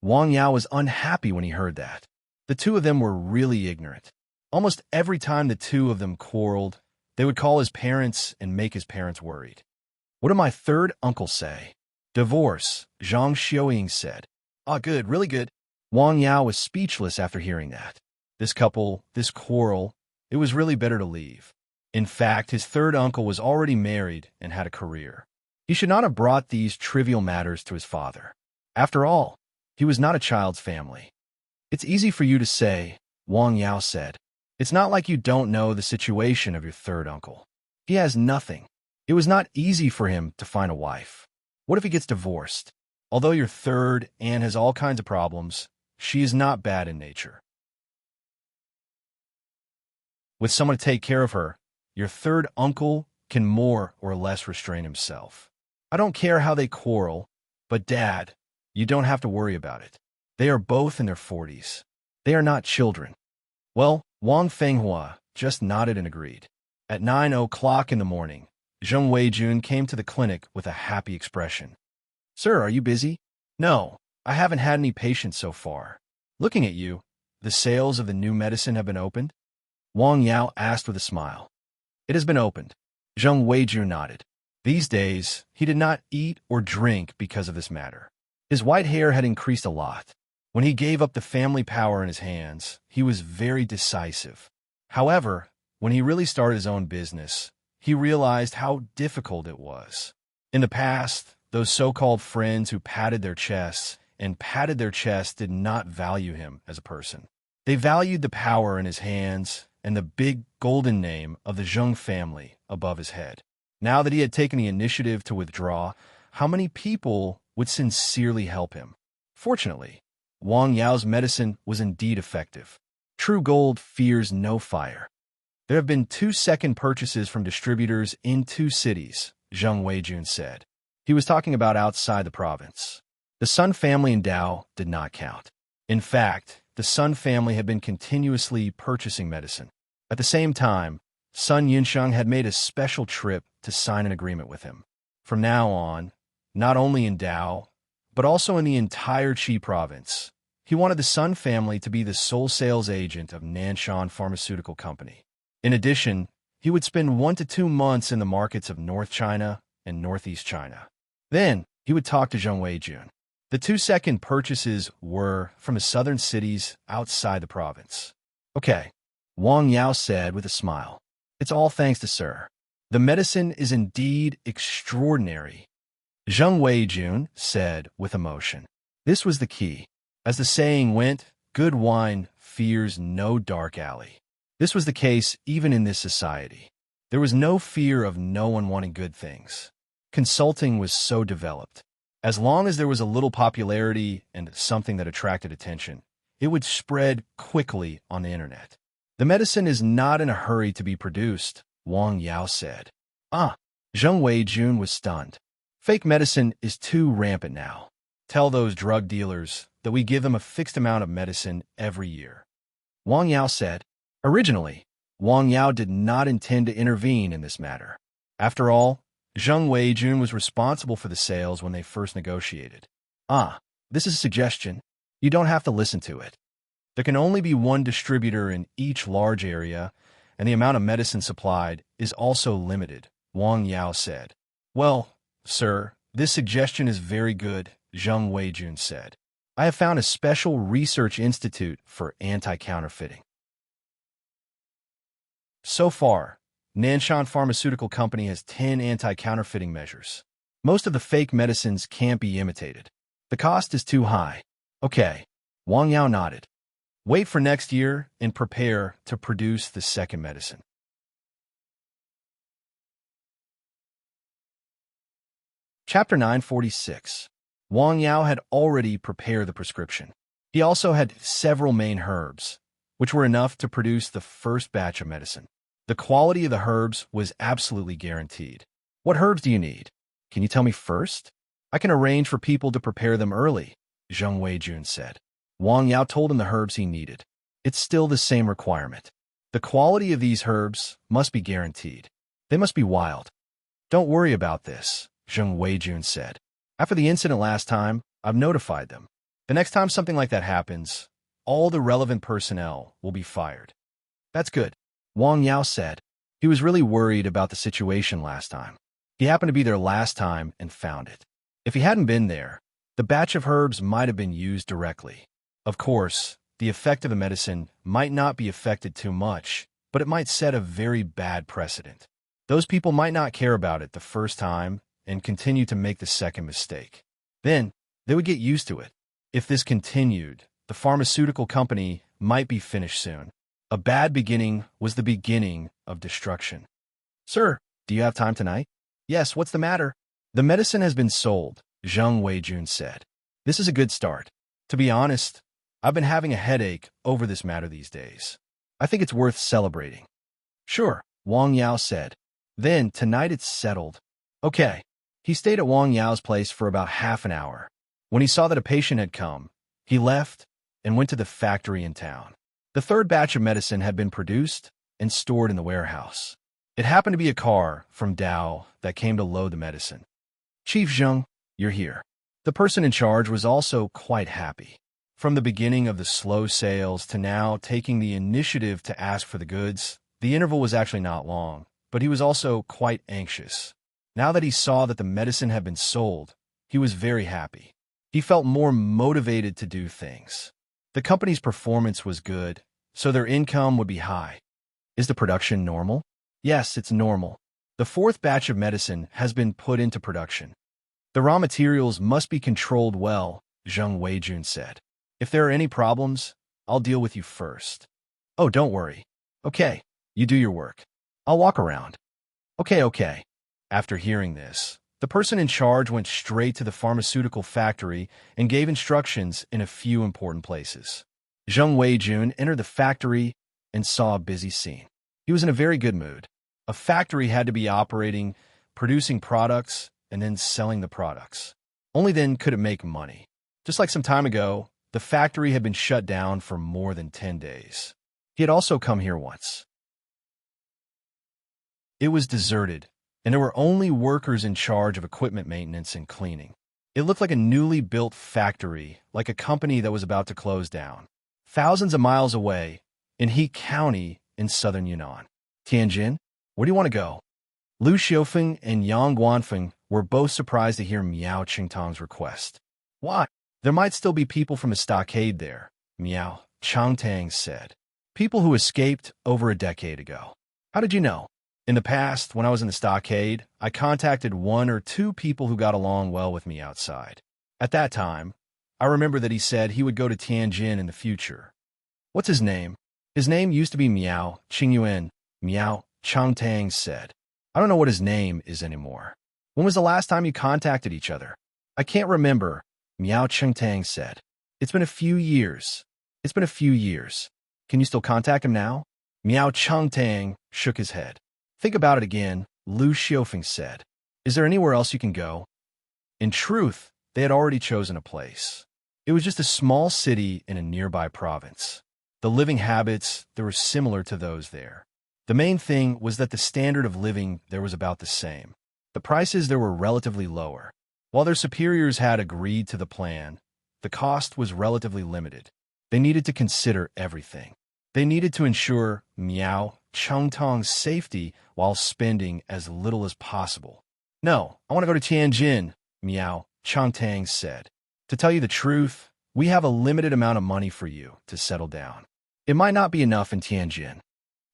Wang Yao was unhappy when he heard that. The two of them were really ignorant. Almost every time the two of them quarreled, they would call his parents and make his parents worried. What did my third uncle say? Divorce, Zhang Xiaoying said. Good, really good. Wang Yao was speechless after hearing that. This couple, this quarrel, it was really better to leave. In fact, his third uncle was already married and had a career. He should not have brought these trivial matters to his father. After all, he was not a child's family. It's easy for you to say, Wang Yao said. It's not like you don't know the situation of your third uncle. He has nothing. It was not easy for him to find a wife. What if he gets divorced? Although your third aunt has all kinds of problems, she is not bad in nature. With someone to take care of her, your third uncle can more or less restrain himself. I don't care how they quarrel, but Dad, you don't have to worry about it. They are both in their 40s. They are not children. Well, Wang Fenghua just nodded and agreed. At 9 o'clock in the morning, Zheng Weijun came to the clinic with a happy expression. Sir, are you busy? No, I haven't had any patients so far. Looking at you, the sales of the new medicine have been opened? Wang Yao asked with a smile. It has been opened. Zheng Weijun nodded. These days, he did not eat or drink because of this matter. His white hair had increased a lot. When he gave up the family power in his hands, he was very decisive. However, when he really started his own business, he realized how difficult it was. In the past, those so-called friends who patted their chests did not value him as a person. They valued the power in his hands and the big golden name of the Zheng family above his head. Now that he had taken the initiative to withdraw, how many people would sincerely help him? Fortunately, Wang Yao's medicine was indeed effective. True gold fears no fire. There have been 2 second purchases from distributors in 2 cities, Zheng Weijun said. He was talking about outside the province. The Sun family and Dao did not count. In fact, the Sun family had been continuously purchasing medicine. At the same time, Sun Yunsheng had made a special trip to sign an agreement with him. From now on, not only in Dao, but also in the entire Qi province, he wanted the Sun family to be the sole sales agent of Nanshan Pharmaceutical Company. In addition, he would spend 1 to 2 months in the markets of North China and Northeast China. Then, he would talk to Zheng Weijun. The 2 second purchases were from the southern cities outside the province. Okay, Wang Yao said with a smile. It's all thanks to Sir. The medicine is indeed extraordinary. Zheng Weijun said with emotion. This was the key. As the saying went, good wine fears no dark alley. This was the case even in this society. There was no fear of no one wanting good things. Consulting was so developed. As long as there was a little popularity and something that attracted attention, it would spread quickly on the internet. The medicine is not in a hurry to be produced, Wang Yao said. Zheng Weijun was stunned. Fake medicine is too rampant now. Tell those drug dealers that we give them a fixed amount of medicine every year. Wang Yao said. Originally, Wang Yao did not intend to intervene in this matter. After all, Zheng Weijun was responsible for the sales when they first negotiated. This is a suggestion. You don't have to listen to it. There can only be one distributor in each large area, and the amount of medicine supplied is also limited, Wang Yao said. Well, sir, this suggestion is very good, Zheng Weijun said. I have found a special research institute for anti-counterfeiting. So far, Nanshan Pharmaceutical Company has 10 anti-counterfeiting measures. Most of the fake medicines can't be imitated. The cost is too high. Okay, Wang Yao nodded. Wait for next year and prepare to produce the second medicine. Chapter 946. Wang Yao had already prepared the prescription. He also had several main herbs, which were enough to produce the first batch of medicine. The quality of the herbs was absolutely guaranteed. What herbs do you need? Can you tell me first? I can arrange for people to prepare them early, Zheng Weijun said. Wang Yao told him the herbs he needed. It's still the same requirement. The quality of these herbs must be guaranteed. They must be wild. Don't worry about this, Zheng Weijun said. After the incident last time, I've notified them. The next time something like that happens, all the relevant personnel will be fired. That's good, Wang Yao said. He was really worried about the situation last time. He happened to be there last time and found it. If he hadn't been there, the batch of herbs might have been used directly. Of course, the effect of the medicine might not be affected too much, but it might set a very bad precedent. Those people might not care about it the first time and continue to make the second mistake. Then, they would get used to it. If this continued, the pharmaceutical company might be finished soon. A bad beginning was the beginning of destruction. Sir, do you have time tonight? Yes, what's the matter? The medicine has been sold, Zheng Weijun said. This is a good start. To be honest, I've been having a headache over this matter these days. I think it's worth celebrating. Sure, Wang Yao said. Then, tonight it's settled. Okay. He stayed at Wang Yao's place for about half an hour. When he saw that a patient had come, he left and went to the factory in town. The third batch of medicine had been produced and stored in the warehouse. It happened to be a car from Dao that came to load the medicine. Chief Zheng, you're here. The person in charge was also quite happy. From the beginning of the slow sales to now taking the initiative to ask for the goods, the interval was actually not long, but he was also quite anxious. Now that he saw that the medicine had been sold, he was very happy. He felt more motivated to do things. The company's performance was good, so their income would be high. Is the production normal? Yes, it's normal. The fourth batch of medicine has been put into production. The raw materials must be controlled well, Zheng Weijun said. If there are any problems, I'll deal with you first. Oh, don't worry. Okay, you do your work. I'll walk around. Okay. After hearing this, the person in charge went straight to the pharmaceutical factory and gave instructions in a few important places. Zheng Weijun entered the factory and saw a busy scene. He was in a very good mood. A factory had to be operating, producing products, and then selling the products. Only then could it make money. Just like some time ago, the factory had been shut down for more than 10 days. He had also come here once. It was deserted, and there were only workers in charge of equipment maintenance and cleaning. It looked like a newly built factory, like a company that was about to close down. Thousands of miles away, in He County in southern Yunnan. Tianjin, where do you want to go? Lu Xiufeng and Yang Guanfeng were both surprised to hear Miao Qingtang's request. Why? There might still be people from a stockade there, Miao Changtang said. People who escaped over a decade ago. How did you know? In the past, when I was in the stockade, I contacted 1 or 2 people who got along well with me outside. At that time, I remember that he said he would go to Tianjin in the future. What's his name? His name used to be Miao Qingyuan, Miao Changtang said. I don't know what his name is anymore. When was the last time you contacted each other? I can't remember, Miao Changtang said. It's been a few years. Can you still contact him now? Miao Changtang shook his head. Think about it again, Lu Xiufeng said. Is there anywhere else you can go? In truth, they had already chosen a place. It was just a small city in a nearby province. The living habits, they were similar to those there. The main thing was that the standard of living there was about the same. The prices there were relatively lower. While their superiors had agreed to the plan, the cost was relatively limited. They needed to consider everything. They needed to ensure Miao Changtang's safety while spending as little as possible. No, I want to go to Tianjin, Miao Changtang said. To tell you the truth, we have a limited amount of money for you to settle down. It might not be enough in Tianjin.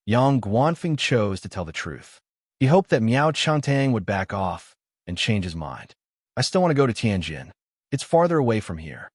Yang Guanfeng chose to tell the truth. He hoped that Miao Changtang would back off and change his mind. I still want to go to Tianjin. It's farther away from here.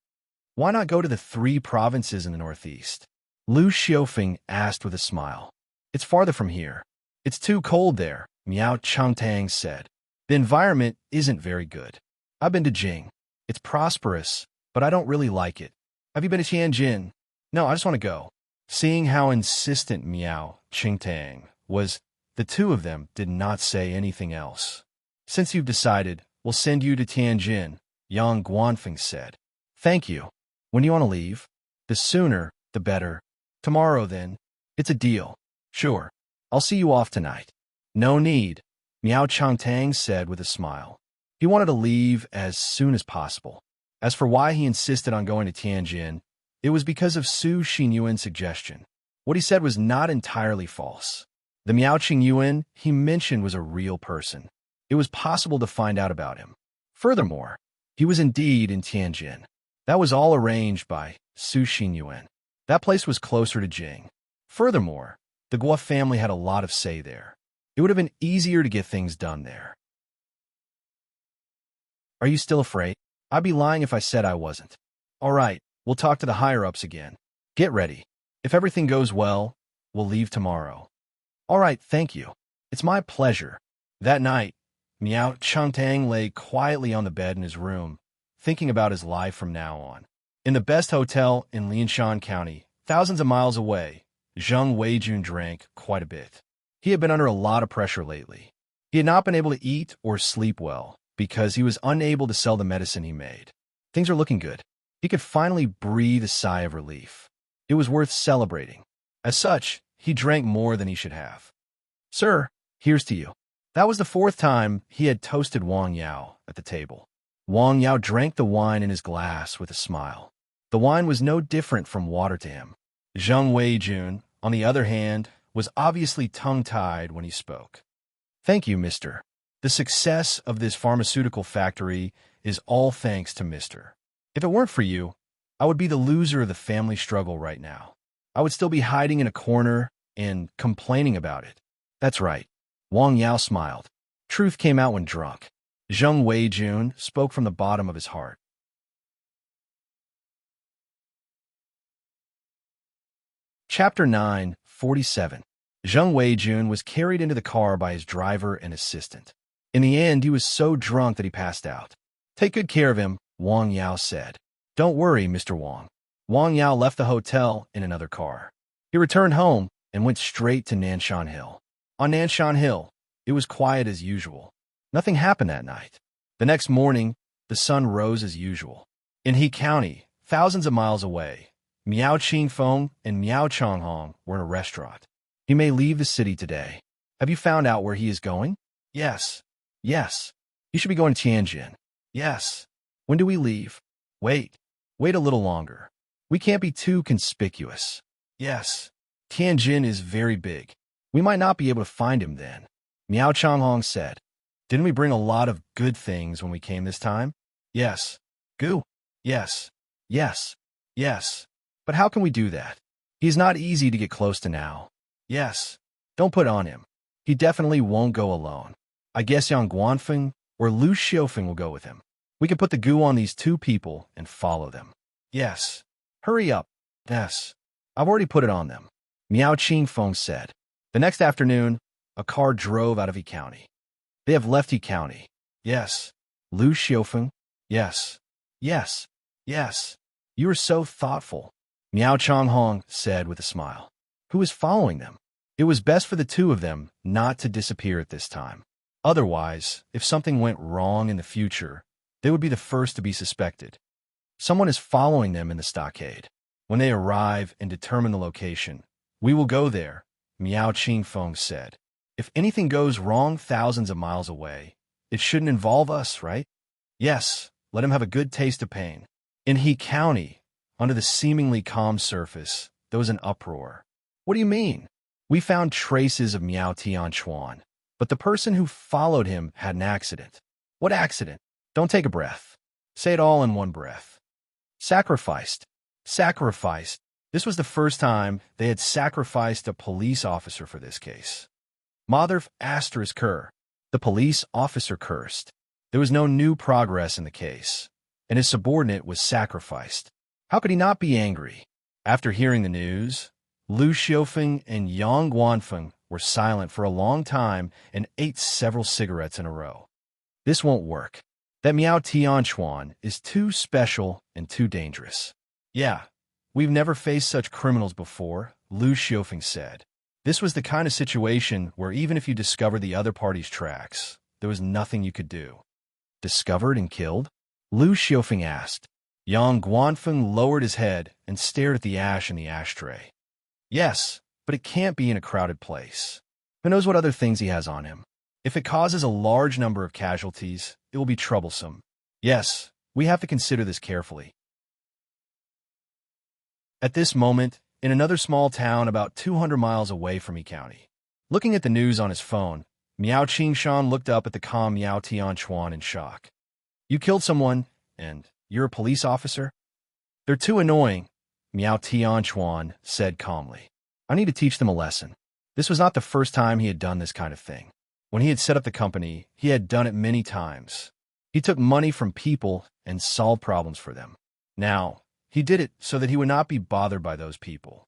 Why not go to the 3 provinces in the northeast? Lu Xiufeng asked with a smile. It's farther from here. It's too cold there, Miao Changtang said. The environment isn't very good. I've been to Jing. It's prosperous, but I don't really like it. Have you been to Tianjin? No, I just want to go. Seeing how insistent Miao Qingtang was, the two of them did not say anything else. Since you've decided, we'll send you to Tianjin, Yang Guanfeng said. Thank you. When do you want to leave? The sooner, the better. Tomorrow, then. It's a deal. Sure. I'll see you off tonight. No need, Miao Changtang said with a smile. He wanted to leave as soon as possible. As for why he insisted on going to Tianjin, it was because of Su Xinyuan's suggestion. What he said was not entirely false. The Miao Qingyuan he mentioned was a real person. It was possible to find out about him. Furthermore, he was indeed in Tianjin. That was all arranged by Su Xinyuan. That place was closer to Jing. Furthermore, the Guo family had a lot of say there. It would have been easier to get things done there. Are you still afraid? I'd be lying if I said I wasn't. All right, we'll talk to the higher-ups again. Get ready. If everything goes well, we'll leave tomorrow. All right, thank you. It's my pleasure. That night, Miao Changtang lay quietly on the bed in his room, thinking about his life from now on. In the best hotel in Lianshan County, thousands of miles away, Zheng Weijun drank quite a bit. He had been under a lot of pressure lately. He had not been able to eat or sleep well because he was unable to sell the medicine he made. Things are looking good. He could finally breathe a sigh of relief. It was worth celebrating. As such, he drank more than he should have. Sir, here's to you. That was the 4th time he had toasted Wang Yao at the table. Wang Yao drank the wine in his glass with a smile. The wine was no different from water to him. Zheng Weijun, on the other hand, was obviously tongue-tied when he spoke. Thank you, mister. The success of this pharmaceutical factory is all thanks to mister. If it weren't for you, I would be the loser of the family struggle right now. I would still be hiding in a corner and complaining about it. That's right. Wang Yao smiled. Truth came out when drunk. Zheng Weijun spoke from the bottom of his heart. Chapter 9, 47. Zheng Weijun was carried into the car by his driver and assistant. In the end, he was so drunk that he passed out. Take good care of him, Wang Yao said. Don't worry, Mr. Wang. Wang Yao left the hotel in another car. He returned home and went straight to Nanshan Hill. On Nanshan Hill, it was quiet as usual. Nothing happened that night. The next morning, the sun rose as usual. In He County, thousands of miles away, Miao Qingfeng and Miao Changhong were in a restaurant. He may leave the city today. Have you found out where he is going? Yes. Yes. He should be going to Tianjin. Yes. When do we leave? Wait. Wait a little longer. We can't be too conspicuous. Yes. Tianjin is very big. We might not be able to find him then. Miao Changhong said. Didn't we bring a lot of good things when we came this time? Yes. Goo. Yes. Yes. Yes. But how can we do that? He's not easy to get close to now. Yes. Don't put on him. He definitely won't go alone. I guess Yang Guanfeng or Lu Xiufeng will go with him. We can put the goo on these two people and follow them. Yes. Hurry up. Yes. I've already put it on them. Miao Qingfeng said. The next afternoon, a car drove out of He County. They have left He County. Yes. Lu Xiufeng. Yes. Yes. Yes. You are so thoughtful. Miao Changhong said with a smile. Who is following them? It was best for the two of them not to disappear at this time. Otherwise, if something went wrong in the future, they would be the first to be suspected. Someone is following them in the stockade. When they arrive and determine the location, we will go there, Miao Qingfeng said. If anything goes wrong thousands of miles away, it shouldn't involve us, right? Yes, let him have a good taste of pain. In He County, under the seemingly calm surface, there was an uproar. What do you mean? We found traces of Miao Tianquan, but the person who followed him had an accident. What accident? Don't take a breath. Say it all in one breath. Sacrificed. Sacrificed. This was the first time they had sacrificed a police officer for this case. Motherf asterisk her. The police officer cursed. There was no new progress in the case, and his subordinate was sacrificed. How could he not be angry? After hearing the news, Lu Xiufeng and Yang Guanfeng were silent for a long time and ate several cigarettes in a row. This won't work. That Miao Tianquan is too special and too dangerous. Yeah, we've never faced such criminals before, Lu Xiufeng said. This was the kind of situation where even if you discovered the other party's tracks, there was nothing you could do. Discovered and killed? Lu Xiufeng asked. Yang Guanfeng lowered his head and stared at the ash in the ashtray. Yes, but it can't be in a crowded place. Who knows what other things he has on him? If it causes a large number of casualties, it will be troublesome. Yes, we have to consider this carefully. At this moment, in another small town about 200 miles away from He County, looking at the news on his phone, Miao Qingshan looked up at the calm Miao Tianquan in shock. You killed someone, and you're a police officer? They're too annoying, Miao Tianquan said calmly. I need to teach them a lesson. This was not the first time he had done this kind of thing. When he had set up the company, he had done it many times. He took money from people and solved problems for them. Now, he did it so that he would not be bothered by those people.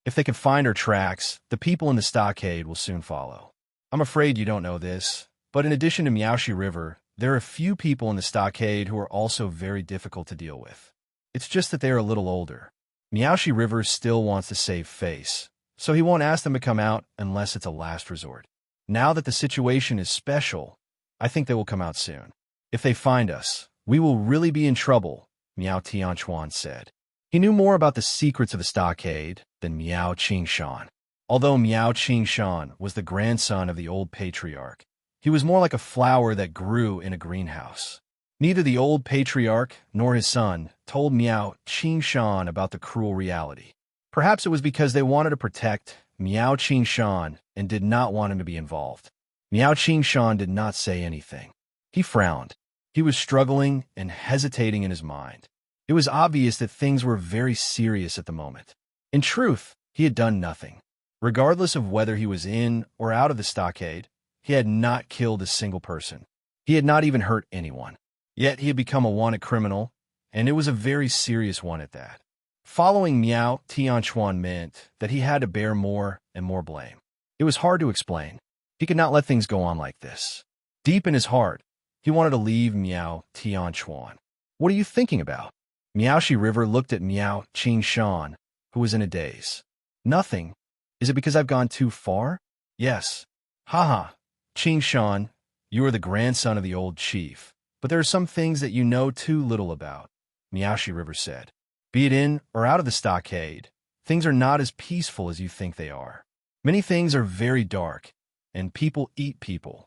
If they can find our tracks, the people in the stockade will soon follow. I'm afraid you don't know this, but in addition to Miaoshi River, there are a few people in the stockade who are also very difficult to deal with. It's just that they are a little older. Miaoshi River still wants to save face, so he won't ask them to come out unless it's a last resort. Now that the situation is special, I think they will come out soon. If they find us, we will really be in trouble, Miao Tianquan said. He knew more about the secrets of the stockade than Miao Qingshan. Although Miao Qingshan was the grandson of the old patriarch, he was more like a flower that grew in a greenhouse. Neither the old patriarch nor his son told Miao Qingshan about the cruel reality. Perhaps it was because they wanted to protect Miao Qingshan and did not want him to be involved. Miao Qingshan did not say anything. He frowned. He was struggling and hesitating in his mind. It was obvious that things were very serious at the moment. In truth, he had done nothing. Regardless of whether he was in or out of the stockade, He had not killed a single person. He had not even hurt anyone. Yet he had become a wanted criminal, and it was a very serious one at that. Following Miao Tianchuan meant that he had to bear more and more blame. It was hard to explain. He could not let things go on like this. Deep in his heart, he wanted to leave Miao Tianchuan. What are you thinking about? Miaoxi River looked at Miao Qingshan, who was in a daze. Nothing. Is it because I've gone too far? Yes. Haha. Qingshan, you are the grandson of the old chief, but there are some things that you know too little about, Miaoxi River said. Be it in or out of the stockade, things are not as peaceful as you think they are. Many things are very dark, and people eat people.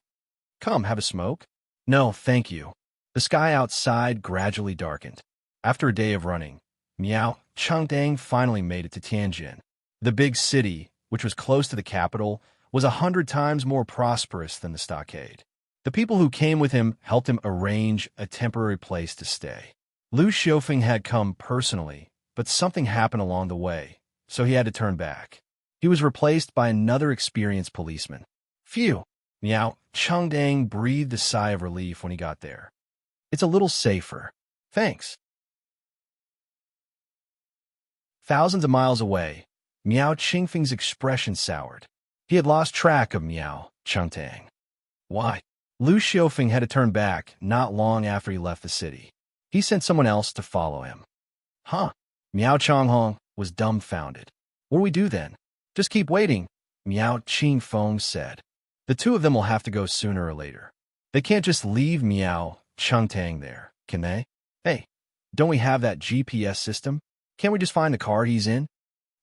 Come, have a smoke? No, thank you. The sky outside gradually darkened. After a day of running, Miao Chengdang finally made it to Tianjin. The big city, which was close to the capital, was 100 times more prosperous than the stockade. The people who came with him helped him arrange a temporary place to stay. Lu Xiaofeng had come personally, but something happened along the way, so he had to turn back. He was replaced by another experienced policeman. Phew! Miao Chengdang breathed a sigh of relief when he got there. It's a little safer. Thanks. Thousands of miles away, Miao Qingfeng's expression soured. He had lost track of Miao Chengdang. Why? Lu Xiaofeng had to turn back not long after he left the city. He sent someone else to follow him. Huh? Miao Changhong was dumbfounded. What do we do then? Just keep waiting, Miao Qingfeng said. The two of them will have to go sooner or later. They can't just leave Miao Chengdang there, can they? Hey, don't we have that GPS system? Can't we just find the car he's in?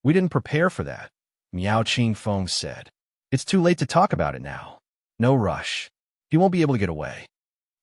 We didn't prepare for that, Miao Qingfeng said. It's too late to talk about it now. No rush. He won't be able to get away.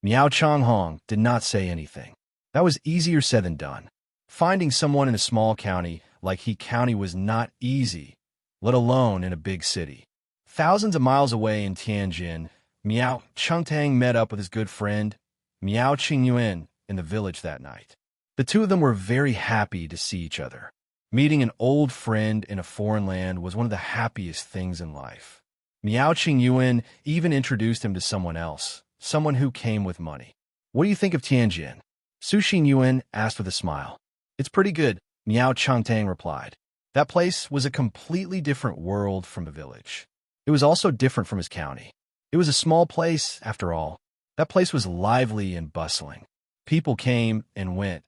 Miao Changhong did not say anything. That was easier said than done. Finding someone in a small county like He County was not easy, let alone in a big city. Thousands of miles away in Tianjin, Miao Chengdang met up with his good friend, Miao Qingyuan, in the village that night. The two of them were very happy to see each other. Meeting an old friend in a foreign land was one of the happiest things in life. Miao Qingyuan even introduced him to someone else, someone who came with money. What do you think of Tianjin? Su Xinyuan asked with a smile. It's pretty good, Miao Chengdang replied. That place was a completely different world from the village. It was also different from his county. It was a small place, after all. That place was lively and bustling. People came and went,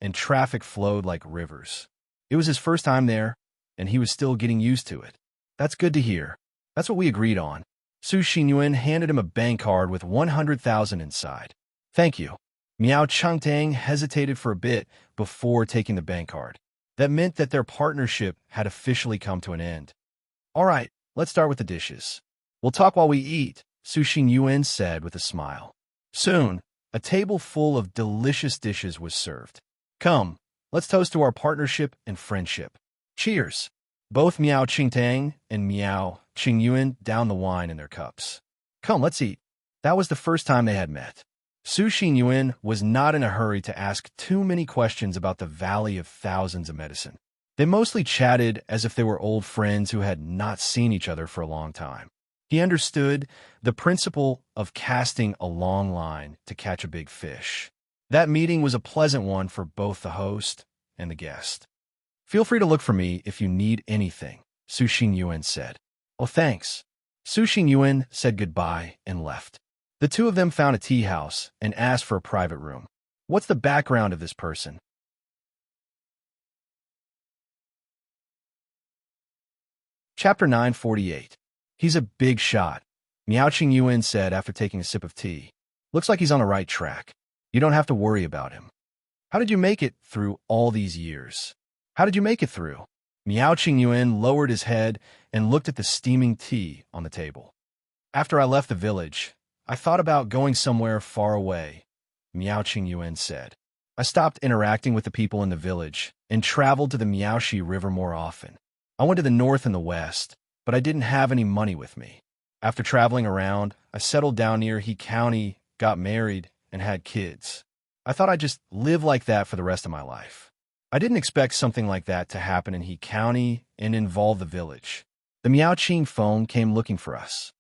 and traffic flowed like rivers. It was his first time there, and he was still getting used to it. That's good to hear. That's what we agreed on. Su Xinyuan handed him a bank card with 100,000 inside. Thank you. Miao Chengdang hesitated for a bit before taking the bank card. That meant that their partnership had officially come to an end. All right, let's start with the dishes. We'll talk while we eat, Su Xinyuan said with a smile. Soon, a table full of delicious dishes was served. Come, let's toast to our partnership and friendship. Cheers. Both Miao Chengdang and Miao Qingyuan downed the wine in their cups. Come, let's eat. That was the first time they had met. Su Xinyuan was not in a hurry to ask too many questions about the Valley of Thousands of Medicine. They mostly chatted as if they were old friends who had not seen each other for a long time. He understood the principle of casting a long line to catch a big fish. That meeting was a pleasant one for both the host and the guest. Feel free to look for me if you need anything, Su Xinyuan said. Oh, thanks. Su Xinyuan said goodbye and left. The two of them found a tea house and asked for a private room. What's the background of this person? Chapter 948. He's a big shot, Miao Qingyuan said after taking a sip of tea. Looks like he's on the right track. You don't have to worry about him. How did you make it through all these years? How did you make it through? Miao Qingyuan lowered his head and looked at the steaming tea on the table. After I left the village, I thought about going somewhere far away, Miao Qingyuan said. I stopped interacting with the people in the village and traveled to the Miaoxi River more often. I went to the north and the west, but I didn't have any money with me. After traveling around, I settled down near He County, got married, and had kids. I thought I'd just live like that for the rest of my life. I didn't expect something like that to happen in He County and involve the village. The Miao Qingfeng came looking for us.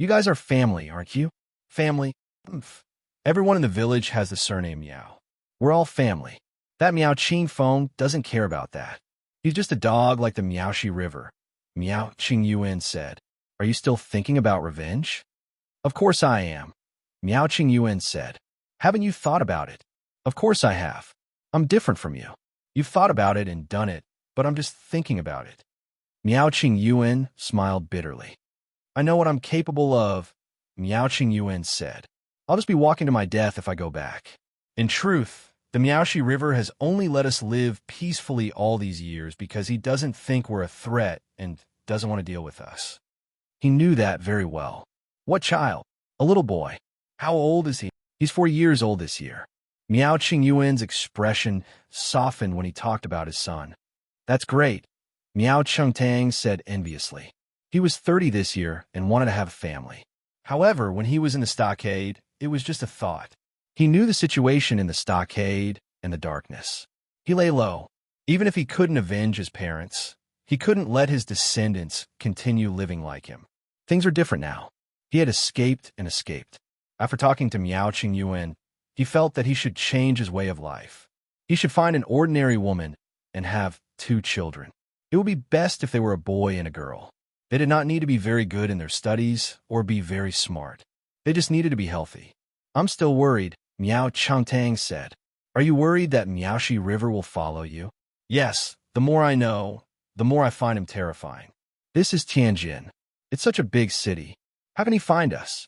You guys are family, aren't you? Family? Oomph. Everyone in the village has the surname Meow. We're all family. That Meow Ching phone doesn't care about that. He's just a dog like the Miaoxi River. Miao Ching Yuan said. Are you still thinking about revenge? Of course I am. Miao Ching Yuan said. Haven't you thought about it? Of course I have. I'm different from you. You've thought about it and done it, but I'm just thinking about it. Miao Ching Yuan smiled bitterly. I know what I'm capable of, Miao Ching Yuan said. I'll just be walking to my death if I go back. In truth, the Miaoxi River has only let us live peacefully all these years because he doesn't think we're a threat and doesn't want to deal with us. He knew that very well. What child? A little boy. How old is he? He's 4 years old this year. Miao Ching Yuan's expression softened when he talked about his son. That's great, Miao Chengtang said enviously. He was 30 this year and wanted to have a family. However, when he was in the stockade, it was just a thought. He knew the situation in the stockade and the darkness. He lay low. Even if he couldn't avenge his parents, he couldn't let his descendants continue living like him. Things are different now. He had escaped and escaped. After talking to Miao Ching Yuan, he felt that he should change his way of life. He should find an ordinary woman and have 2 children. It would be best if they were a boy and a girl. They did not need to be very good in their studies or be very smart. They just needed to be healthy. I'm still worried, Miao Changtang said. Are you worried that Miaoxi River will follow you? Yes, the more I know, the more I find him terrifying. This is Tianjin. It's such a big city. How can he find us?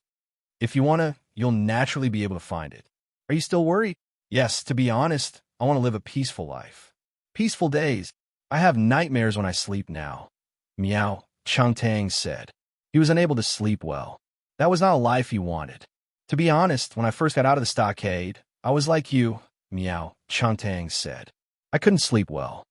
If you want to, you'll naturally be able to find it. Are you still worried? Yes, to be honest, I want to live a peaceful life. Peaceful days. I have nightmares when I sleep now, Miao Changtang said. He was unable to sleep well. That was not a life he wanted. To be honest, when I first got out of the stockade, I was like you, Miao Changtang said. I couldn't sleep well.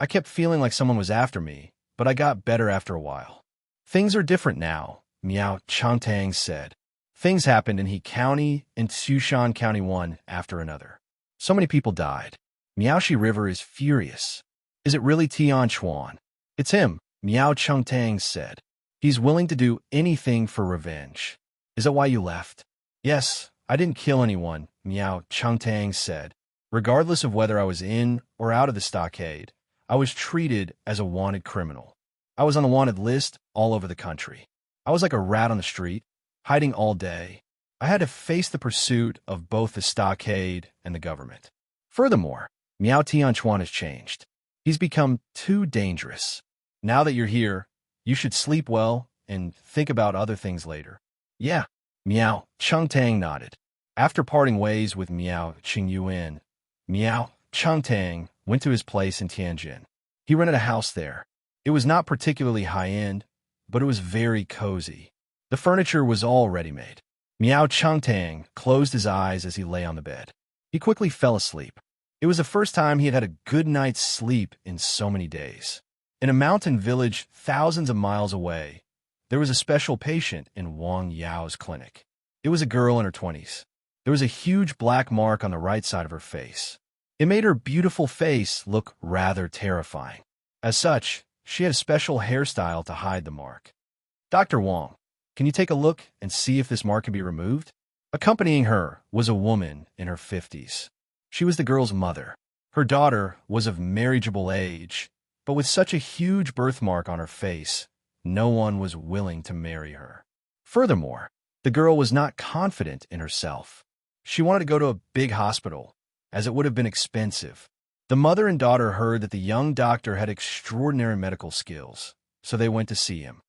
I kept feeling like someone was after me, but I got better after a while. Things are different now, Miao Changtang said. Things happened in He County and Sushan County one after another. So many people died. Miaoxi River is furious. Is it really Tian Chuan? It's him, Miao Chengtang said. He's willing to do anything for revenge. Is that why you left? Yes, I didn't kill anyone, Miao Chengtang said. Regardless of whether I was in or out of the stockade, I was treated as a wanted criminal. I was on the wanted list all over the country. I was like a rat on the street, hiding all day. I had to face the pursuit of both the stockade and the government. Furthermore, Miao Tianchuan has changed. He's become too dangerous. Now that you're here, you should sleep well and think about other things later. Yeah, Miao Chengtang nodded. After parting ways with Miao Qingyuan, Miao Chengtang went to his place in Tianjin. He rented a house there. It was not particularly high-end, but it was very cozy. The furniture was all ready-made. Miao Chengtang closed his eyes as he lay on the bed. He quickly fell asleep. It was the first time he had a good night's sleep in so many days. In a mountain village thousands of miles away, there was a special patient in Wang Yao's clinic. It was a girl in her 20s. There was a huge black mark on the right side of her face. It made her beautiful face look rather terrifying. As such, she had a special hairstyle to hide the mark. Dr. Wang, can you take a look and see if this mark can be removed? Accompanying her was a woman in her 50s. She was the girl's mother. Her daughter was of marriageable age, but with such a huge birthmark on her face, no one was willing to marry her. Furthermore, the girl was not confident in herself. She wanted to go to a big hospital, as it would have been expensive. The mother and daughter heard that the young doctor had extraordinary medical skills, so they went to see him.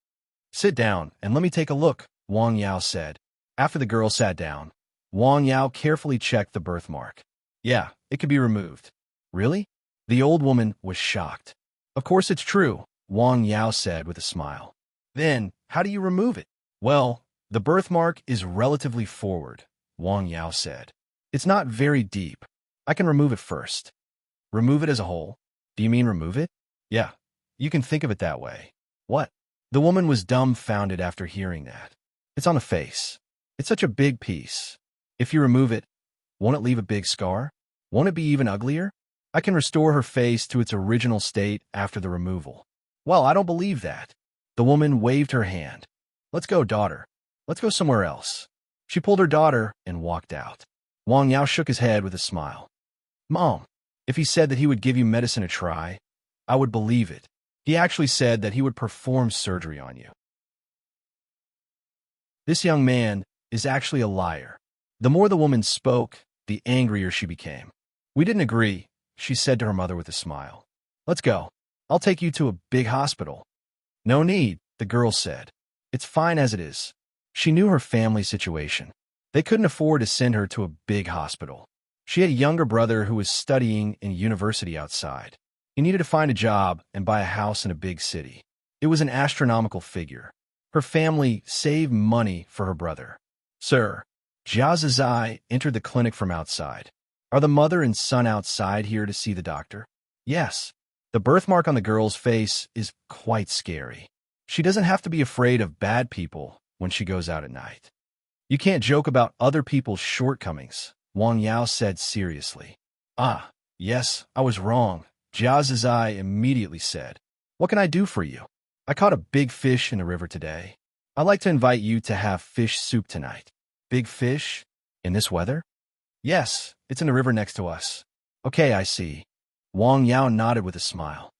Sit down and let me take a look, Wang Yao said. After the girl sat down, Wang Yao carefully checked the birthmark. Yeah, it could be removed. Really? The old woman was shocked. Of course it's true, Wang Yao said with a smile. Then, how do you remove it? Well, the birthmark is relatively forward, Wang Yao said. It's not very deep. I can remove it first. Remove it as a whole? Do you mean remove it? Yeah, you can think of it that way. What? The woman was dumbfounded after hearing that. It's on the face. It's such a big piece. If you remove it, won't it leave a big scar? Won't it be even uglier? I can restore her face to its original state after the removal. Well, I don't believe that. The woman waved her hand. Let's go, daughter. Let's go somewhere else. She pulled her daughter and walked out. Wang Yao shook his head with a smile. Mom, if he said that he would give you medicine a try, I would believe it. He actually said that he would perform surgery on you. This young man is actually a liar. The more the woman spoke, the angrier she became. We didn't agree, she said to her mother with a smile. Let's go. I'll take you to a big hospital. No need, the girl said. It's fine as it is. She knew her family situation. They couldn't afford to send her to a big hospital. She had a younger brother who was studying in university outside. He needed to find a job and buy a house in a big city. It was an astronomical figure. Her family saved money for her brother. Sir, Jia Zizai entered the clinic from outside. Are the mother and son outside here to see the doctor? Yes. The birthmark on the girl's face is quite scary. She doesn't have to be afraid of bad people when she goes out at night. You can't joke about other people's shortcomings, Wang Yao said seriously. Ah, yes, I was wrong, Jia Zizai immediately said. What can I do for you? I caught a big fish in the river today. I'd like to invite you to have fish soup tonight. Big fish? In this weather? Yes, it's in the river next to us. Okay, I see. Wang Yao nodded with a smile.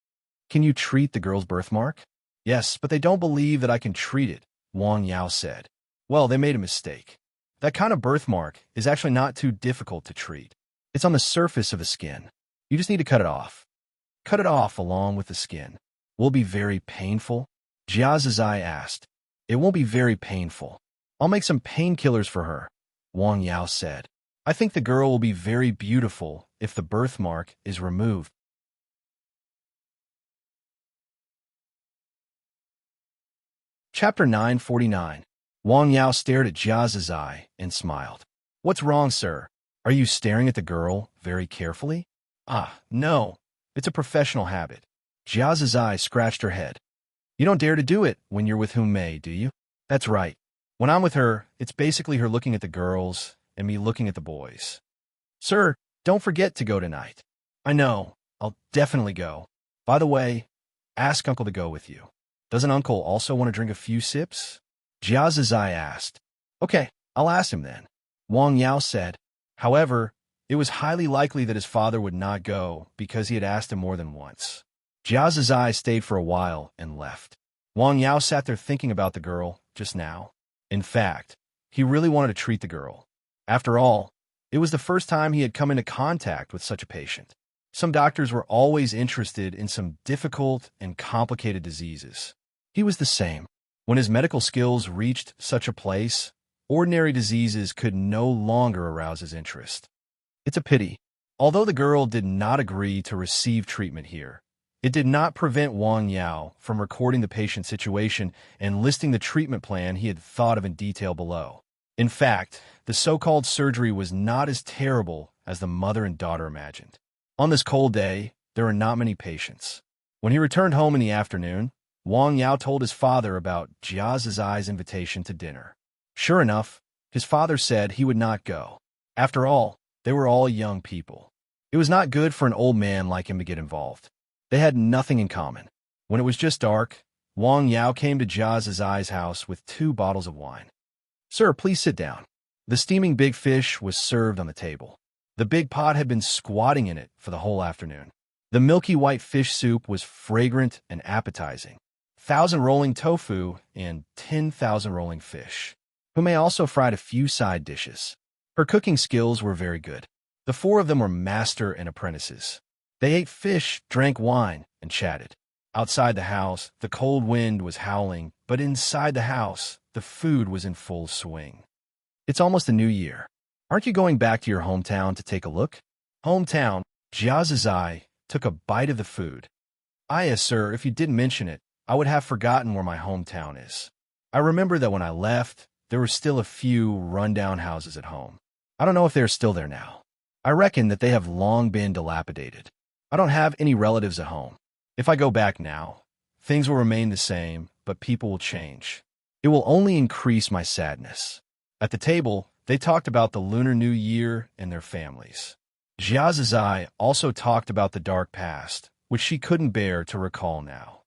Can you treat the girl's birthmark? Yes, but they don't believe that I can treat it, Wang Yao said. Well, they made a mistake. That kind of birthmark is actually not too difficult to treat. It's on the surface of the skin. You just need to cut it off. Cut it off along with the skin. Will it be very painful? Jia Zizai asked. It won't be very painful. I'll make some painkillers for her, Wang Yao said. I think the girl will be very beautiful if the birthmark is removed. Chapter 949. Wang Yao stared at Jia Zizai and smiled. What's wrong, sir? Are you staring at the girl very carefully? Ah, no. It's a professional habit. Jia Zizai scratched her head. You don't dare to do it when you're with Hung Mei, do you? That's right. When I'm with her, it's basically her looking at the girls and me looking at the boys. Sir, don't forget to go tonight. I know. I'll definitely go. By the way, ask Uncle to go with you. Doesn't Uncle also want to drink a few sips? Jia Zizai asked. Okay, I'll ask him then. Wang Yao said. However, it was highly likely that his father would not go because he had asked him more than once. Jia Zizai stayed for a while and left. Wang Yao sat there thinking about the girl just now. In fact, he really wanted to treat the girl. After all, it was the first time he had come into contact with such a patient. Some doctors were always interested in some difficult and complicated diseases. He was the same. When his medical skills reached such a place, ordinary diseases could no longer arouse his interest. It's a pity. Although the girl did not agree to receive treatment here, it did not prevent Wang Yao from recording the patient's situation and listing the treatment plan he had thought of in detail below. In fact, the so-called surgery was not as terrible as the mother and daughter imagined. On this cold day, there were not many patients. When he returned home in the afternoon, Wang Yao told his father about Jia Zizai's invitation to dinner. Sure enough, his father said he would not go. After all, they were all young people. It was not good for an old man like him to get involved. They had nothing in common. When it was just dark, Wang Yao came to Jia Zizai's house with 2 bottles of wine. Sir, please sit down. The steaming big fish was served on the table. The big pot had been squatting in it for the whole afternoon. The milky white fish soup was fragrant and appetizing. 1,000 rolling tofu and 10,000 rolling fish. Hung Mei also fried a few side dishes. Her cooking skills were very good. The 4 of them were master and apprentices. They ate fish, drank wine, and chatted. Outside the house, the cold wind was howling, but inside the house, the food was in full swing. It's almost the new year. Aren't you going back to your hometown to take a look? Hometown, Jia Zizai took a bite of the food. Yes, sir, if you didn't mention it, I would have forgotten where my hometown is. I remember that when I left, there were still a few rundown houses at home. I don't know if they're still there now. I reckon that they have long been dilapidated. I don't have any relatives at home. If I go back now, things will remain the same, but people will change. It will only increase my sadness. At the table, they talked about the Lunar New Year and their families. Jia Zizai also talked about the dark past, which she couldn't bear to recall now.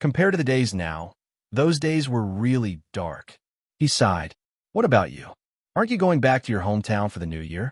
Compared to the days now, those days were really dark. He sighed. What about you? Aren't you going back to your hometown for the new year?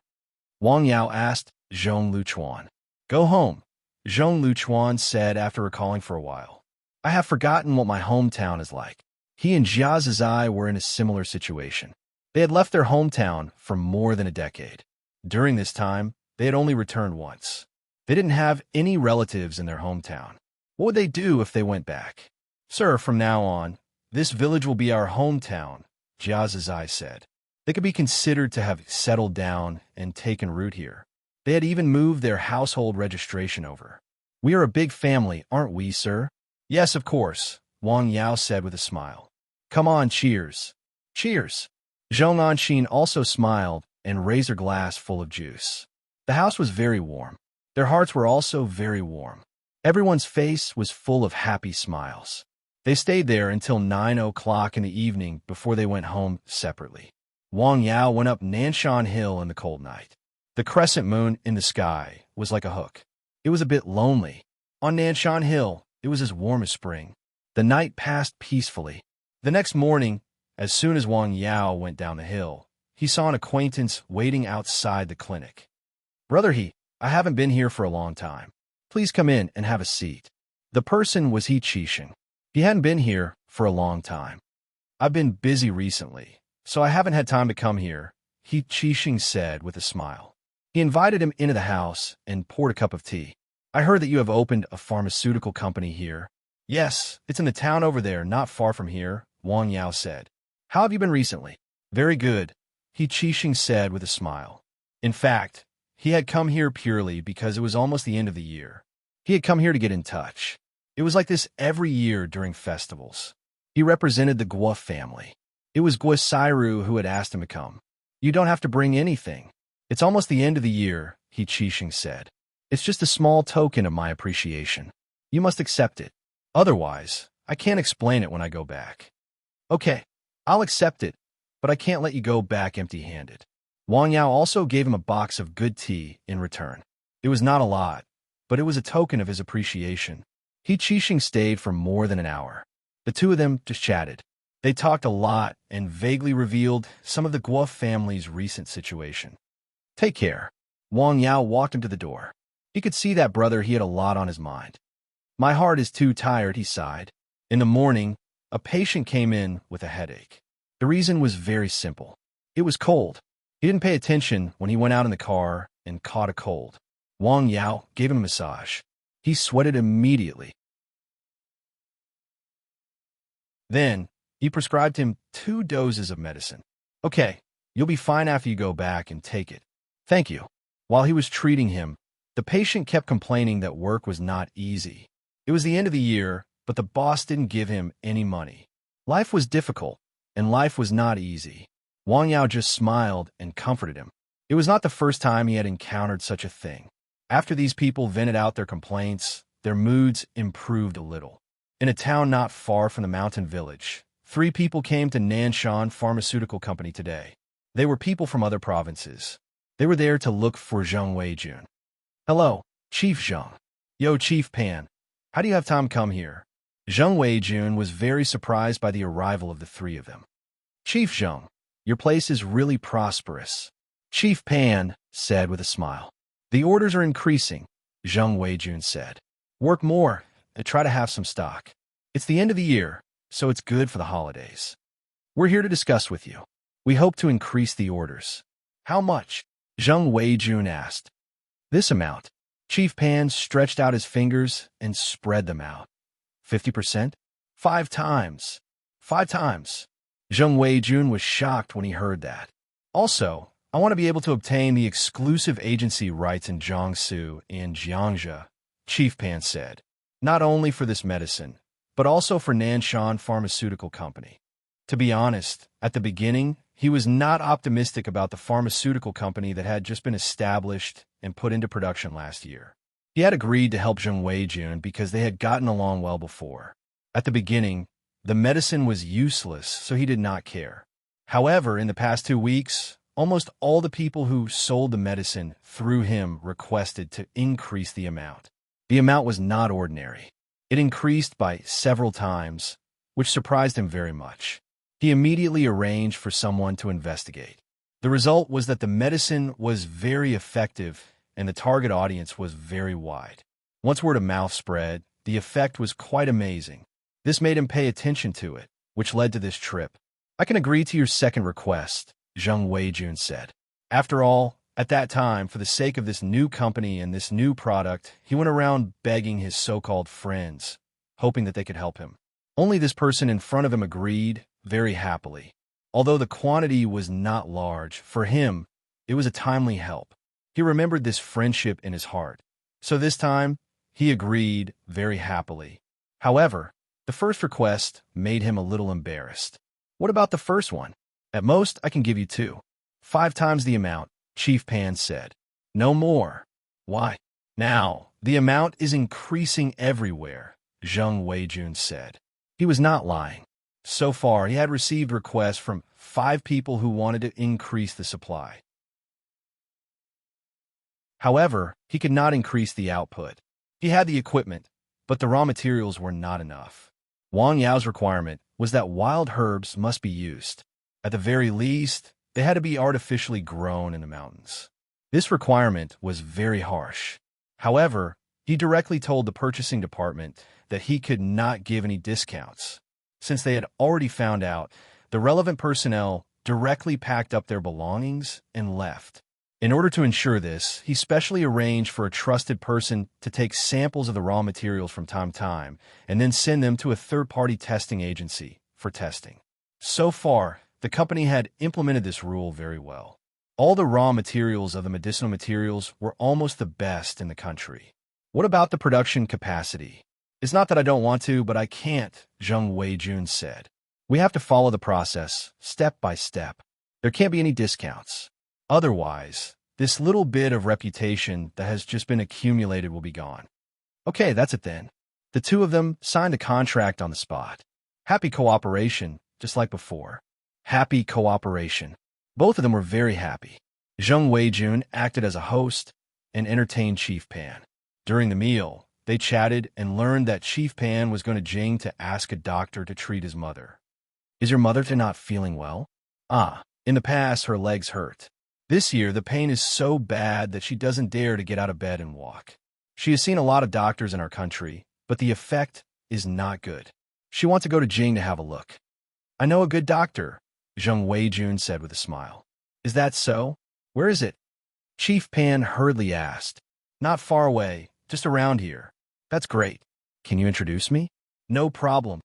Wang Yao asked Zhong Luchuan. Go home, Zhong Luchuan said after recalling for a while. I have forgotten what my hometown is like. He and Jia Zizai were in a similar situation. They had left their hometown for more than a decade. During this time, they had only returned once. They didn't have any relatives in their hometown. What would they do if they went back? Sir, from now on, this village will be our hometown, Jia Zizai said. They could be considered to have settled down and taken root here. They had even moved their household registration over. We are a big family, aren't we, sir? Yes, of course, Wang Yao said with a smile. Come on, cheers. Cheers. Zhong Anxin also smiled and raised her glass full of juice. The house was very warm. Their hearts were also very warm. Everyone's face was full of happy smiles. They stayed there until 9 o'clock in the evening before they went home separately. Wang Yao went up Nanshan Hill in the cold night. The crescent moon in the sky was like a hook. It was a bit lonely. On Nanshan Hill, it was as warm as spring. The night passed peacefully. The next morning, as soon as Wang Yao went down the hill, he saw an acquaintance waiting outside the clinic. Brother He, I haven't been here for a long time. Please come in and have a seat. The person was He Qixing. He hadn't been here for a long time. I've been busy recently, so I haven't had time to come here, He Qixing said with a smile. He invited him into the house and poured a cup of tea. I heard that you have opened a pharmaceutical company here. Yes, it's in the town over there, not far from here, Wang Yao said. How have you been recently? Very good, He Qixing said with a smile. In fact, he had come here purely because it was almost the end of the year. He had come here to get in touch. It was like this every year during festivals. He represented the Guo family. It was Guo Sairu who had asked him to come. You don't have to bring anything. It's almost the end of the year, He Qixing said. It's just a small token of my appreciation. You must accept it. Otherwise, I can't explain it when I go back. Okay, I'll accept it, but I can't let you go back empty-handed. Wang Yao also gave him a box of good tea in return. It was not a lot, but it was a token of his appreciation. He Qixing stayed for more than an hour. The two of them just chatted. They talked a lot and vaguely revealed some of the Guo family's recent situation. Take care. Wang Yao walked him to the door. He could see that brother he had a lot on his mind. My heart is too tired, he sighed. In the morning, a patient came in with a headache. The reason was very simple. It was cold. He didn't pay attention when he went out in the car and caught a cold. Wang Yao gave him a massage. He sweated immediately. Then, he prescribed him 2 doses of medicine. Okay, you'll be fine after you go back and take it. Thank you. While he was treating him, the patient kept complaining that work was not easy. It was the end of the year, but the boss didn't give him any money. Life was difficult, and life was not easy. Wang Yao just smiled and comforted him. It was not the first time he had encountered such a thing. After these people vented out their complaints, their moods improved a little. In a town not far from the mountain village, 3 people came to Nanshan Pharmaceutical Company today. They were people from other provinces. They were there to look for Zheng Weijun. Hello, Chief Zheng. Yo, Chief Pan. How do you have time to come here? Zheng Weijun was very surprised by the arrival of the 3 of them. Chief Zheng, your place is really prosperous. Chief Pan said with a smile. The orders are increasing, Zheng Weijun said. Work more and try to have some stock. It's the end of the year, so it's good for the holidays. We're here to discuss with you. We hope to increase the orders. How much? Zheng Weijun asked. This amount. Chief Pan stretched out his fingers and spread them out. 50%? 5 times. 5 times. Zheng Weijun was shocked when he heard that. Also, I want to be able to obtain the exclusive agency rights in Jiangsu and Jiangxia, Chief Pan said. Not only for this medicine, but also for Nanshan Pharmaceutical Company. To be honest, at the beginning, he was not optimistic about the pharmaceutical company that had just been established and put into production last year. He had agreed to help Zheng Weijun because they had gotten along well before. At the beginning, the medicine was useless, so he did not care. However, in the past 2 weeks, almost all the people who sold the medicine through him requested to increase the amount. The amount was not ordinary. It increased by several times, which surprised him very much. He immediately arranged for someone to investigate. The result was that the medicine was very effective and the target audience was very wide. Once word of mouth spread, the effect was quite amazing. This made him pay attention to it, which led to this trip. "I can agree to your second request," Zheng Weijun said. After all, at that time, for the sake of this new company and this new product, he went around begging his so-called friends, hoping that they could help him. Only this person in front of him agreed, very happily. Although the quantity was not large, for him, it was a timely help. He remembered this friendship in his heart. So this time, he agreed very happily. However, the first request made him a little embarrassed. "What about the first one? At most, I can give you 2. 5 times the amount," Chief Pan said. "No more." "Why?" "Now, the amount is increasing everywhere," Zheng Weijun said. He was not lying. So far, he had received requests from 5 people who wanted to increase the supply. However, he could not increase the output. He had the equipment, but the raw materials were not enough. Wang Yao's requirement was that wild herbs must be used. At the very least, they had to be artificially grown in the mountains. This requirement was very harsh. However, he directly told the purchasing department that he could not give any discounts. Since they had already found out, the relevant personnel directly packed up their belongings and left. In order to ensure this, he specially arranged for a trusted person to take samples of the raw materials from time to time and then send them to a third-party testing agency for testing. So far, the company had implemented this rule very well. All the raw materials of the medicinal materials were almost the best in the country. "What about the production capacity?" "It's not that I don't want to, but I can't," Zheng Weijun said. "We have to follow the process, step by step. There can't be any discounts. Otherwise, this little bit of reputation that has just been accumulated will be gone." "Okay, that's it then." The two of them signed a contract on the spot. Happy cooperation, just like before. Happy cooperation. Both of them were very happy. Zheng Weijun acted as a host and entertained Chief Pan. During the meal, they chatted and learned that Chief Pan was going to Jing to ask a doctor to treat his mother. "Is your mother not feeling well?" In the past, her legs hurt. This year, the pain is so bad that she doesn't dare to get out of bed and walk. She has seen a lot of doctors in our country, but the effect is not good. She wants to go to Jing to have a look." "I know a good doctor," Zheng Weijun said with a smile. "Is that so? Where is it?" Chief Pan hurriedly asked. "Not far away, just around here." "That's great. Can you introduce me?" "No problem."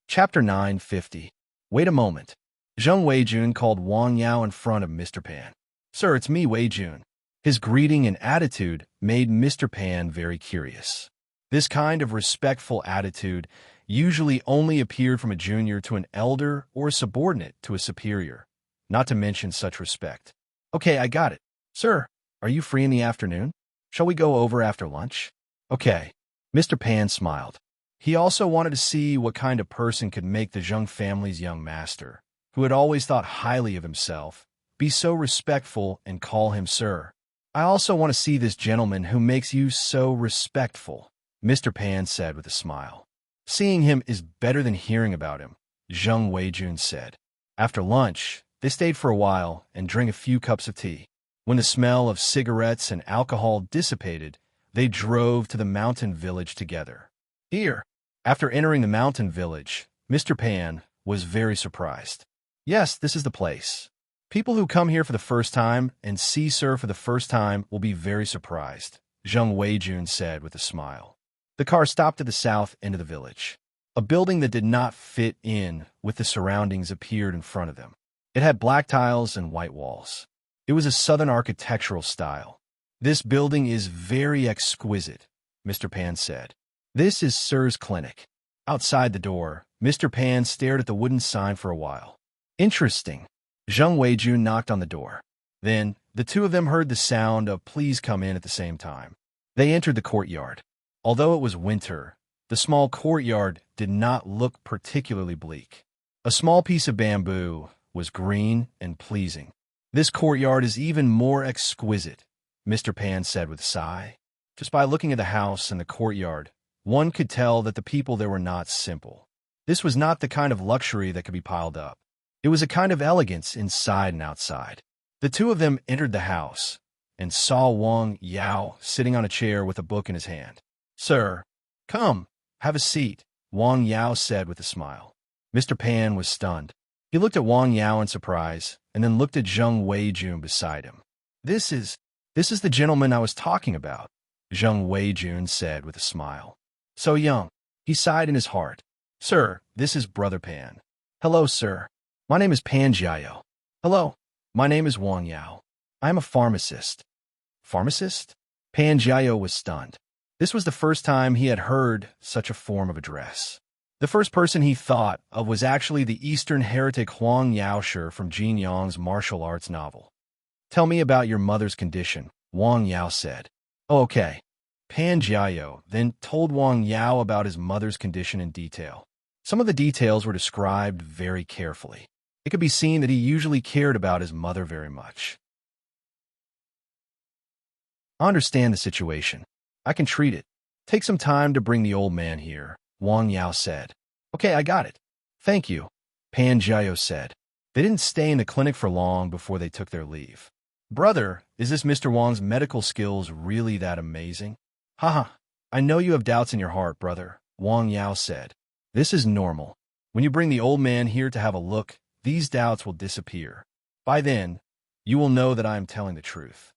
Chapter 950. Wait a moment. Zheng Weijun called Wang Yao in front of Mr. Pan. "Sir, it's me, Weijun." His greeting and attitude made Mr. Pan very curious. This kind of respectful attitude usually only appeared from a junior to an elder or a subordinate to a superior, not to mention such respect. "Okay, I got it. Sir, are you free in the afternoon? Shall we go over after lunch?" "Okay." Mr. Pan smiled. He also wanted to see what kind of person could make the Zheng family's young master, who had always thought highly of himself, be so respectful and call him sir. "I also want to see this gentleman who makes you so respectful," Mr. Pan said with a smile. "Seeing him is better than hearing about him," Zheng Weijun said. After lunch, they stayed for a while and drank a few cups of tea. When the smell of cigarettes and alcohol dissipated, they drove to the mountain village together. Here, after entering the mountain village, Mr. Pan was very surprised. "Yes, this is the place. People who come here for the first time and see Sir for the first time will be very surprised," Zheng Weijun said with a smile. The car stopped at the south end of the village. A building that did not fit in with the surroundings appeared in front of them. It had black tiles and white walls. It was a southern architectural style. "This building is very exquisite," Mr. Pan said. "This is Sir's clinic." Outside the door, Mr. Pan stared at the wooden sign for a while. "Interesting." Zheng Weijun knocked on the door. Then, the two of them heard the sound of "please come in" at the same time. They entered the courtyard. Although it was winter, the small courtyard did not look particularly bleak. A small piece of bamboo was green and pleasing. "This courtyard is even more exquisite," Mr. Pan said with a sigh. Just by looking at the house and the courtyard, one could tell that the people there were not simple. This was not the kind of luxury that could be piled up. It was a kind of elegance inside and outside. The two of them entered the house and saw Wang Yao sitting on a chair with a book in his hand. "Sir, come, have a seat," Wang Yao said with a smile. Mr. Pan was stunned. He looked at Wang Yao in surprise and then looked at Zheng Weijun beside him. This is the gentleman I was talking about," Zheng Weijun said with a smile. "So young," he sighed in his heart. "Sir, this is Brother Pan." "Hello, sir. My name is Pan Jiao." "Hello. My name is Wang Yao. I am a pharmacist." "Pharmacist?" Pan Jiao was stunned. This was the first time he had heard such a form of address. The first person he thought of was actually the Eastern heretic Huang Yaoshi from Jin Yang's martial arts novel. "Tell me about your mother's condition," Wang Yao said. "Oh, okay." Pan Jiao then told Wang Yao about his mother's condition in detail. Some of the details were described very carefully. It could be seen that he usually cared about his mother very much. "I understand the situation. I can treat it. Take some time to bring the old man here," Wang Yao said. "Okay, I got it. Thank you," Pan Jiao said. They didn't stay in the clinic for long before they took their leave. "Brother, is this Mr. Wang's medical skills really that amazing?" "Haha, I know you have doubts in your heart, brother," Wang Yao said. "This is normal. When you bring the old man here to have a look, these doubts will disappear. By then, you will know that I am telling the truth.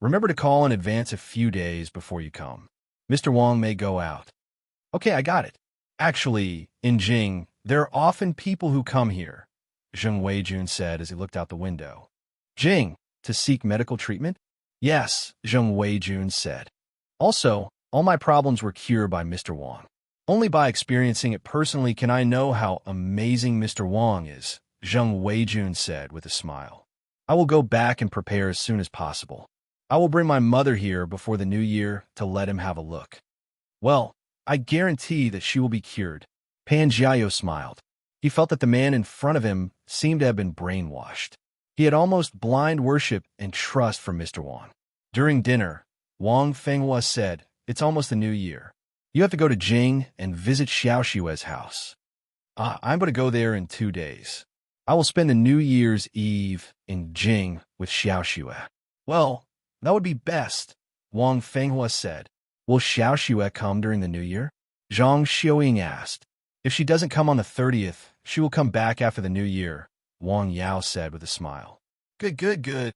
Remember to call in advance a few days before you come. Mr. Wang may go out." "Okay, I got it. Actually, in Jing, there are often people who come here," Zheng Weijun said as he looked out the window. "Jing, to seek medical treatment?" "Yes," Zheng Weijun said. "Also, all my problems were cured by Mr. Wang. Only by experiencing it personally can I know how amazing Mr. Wang is," Zheng Weijun said with a smile. "I will go back and prepare as soon as possible. I will bring my mother here before the new year to let him have a look. Well, I guarantee that she will be cured." Pan Jiao smiled. He felt that the man in front of him seemed to have been brainwashed. He had almost blind worship and trust for Mr. Wang. During dinner, Wang Fenghua said, "It's almost the new year. You have to go to Jing and visit Xiao Xue's house." "I'm going to go there in 2 days. I will spend the New Year's Eve in Jing with Xiao Xue." "Well, that would be best," Wang Fenghua said. "Will Xiao Xue come during the new year?" Zhang Xiaoying asked. "If she doesn't come on the 30th, she will come back after the new year," Wang Yao said with a smile. Good. Zhang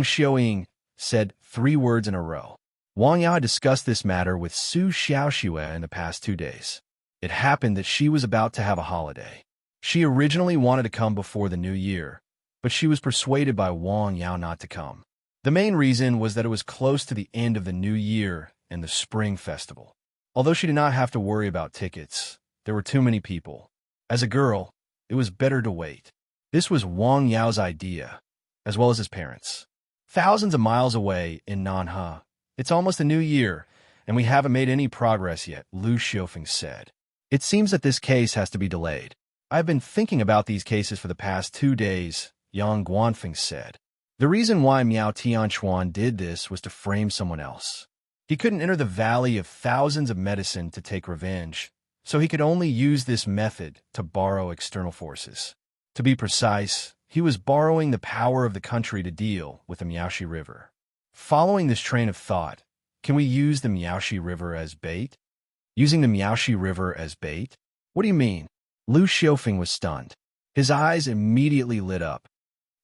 Xiaoying said 3 words in a row. Wang Yao had discussed this matter with Su Xiaoxue in the past 2 days. It happened that she was about to have a holiday. She originally wanted to come before the new year, but she was persuaded by Wang Yao not to come. The main reason was that it was close to the end of the new year and the spring festival. Although she did not have to worry about tickets, there were too many people. As a girl, it was better to wait. This was Wang Yao's idea, as well as his parents'. Thousands of miles away in Nanhe, it's almost a new year, and we haven't made any progress yet, Lu Xiufeng said. "It seems that this case has to be delayed. I've been thinking about these cases for the past 2 days, Yang Guanfeng said. The reason why Miao Tianquan did this was to frame someone else. He couldn't enter the valley of thousands of medicine to take revenge, so he could only use this method to borrow external forces. To be precise, he was borrowing the power of the country to deal with the Miaoxi River. Following this train of thought, can we use the Miaoxi River as bait?" "Using the Miaoxi River as bait? What do you mean?" Lu Xiufeng was stunned. His eyes immediately lit up.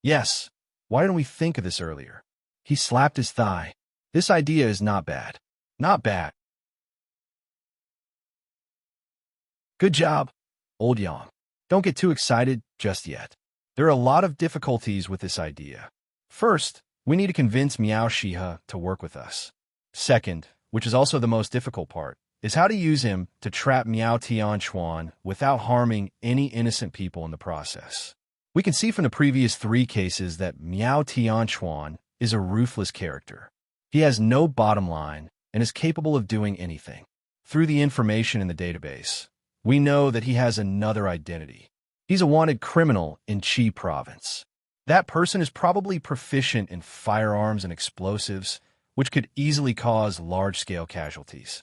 "Yes, why didn't we think of this earlier?" He slapped his thigh. "This idea is not bad. Not bad. Good job, old Yang. Don't get too excited just yet. There are a lot of difficulties with this idea. First, we need to convince Miao Shihe to work with us. Second, which is also the most difficult part, is how to use him to trap Miao Tianquan without harming any innocent people in the process. We can see from the previous 3 cases that Miao Tianquan is a ruthless character. He has no bottom line and is capable of doing anything. Through the information in the database, we know that he has another identity. He's a wanted criminal in Qi province. That person is probably proficient in firearms and explosives, which could easily cause large-scale casualties.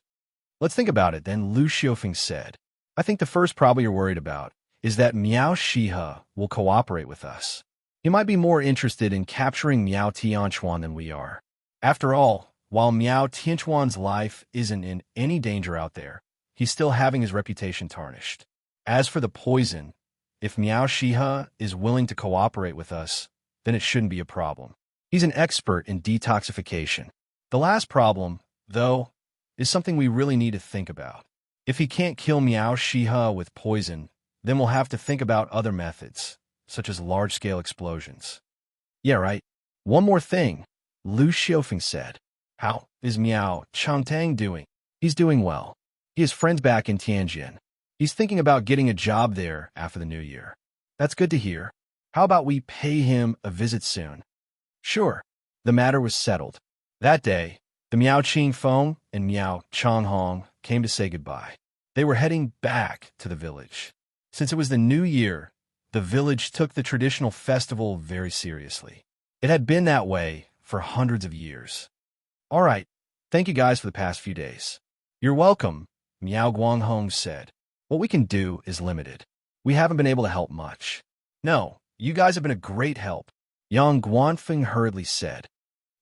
Let's think about it then, Lu Xiufeng said. I think the first problem you're worried about is that Miao Shihe will cooperate with us. He might be more interested in capturing Miao Tianquan than we are. After all, while Miao Tianquan's life isn't in any danger out there, he's still having his reputation tarnished. As for the poison, if Miao Shihe is willing to cooperate with us, then it shouldn't be a problem. He's an expert in detoxification. The last problem, though, is something we really need to think about. If he can't kill Miao Shihe with poison, then we'll have to think about other methods, such as large-scale explosions. Yeah, right. One more thing, Lu Xiufeng said. How is Miao Changtang doing? He's doing well. He has friends back in Tianjin. He's thinking about getting a job there after the new year. That's good to hear. How about we pay him a visit soon? Sure. The matter was settled. That day, the Miao Qingfeng and Miao Changhong came to say goodbye. They were heading back to the village. Since it was the new year, the village took the traditional festival very seriously. It had been that way for hundreds of years. All right, thank you guys for the past few days. You're welcome, Miao Guanghong said. What we can do is limited. We haven't been able to help much. No, you guys have been a great help, Yang Guanfeng hurriedly said.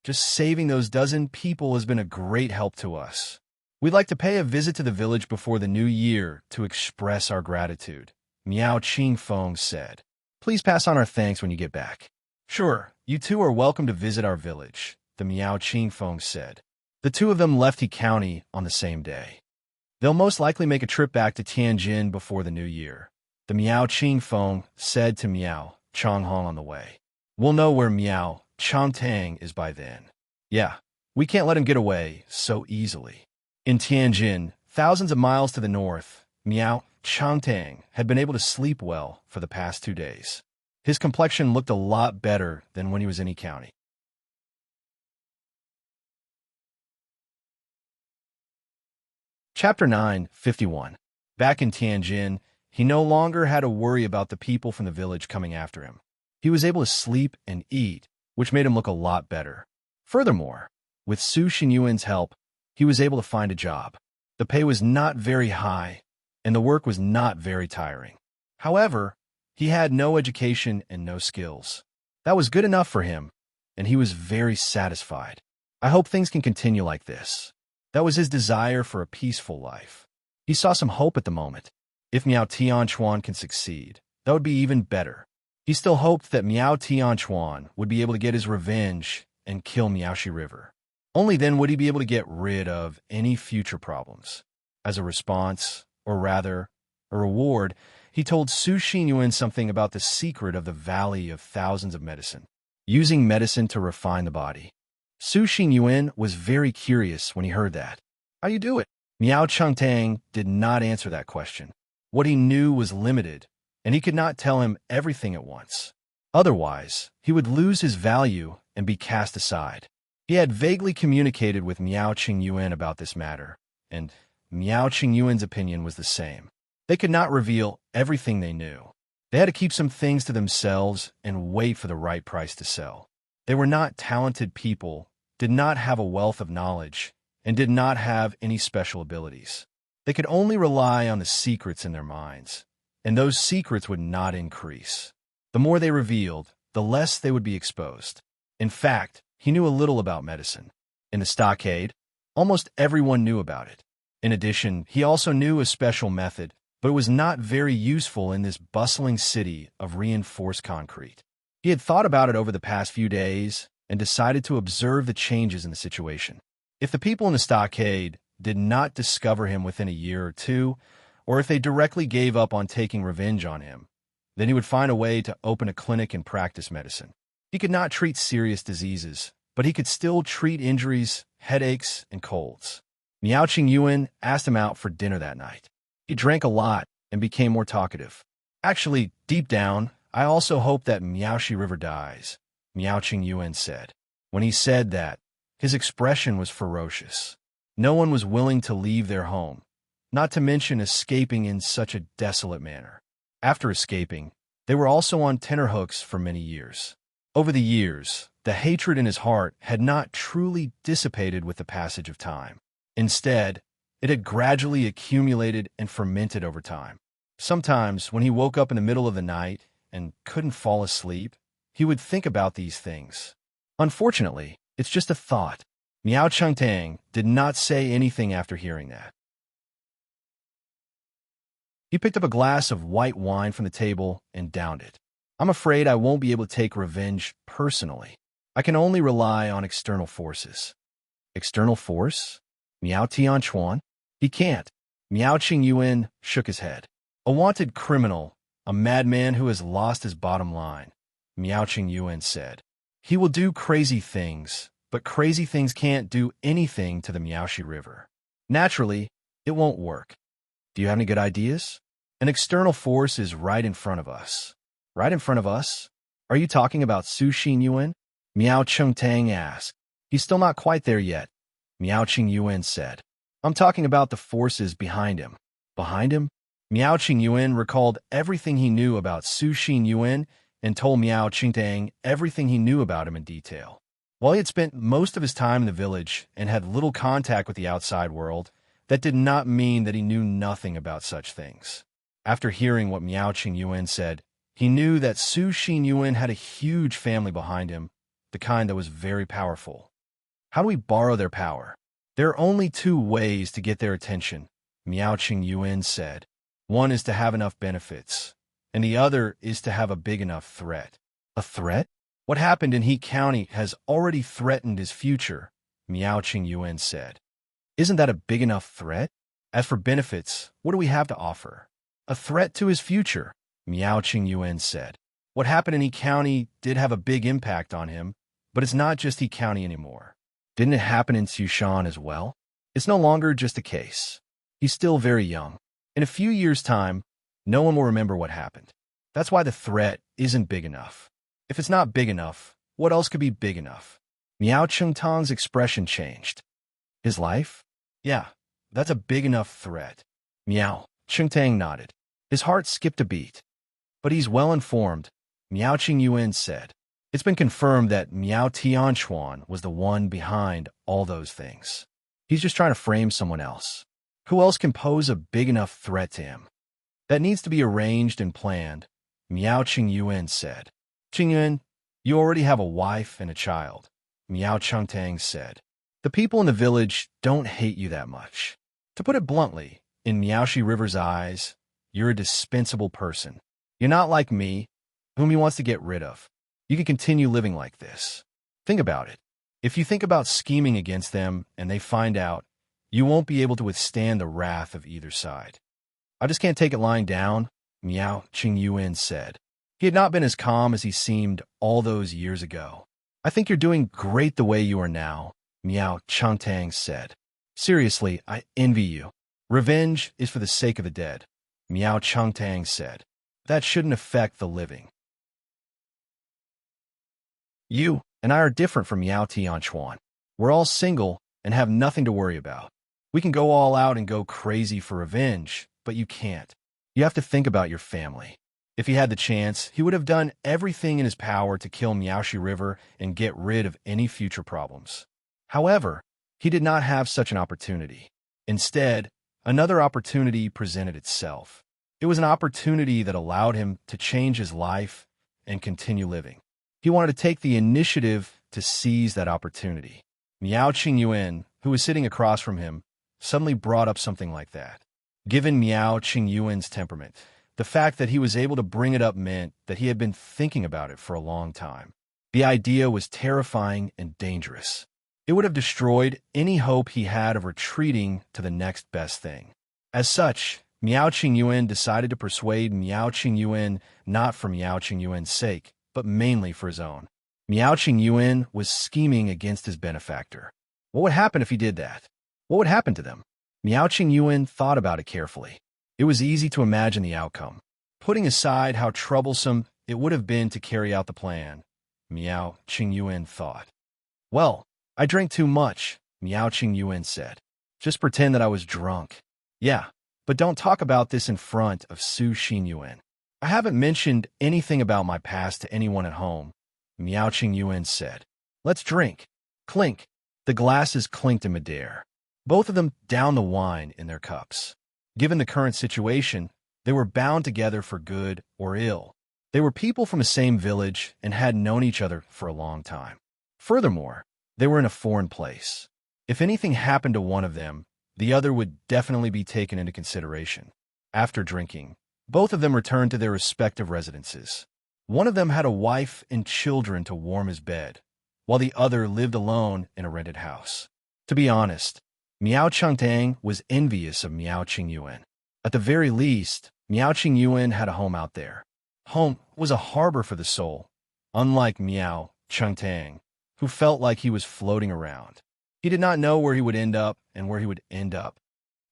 Just saving those dozen people has been a great help to us. We'd like to pay a visit to the village before the new year to express our gratitude, Miao Qingfeng said. Please pass on our thanks when you get back. Sure, you two are welcome to visit our village, the Miao Qingfeng said. The two of them left He County on the same day. They'll most likely make a trip back to Tianjin before the new year, the Miao Qingfeng said to Miao Changhong on the way. We'll know where Miao Changtang is by then. Yeah, we can't let him get away so easily. In Tianjin, thousands of miles to the north, Miao Changtang had been able to sleep well for the past 2 days. His complexion looked a lot better than when he was in He County. Chapter 9:51. Back in Tianjin, he no longer had to worry about the people from the village coming after him. He was able to sleep and eat, which made him look a lot better. Furthermore, with Su Xinyuan's help, he was able to find a job. The pay was not very high, and the work was not very tiring. However, he had no education and no skills. That was good enough for him, and he was very satisfied. I hope things can continue like this. That was his desire for a peaceful life. He saw some hope at the moment. If Miao Tianquan can succeed, that would be even better. He still hoped that Miao Tianquan would be able to get his revenge and kill Miaoxi River. Only then would he be able to get rid of any future problems. As a response, or rather, a reward, he told Su Xinyuan something about the secret of the Valley of Thousands of Medicine, using medicine to refine the body. Su Xinyuan was very curious when he heard that. How you do it? Miao Changtang did not answer that question. What he knew was limited, and he could not tell him everything at once. Otherwise, he would lose his value and be cast aside. He had vaguely communicated with Miao Qingyuan about this matter, and Miao Qingyuan's opinion was the same. They could not reveal everything they knew. They had to keep some things to themselves and wait for the right price to sell. They were not talented people, did not have a wealth of knowledge, and did not have any special abilities. They could only rely on the secrets in their minds, and those secrets would not increase. The more they revealed, the less they would be exposed. In fact, he knew a little about medicine. In the stockade, almost everyone knew about it. In addition, he also knew a special method, but it was not very useful in this bustling city of reinforced concrete. He had thought about it over the past few days and decided to observe the changes in the situation. If the people in the stockade did not discover him within a year or two, or if they directly gave up on taking revenge on him, then he would find a way to open a clinic and practice medicine. He could not treat serious diseases, but he could still treat injuries, headaches, and colds. Miao Qingyuan asked him out for dinner that night. He drank a lot and became more talkative. Actually, deep down, I also hope that Miaoxi River dies, Miao Qingyuan said. When he said that, his expression was ferocious. No one was willing to leave their home, not to mention escaping in such a desolate manner. After escaping, they were also on tenterhooks for many years. Over the years, the hatred in his heart had not truly dissipated with the passage of time. Instead, it had gradually accumulated and fermented over time. Sometimes, when he woke up in the middle of the night and couldn't fall asleep, he would think about these things. Unfortunately, it's just a thought. Miao Chengtang did not say anything after hearing that. He picked up a glass of white wine from the table and downed it. I'm afraid I won't be able to take revenge personally. I can only rely on external forces. External force? Miao Tianquan? He can't. Miao Qingyuan shook his head. A wanted criminal, a madman who has lost his bottom line, Miao Qingyuan said. He will do crazy things, but crazy things can't do anything to the Miaoxi River. Naturally, it won't work. Do you have any good ideas? An external force is right in front of us. Right in front of us? Are you talking about Su Xinyuan? Miao Chengtang asked. He's still not quite there yet, Miao Qingyuan said. I'm talking about the forces behind him. Behind him? Miao Qingyuan recalled everything he knew about Su Xinyuan and told Miao Qingtang everything he knew about him in detail. While he had spent most of his time in the village and had little contact with the outside world, that did not mean that he knew nothing about such things. After hearing what Miao Qingyuan said, he knew that Su Xinyuan had a huge family behind him, the kind that was very powerful. How do we borrow their power? There are only two ways to get their attention, Miao Qingyuan said. One is to have enough benefits, and the other is to have a big enough threat. A threat? What happened in He County has already threatened his future, Miao Qingyuan said. Isn't that a big enough threat? As for benefits, what do we have to offer? A threat to his future, Miao Qingyuan said. What happened in He County did have a big impact on him, but it's not just He County anymore. Didn't it happen in Sushan as well? It's no longer just a case. He's still very young. In a few years' time, no one will remember what happened. That's why the threat isn't big enough. If it's not big enough, what else could be big enough? Miao Chengtang's expression changed. His life? Yeah, that's a big enough threat. Miao Chengtang nodded. His heart skipped a beat. But he's well informed, Miao Qingyuan said. It's been confirmed that Miao Tianquan was the one behind all those things. He's just trying to frame someone else. Who else can pose a big enough threat to him? That needs to be arranged and planned, Miao Qingyuan said. Qingyuan, you already have a wife and a child, Miao Chengtang said. The people in the village don't hate you that much. To put it bluntly, in Miaoxi River's eyes, you're a dispensable person. You're not like me, whom he wants to get rid of. You can continue living like this. Think about it. If you think about scheming against them and they find out, you won't be able to withstand the wrath of either side. I just can't take it lying down, Miao Qingyuan said. He had not been as calm as he seemed all those years ago. I think you're doing great the way you are now, Miao Chengtang said. Seriously, I envy you. Revenge is for the sake of the dead, Miao Chengtang said. That shouldn't affect the living. You and I are different from Miao Tianquan. We're all single and have nothing to worry about. We can go all out and go crazy for revenge, but you can't. You have to think about your family. If he had the chance, he would have done everything in his power to kill Miaoxi River and get rid of any future problems. However, he did not have such an opportunity. Instead, another opportunity presented itself. It was an opportunity that allowed him to change his life and continue living. He wanted to take the initiative to seize that opportunity. Miao Qingyuan, who was sitting across from him, suddenly brought up something like that. Given Miao Qingyuan's temperament, the fact that he was able to bring it up meant that he had been thinking about it for a long time. The idea was terrifying and dangerous. It would have destroyed any hope he had of retreating to the next best thing. As such, Miao Qingyuan decided to persuade Miao Qingyuan not for Miao Qingyuan's sake, but mainly for his own. Miao Qingyuan was scheming against his benefactor. What would happen if he did that? What would happen to them? Miao Qingyuan thought about it carefully. It was easy to imagine the outcome. Putting aside how troublesome it would have been to carry out the plan, Miao Qingyuan thought. Well, I drank too much, Miao Qingyuan said. Just pretend that I was drunk. Yeah, but don't talk about this in front of Su Xinyuan. I haven't mentioned anything about my past to anyone at home, Miao Qingyuan said. Let's drink. Clink. The glasses clinked in midair. Both of them downed the wine in their cups. Given the current situation, they were bound together for good or ill. They were people from the same village and had known each other for a long time. Furthermore, they were in a foreign place. If anything happened to one of them, the other would definitely be taken into consideration. After drinking, both of them returned to their respective residences. One of them had a wife and children to warm his bed, while the other lived alone in a rented house. To be honest, Miao Chengtang was envious of Miao Qingyuan. At the very least, Miao Qingyuan had a home out there. Home was a harbor for the soul, unlike Miao Chengtang, who felt like he was floating around. He did not know where he would end up and where he would end up.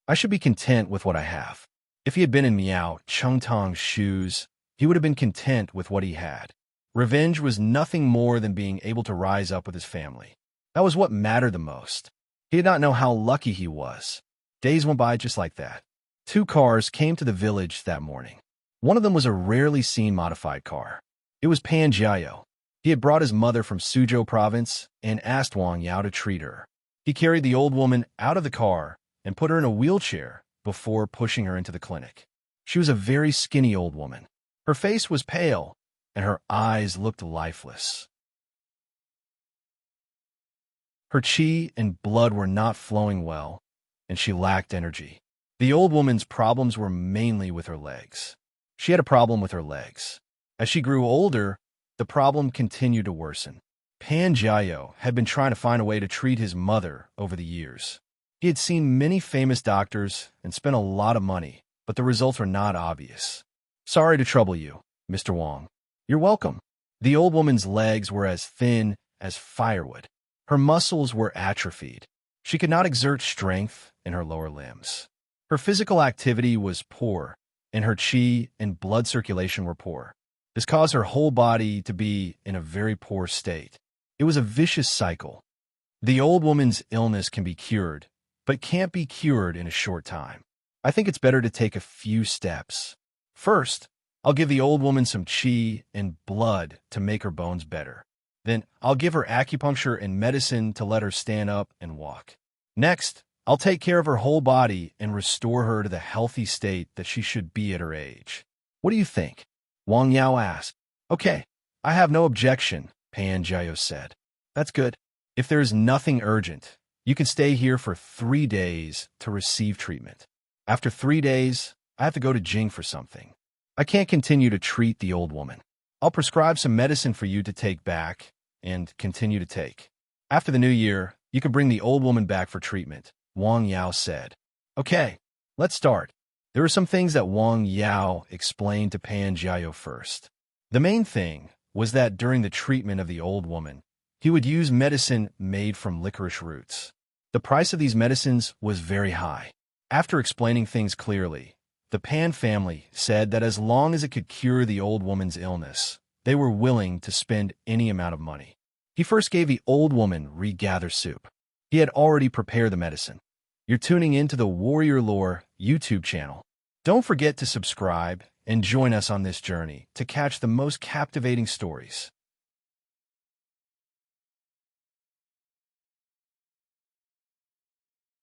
I should be content with what I have. If he had been in Miao Chengtang's shoes, he would have been content with what he had. Revenge was nothing more than being able to rise up with his family. That was what mattered the most. He did not know how lucky he was. Days went by just like that. 2 cars came to the village that morning. One of them was a rarely seen modified car. It was Pan Jiao. He had brought his mother from Suzhou province and asked Wang Yao to treat her. He carried the old woman out of the car and put her in a wheelchair before pushing her into the clinic. She was a very skinny old woman. Her face was pale, and her eyes looked lifeless. Her qi and blood were not flowing well, and she lacked energy. The old woman's problems were mainly with her legs. She had a problem with her legs. As she grew older, the problem continued to worsen. Pan Jiao had been trying to find a way to treat his mother over the years. He had seen many famous doctors and spent a lot of money, but the results were not obvious. Sorry to trouble you, Mr. Wang. You're welcome. The old woman's legs were as thin as firewood. Her muscles were atrophied. She could not exert strength in her lower limbs. Her physical activity was poor, and her qi and blood circulation were poor. This caused her whole body to be in a very poor state. It was a vicious cycle. The old woman's illness can be cured, but can't be cured in a short time. I think it's better to take a few steps. First, I'll give the old woman some qi and blood to make her bones better. Then I'll give her acupuncture and medicine to let her stand up and walk. Next, I'll take care of her whole body and restore her to the healthy state that she should be at her age. What do you think? Wang Yao asked. Okay, I have no objection, Pan Jiao said. That's good. If there is nothing urgent, you can stay here for 3 days to receive treatment. After 3 days, I have to go to Jing for something. I can't continue to treat the old woman. I'll prescribe some medicine for you to take back and continue to take. After the new year, you can bring the old woman back for treatment, Wang Yao said. Okay, let's start. There were some things that Wang Yao explained to Pan Jiao first. The main thing was that during the treatment of the old woman, he would use medicine made from licorice roots. The price of these medicines was very high. After explaining things clearly, the Pan family said that as long as it could cure the old woman's illness, they were willing to spend any amount of money. He first gave the old woman regather soup. He had already prepared the medicine. You're tuning into the Warrior Lore YouTube channel. Don't forget to subscribe and join us on this journey to catch the most captivating stories.